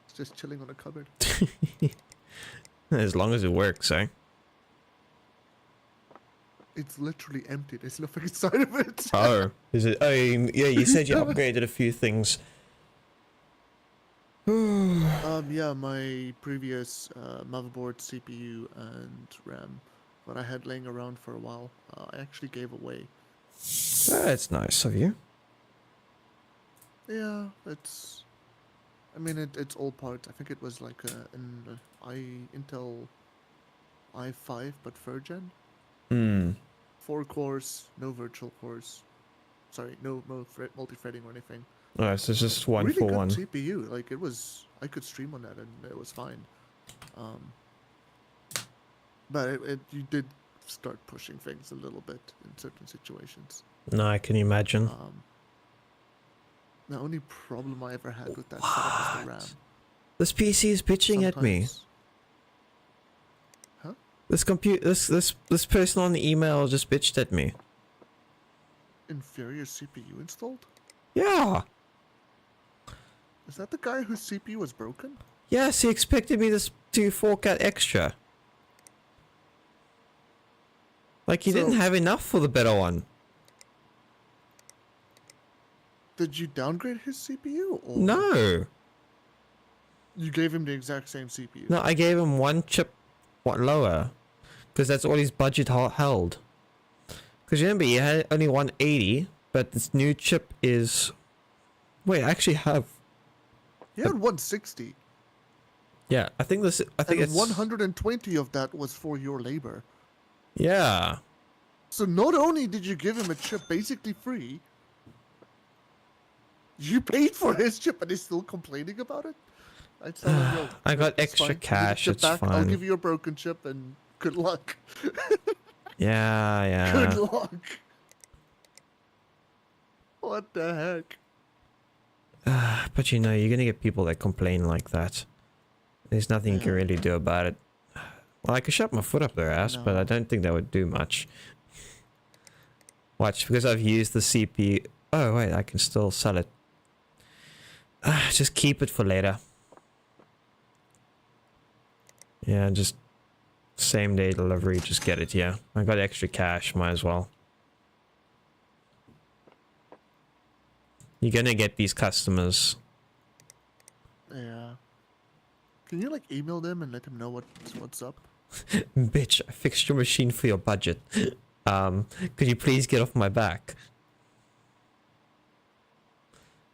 It's just chilling on a cupboard. As long as it works, eh? It's literally empty. There's nothing inside of it. Oh, is it? Oh, yeah. You said you upgraded a few things. Yeah, my previous motherboard, CPU, and RAM, what I had laying around for a while, I actually gave away. That's nice of you. Yeah, it's. I mean, it's old parts. I think it was like an Intel i5, but third gen. 4 cores, no virtual cores. Sorry, no multi-threading or anything. Oh, so it's just one really for good one. CPU. Like it was, I could stream on that and it was fine. But you did start pushing things a little bit in certain situations. No, I can imagine. The only problem I ever had with that setup was the RAM. This PC is bitching at me. Huh? This person on the email just bitched at me. Inferior CPU installed? Yeah. Is that the guy whose CPU was broken? Yes, he expected me to fork out extra. Like he didn't have enough for the better one. Did you downgrade his CPU? Or No. you gave him the exact same CPU? No, I gave him one chip lower. Because that's all his budget held. Because remember, he had only 180, but this new chip is... Wait, I actually have... He had 160. Yeah, I think it's... 120 of that was for your labor. Yeah. So not only did you give him a chip basically free, you paid for his chip and he's still complaining about it? I'd tell him, yo, I got it's extra fine. cash, it's back. fine. I'll give you a broken chip and good luck. Yeah. Good luck. What the heck? But you know, you're gonna get people that complain like that. There's nothing you can really do about it. Well, I could shove my foot up their ass, but I don't think that would do much. Watch, because I've used the CPU... Oh, wait, I can still sell it. Just keep it for later. Yeah, just... Same day delivery, just get it, yeah. I got extra cash, might as well. You're gonna get these customers. Yeah. Can you like email them and let them know what's up? Bitch, I fixed your machine for your budget. Could you please get off my back?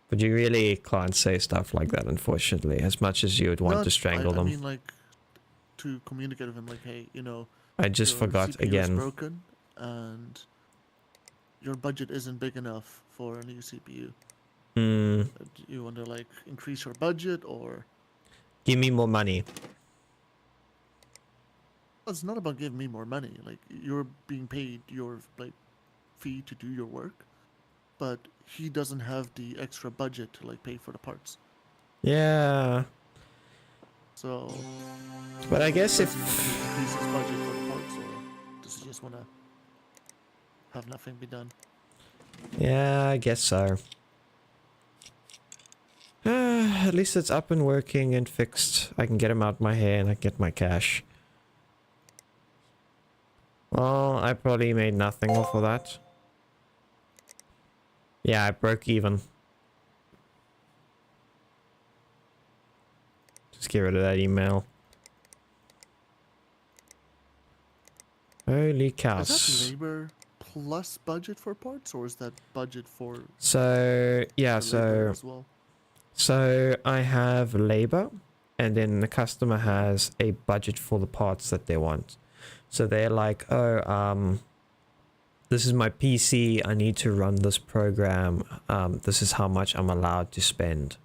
But you really can't say stuff like that, unfortunately, as much as you would want to strangle them. I mean, like, to communicate with them, like, hey, you know, I just forgot CPU again. is broken, and your budget isn't big enough for a new CPU. Do you want to like increase your budget or give me more money? It's not about giving me more money. Like you're being paid your like fee to do your work, but he doesn't have the extra budget to like pay for the parts. Yeah. So. But I guess if increase his budget for the parts, or does he just want to have nothing be done? Yeah, I guess so. At least it's up and working and fixed. I can get him out my hair and I can get my cash. Well, I probably made nothing off of that. Yeah, I broke even. Just get rid of that email. Holy cows. Is that labor plus budget for parts, or is that budget for... So, yeah, as well? So I have labor, and then the customer has a budget for the parts that they want. So they're like, oh, this is my PC, I need to run this program, this is how much I'm allowed to spend.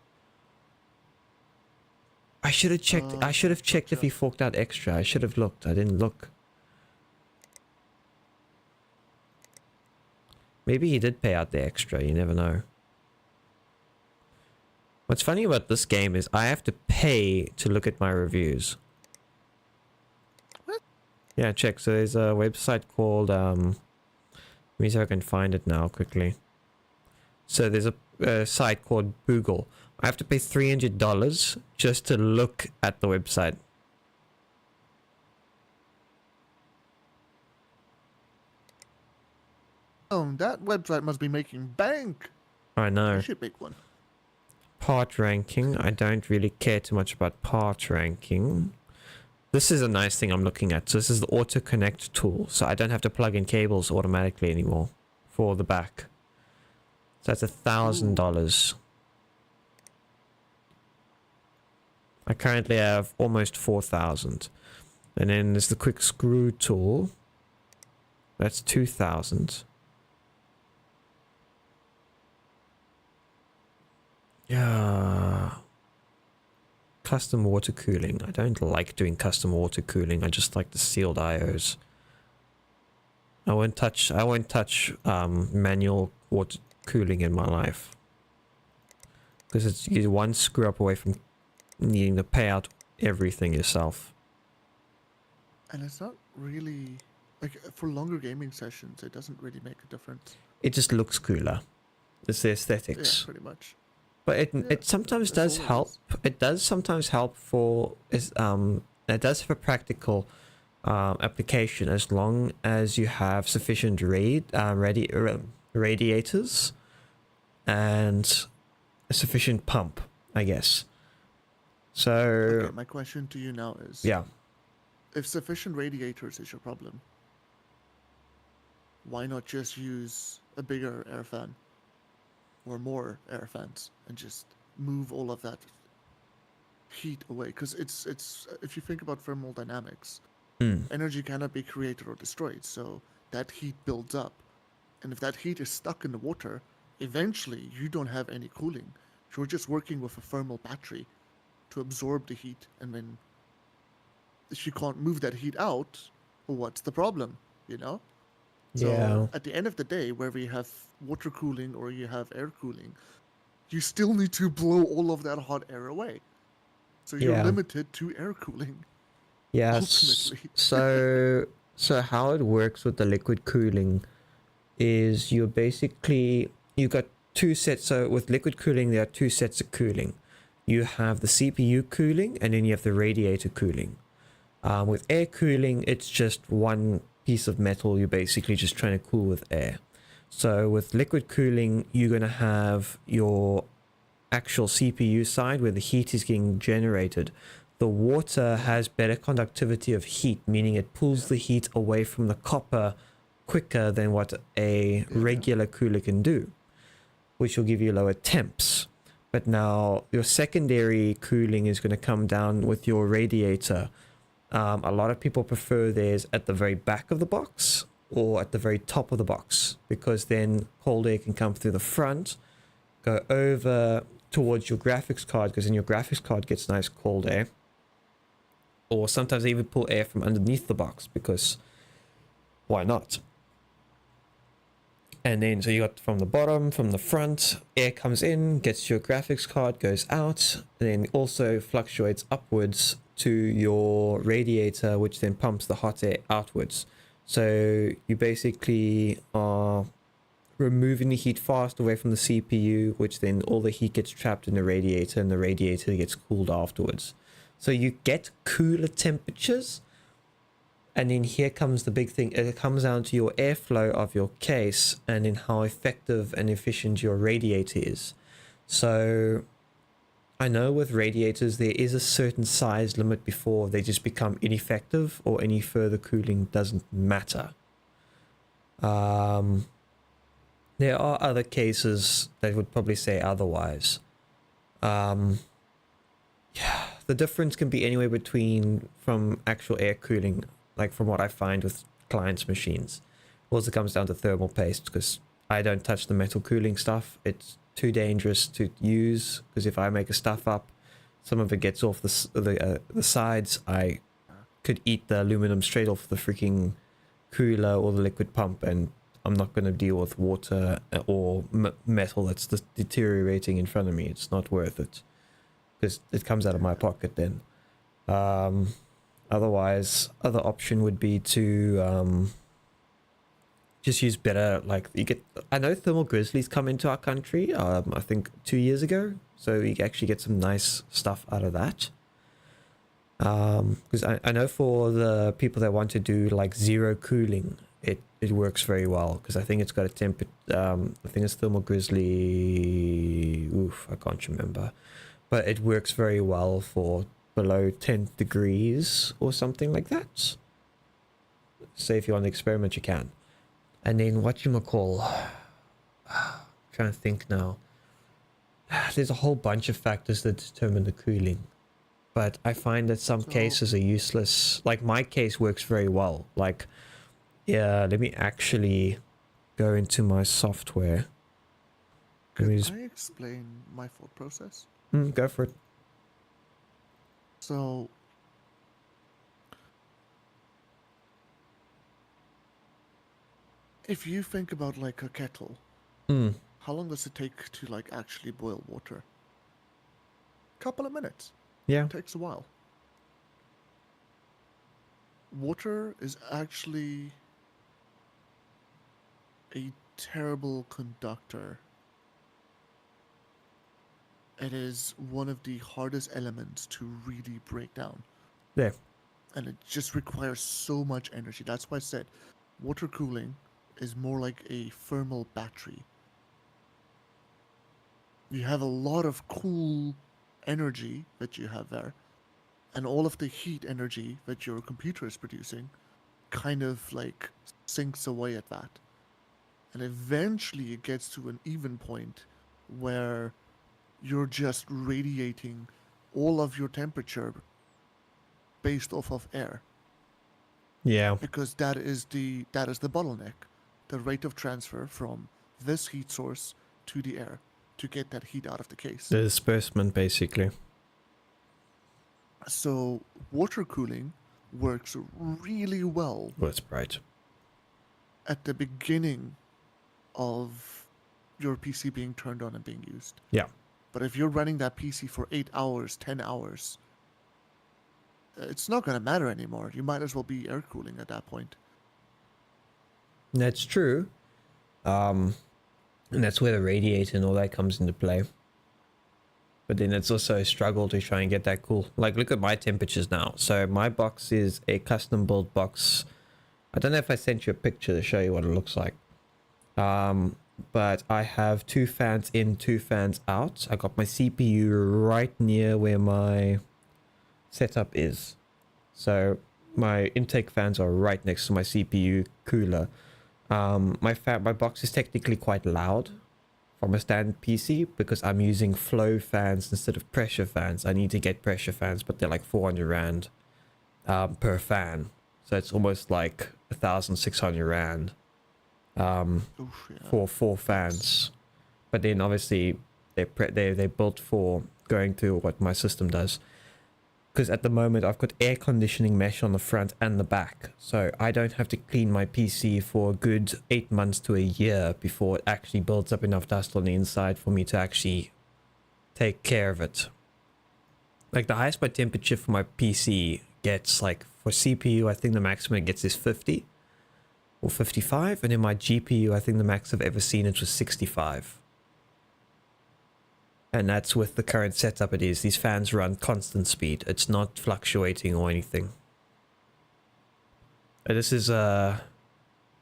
I should have checked, if he forked out extra. I should have looked, I didn't look. Maybe he did pay out the extra, you never know. What's funny about this game is I have to pay to look at my reviews. What? Yeah, check. So there's a website called, let me see if I can find it now quickly. So there's a site called Google. I have to pay $300 just to look at the website. Oh, that website must be making bank. I know. You should make one. Part ranking. I don't really care too much about part ranking. This is a nice thing I'm looking at. So this is the auto connect tool. So I don't have to plug in cables automatically anymore for the back. So that's $1,000. I currently have almost 4,000. And then there's the quick screw tool. That's 2,000. Yeah. Custom water cooling. I don't like doing custom water cooling. I just like the sealed IOs. I won't touch manual water cooling in my life. Because it's you're one screw up away from needing to pay out everything yourself. And it's not really like for longer gaming sessions. It doesn't really make a difference. It just looks cooler. It's the aesthetics. Yeah, pretty much. But it sometimes does help. It does sometimes help for it does have a practical application as long as you have sufficient radiators and a sufficient pump, I guess. So Okay, my question to you now is: yeah, if sufficient radiators is your problem, why not just use a bigger air fan? Or more air fans, and just move all of that heat away. Because it's if you think about thermal dynamics, energy cannot be created or destroyed. So that heat builds up, and if that heat is stuck in the water, eventually you don't have any cooling. You're just working with a thermal battery to absorb the heat, and then if you can't move that heat out, well, what's the problem? You know. So yeah. at the end of the day, whether you have water cooling or you have air cooling, you still need to blow all of that hot air away. So you're limited to air cooling. Yes. Ultimately. So how it works with the liquid cooling is you got two sets. So with liquid cooling, there are two sets of cooling. You have the CPU cooling, and then you have the radiator cooling. With air cooling, it's just one piece of metal you're basically just trying to cool with air. So with liquid cooling, you're going to have your actual CPU side where the heat is getting generated. The water has better conductivity of heat, meaning it pulls the heat away from the copper quicker than what a regular cooler can do, which will give you lower temps. But now your secondary cooling is going to come down with your radiator. A lot of people prefer theirs at the very back of the box or at the very top of the box, because then cold air can come through the front, go over towards your graphics card, because then your graphics card gets nice cold air. Or sometimes they even pull air from underneath the box, because why not? And then so you got from the bottom, from the front, air comes in, gets your graphics card, goes out, and then also fluctuates upwards to your radiator, which then pumps the hot air outwards. So you basically are removing the heat fast away from the CPU, which then all the heat gets trapped in the radiator, and the radiator gets cooled afterwards. So you get cooler temperatures. And then here comes the big thing. It comes down to your airflow of your case, and then how effective and efficient your radiator is. So I know with radiators there is a certain size limit before they just become ineffective, or any further cooling doesn't matter. There are other cases that would probably say otherwise. Yeah, the difference can be anywhere between from actual air cooling, like from what I find with clients' machines. Also comes down to thermal paste, because I don't touch the metal cooling stuff. It's too dangerous to use, because if I make a stuff up, some of it gets off the sides. I could eat the aluminum straight off the freaking cooler or the liquid pump, and I'm not going to deal with water or metal that's just deteriorating in front of me. It's not worth it, because it comes out of my pocket then. Otherwise, other option would be to just use better, like, you get, I know thermal grizzlies come into our country, I think 2 years ago, so you actually get some nice stuff out of that. Because I know for the people that want to do like zero cooling, it works very well, because I think it's got a I think it's thermal grizzly, I can't remember, but it works very well for below 10 degrees or something like that. Say if you want to experiment, you can. And then whatchamacall, trying to think now, there's a whole bunch of factors that determine the cooling. But I find that some cases are useless. Like my case works very well. Like, yeah, let me actually go into my software. Can I explain my thought process? Go for it. So, if you think about like a kettle, how long does it take to like actually boil water? Couple of minutes. Yeah. It takes a while. Water is actually a terrible conductor. It is one of the hardest elements to really break down. Yeah. And it just requires so much energy. That's why I said water cooling is more like a thermal battery. You have a lot of cool energy that you have there, and all of the heat energy that your computer is producing kind of like sinks away at that. And eventually it gets to an even point where you're just radiating all of your temperature based off of air. Yeah. Because that is the bottleneck, the rate of transfer from this heat source to the air to get that heat out of the case. The disbursement, basically. So water cooling works really well. That's right. At the beginning of your PC being turned on and being used. Yeah. But if you're running that PC for 8 hours, 10 hours, it's not going to matter anymore. You might as well be air cooling at that point. That's true. And that's where the radiator and all that comes into play. But then it's also a struggle to try and get that cool. Like, look at my temperatures now. So my box is a custom built box. I don't know if I sent you a picture to show you what it looks like. But I have 2 fans in, 2 fans out. I got my CPU right near where my setup is. So my intake fans are right next to my CPU cooler. My box is technically quite loud from a standard PC because I'm using flow fans instead of pressure fans. I need to get pressure fans, but they're like 400 Rand per fan. So it's almost like 1,600 Rand for 4 fans. But then obviously they're built for going through what my system does. Because at the moment I've got air conditioning mesh on the front and the back. So I don't have to clean my PC for a good 8 months to a year before it actually builds up enough dust on the inside for me to actually take care of it. Like the highest my temperature for my PC gets, like for CPU, I think the maximum it gets is 50 or 55. And in my GPU, I think the max I've ever seen it was 65. And that's with the current setup it is. These fans run constant speed. It's not fluctuating or anything. This is a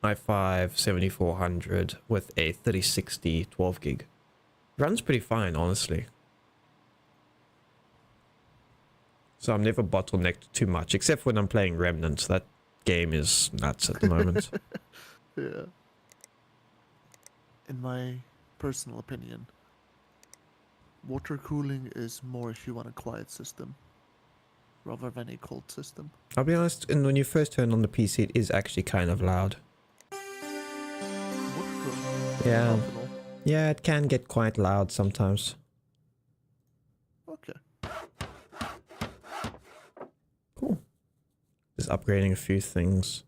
i5 7400 with a 3060 12 gig. Runs pretty fine, honestly. So I'm never bottlenecked too much, except when I'm playing Remnant. That game is nuts at the moment. Yeah. In my personal opinion, water cooling is more if you want a quiet system rather than a cold system. I'll be honest, and when you first turn on the PC, it is actually kind of loud. Water cooling? Yeah. Optional. Yeah, it can get quite loud sometimes. Okay. Cool. Just upgrading a few things.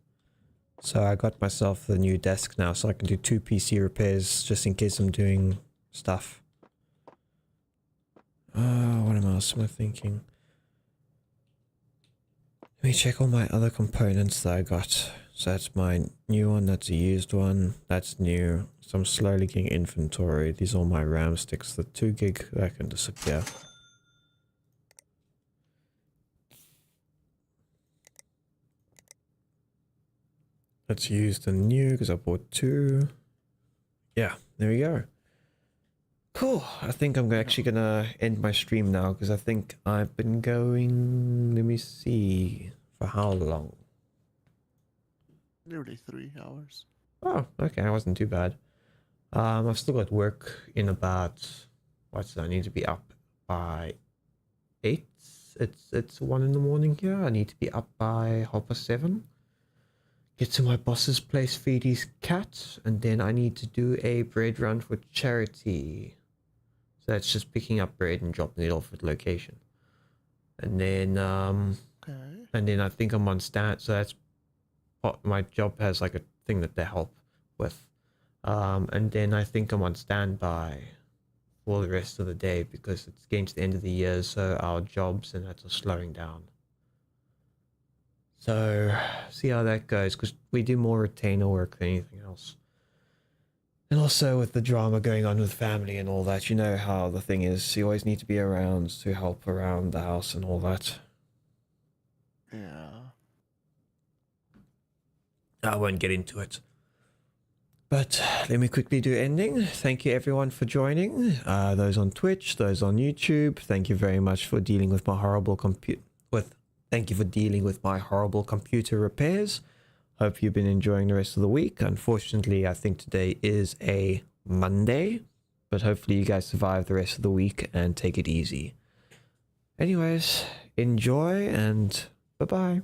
So I got myself the new desk now, so I can do 2 PC repairs just in case I'm doing stuff. What else am I thinking? Let me check all my other components that I got. So that's my new one. That's a used one. That's new. So I'm slowly getting inventory. These are all my RAM sticks. The 2 gig, that can disappear. Let's use the new because I bought 2. Yeah, there we go. Cool. I think I'm actually gonna end my stream now because I think I've been going, let me see, for how long? Nearly 3 hours. Oh, okay, that wasn't too bad. I've still got work in about, I need to be up by 8. It's 1 in the morning here. I need to be up by 7:30. Get to my boss's place, feed his cat, and then I need to do a bread run for charity. So that's just picking up bread and dropping it off at location. And then Okay. and then I think I'm on stand, so that's what my job has, like a thing that they help with. And then I think I'm on standby for the rest of the day because it's getting to the end of the year, so our jobs and that are slowing down. So see how that goes, because we do more retainer work than anything else. And also with the drama going on with family and all that, you know how the thing is, you always need to be around to help around the house and all that. Yeah. I won't get into it. But let me quickly do ending. Thank you everyone for joining. Those on Twitch, those on YouTube, thank you very much for dealing with my horrible Thank you for dealing with my horrible computer repairs. Hope you've been enjoying the rest of the week. Unfortunately, I think today is a Monday, but hopefully you guys survive the rest of the week and take it easy. Anyways, enjoy and bye-bye.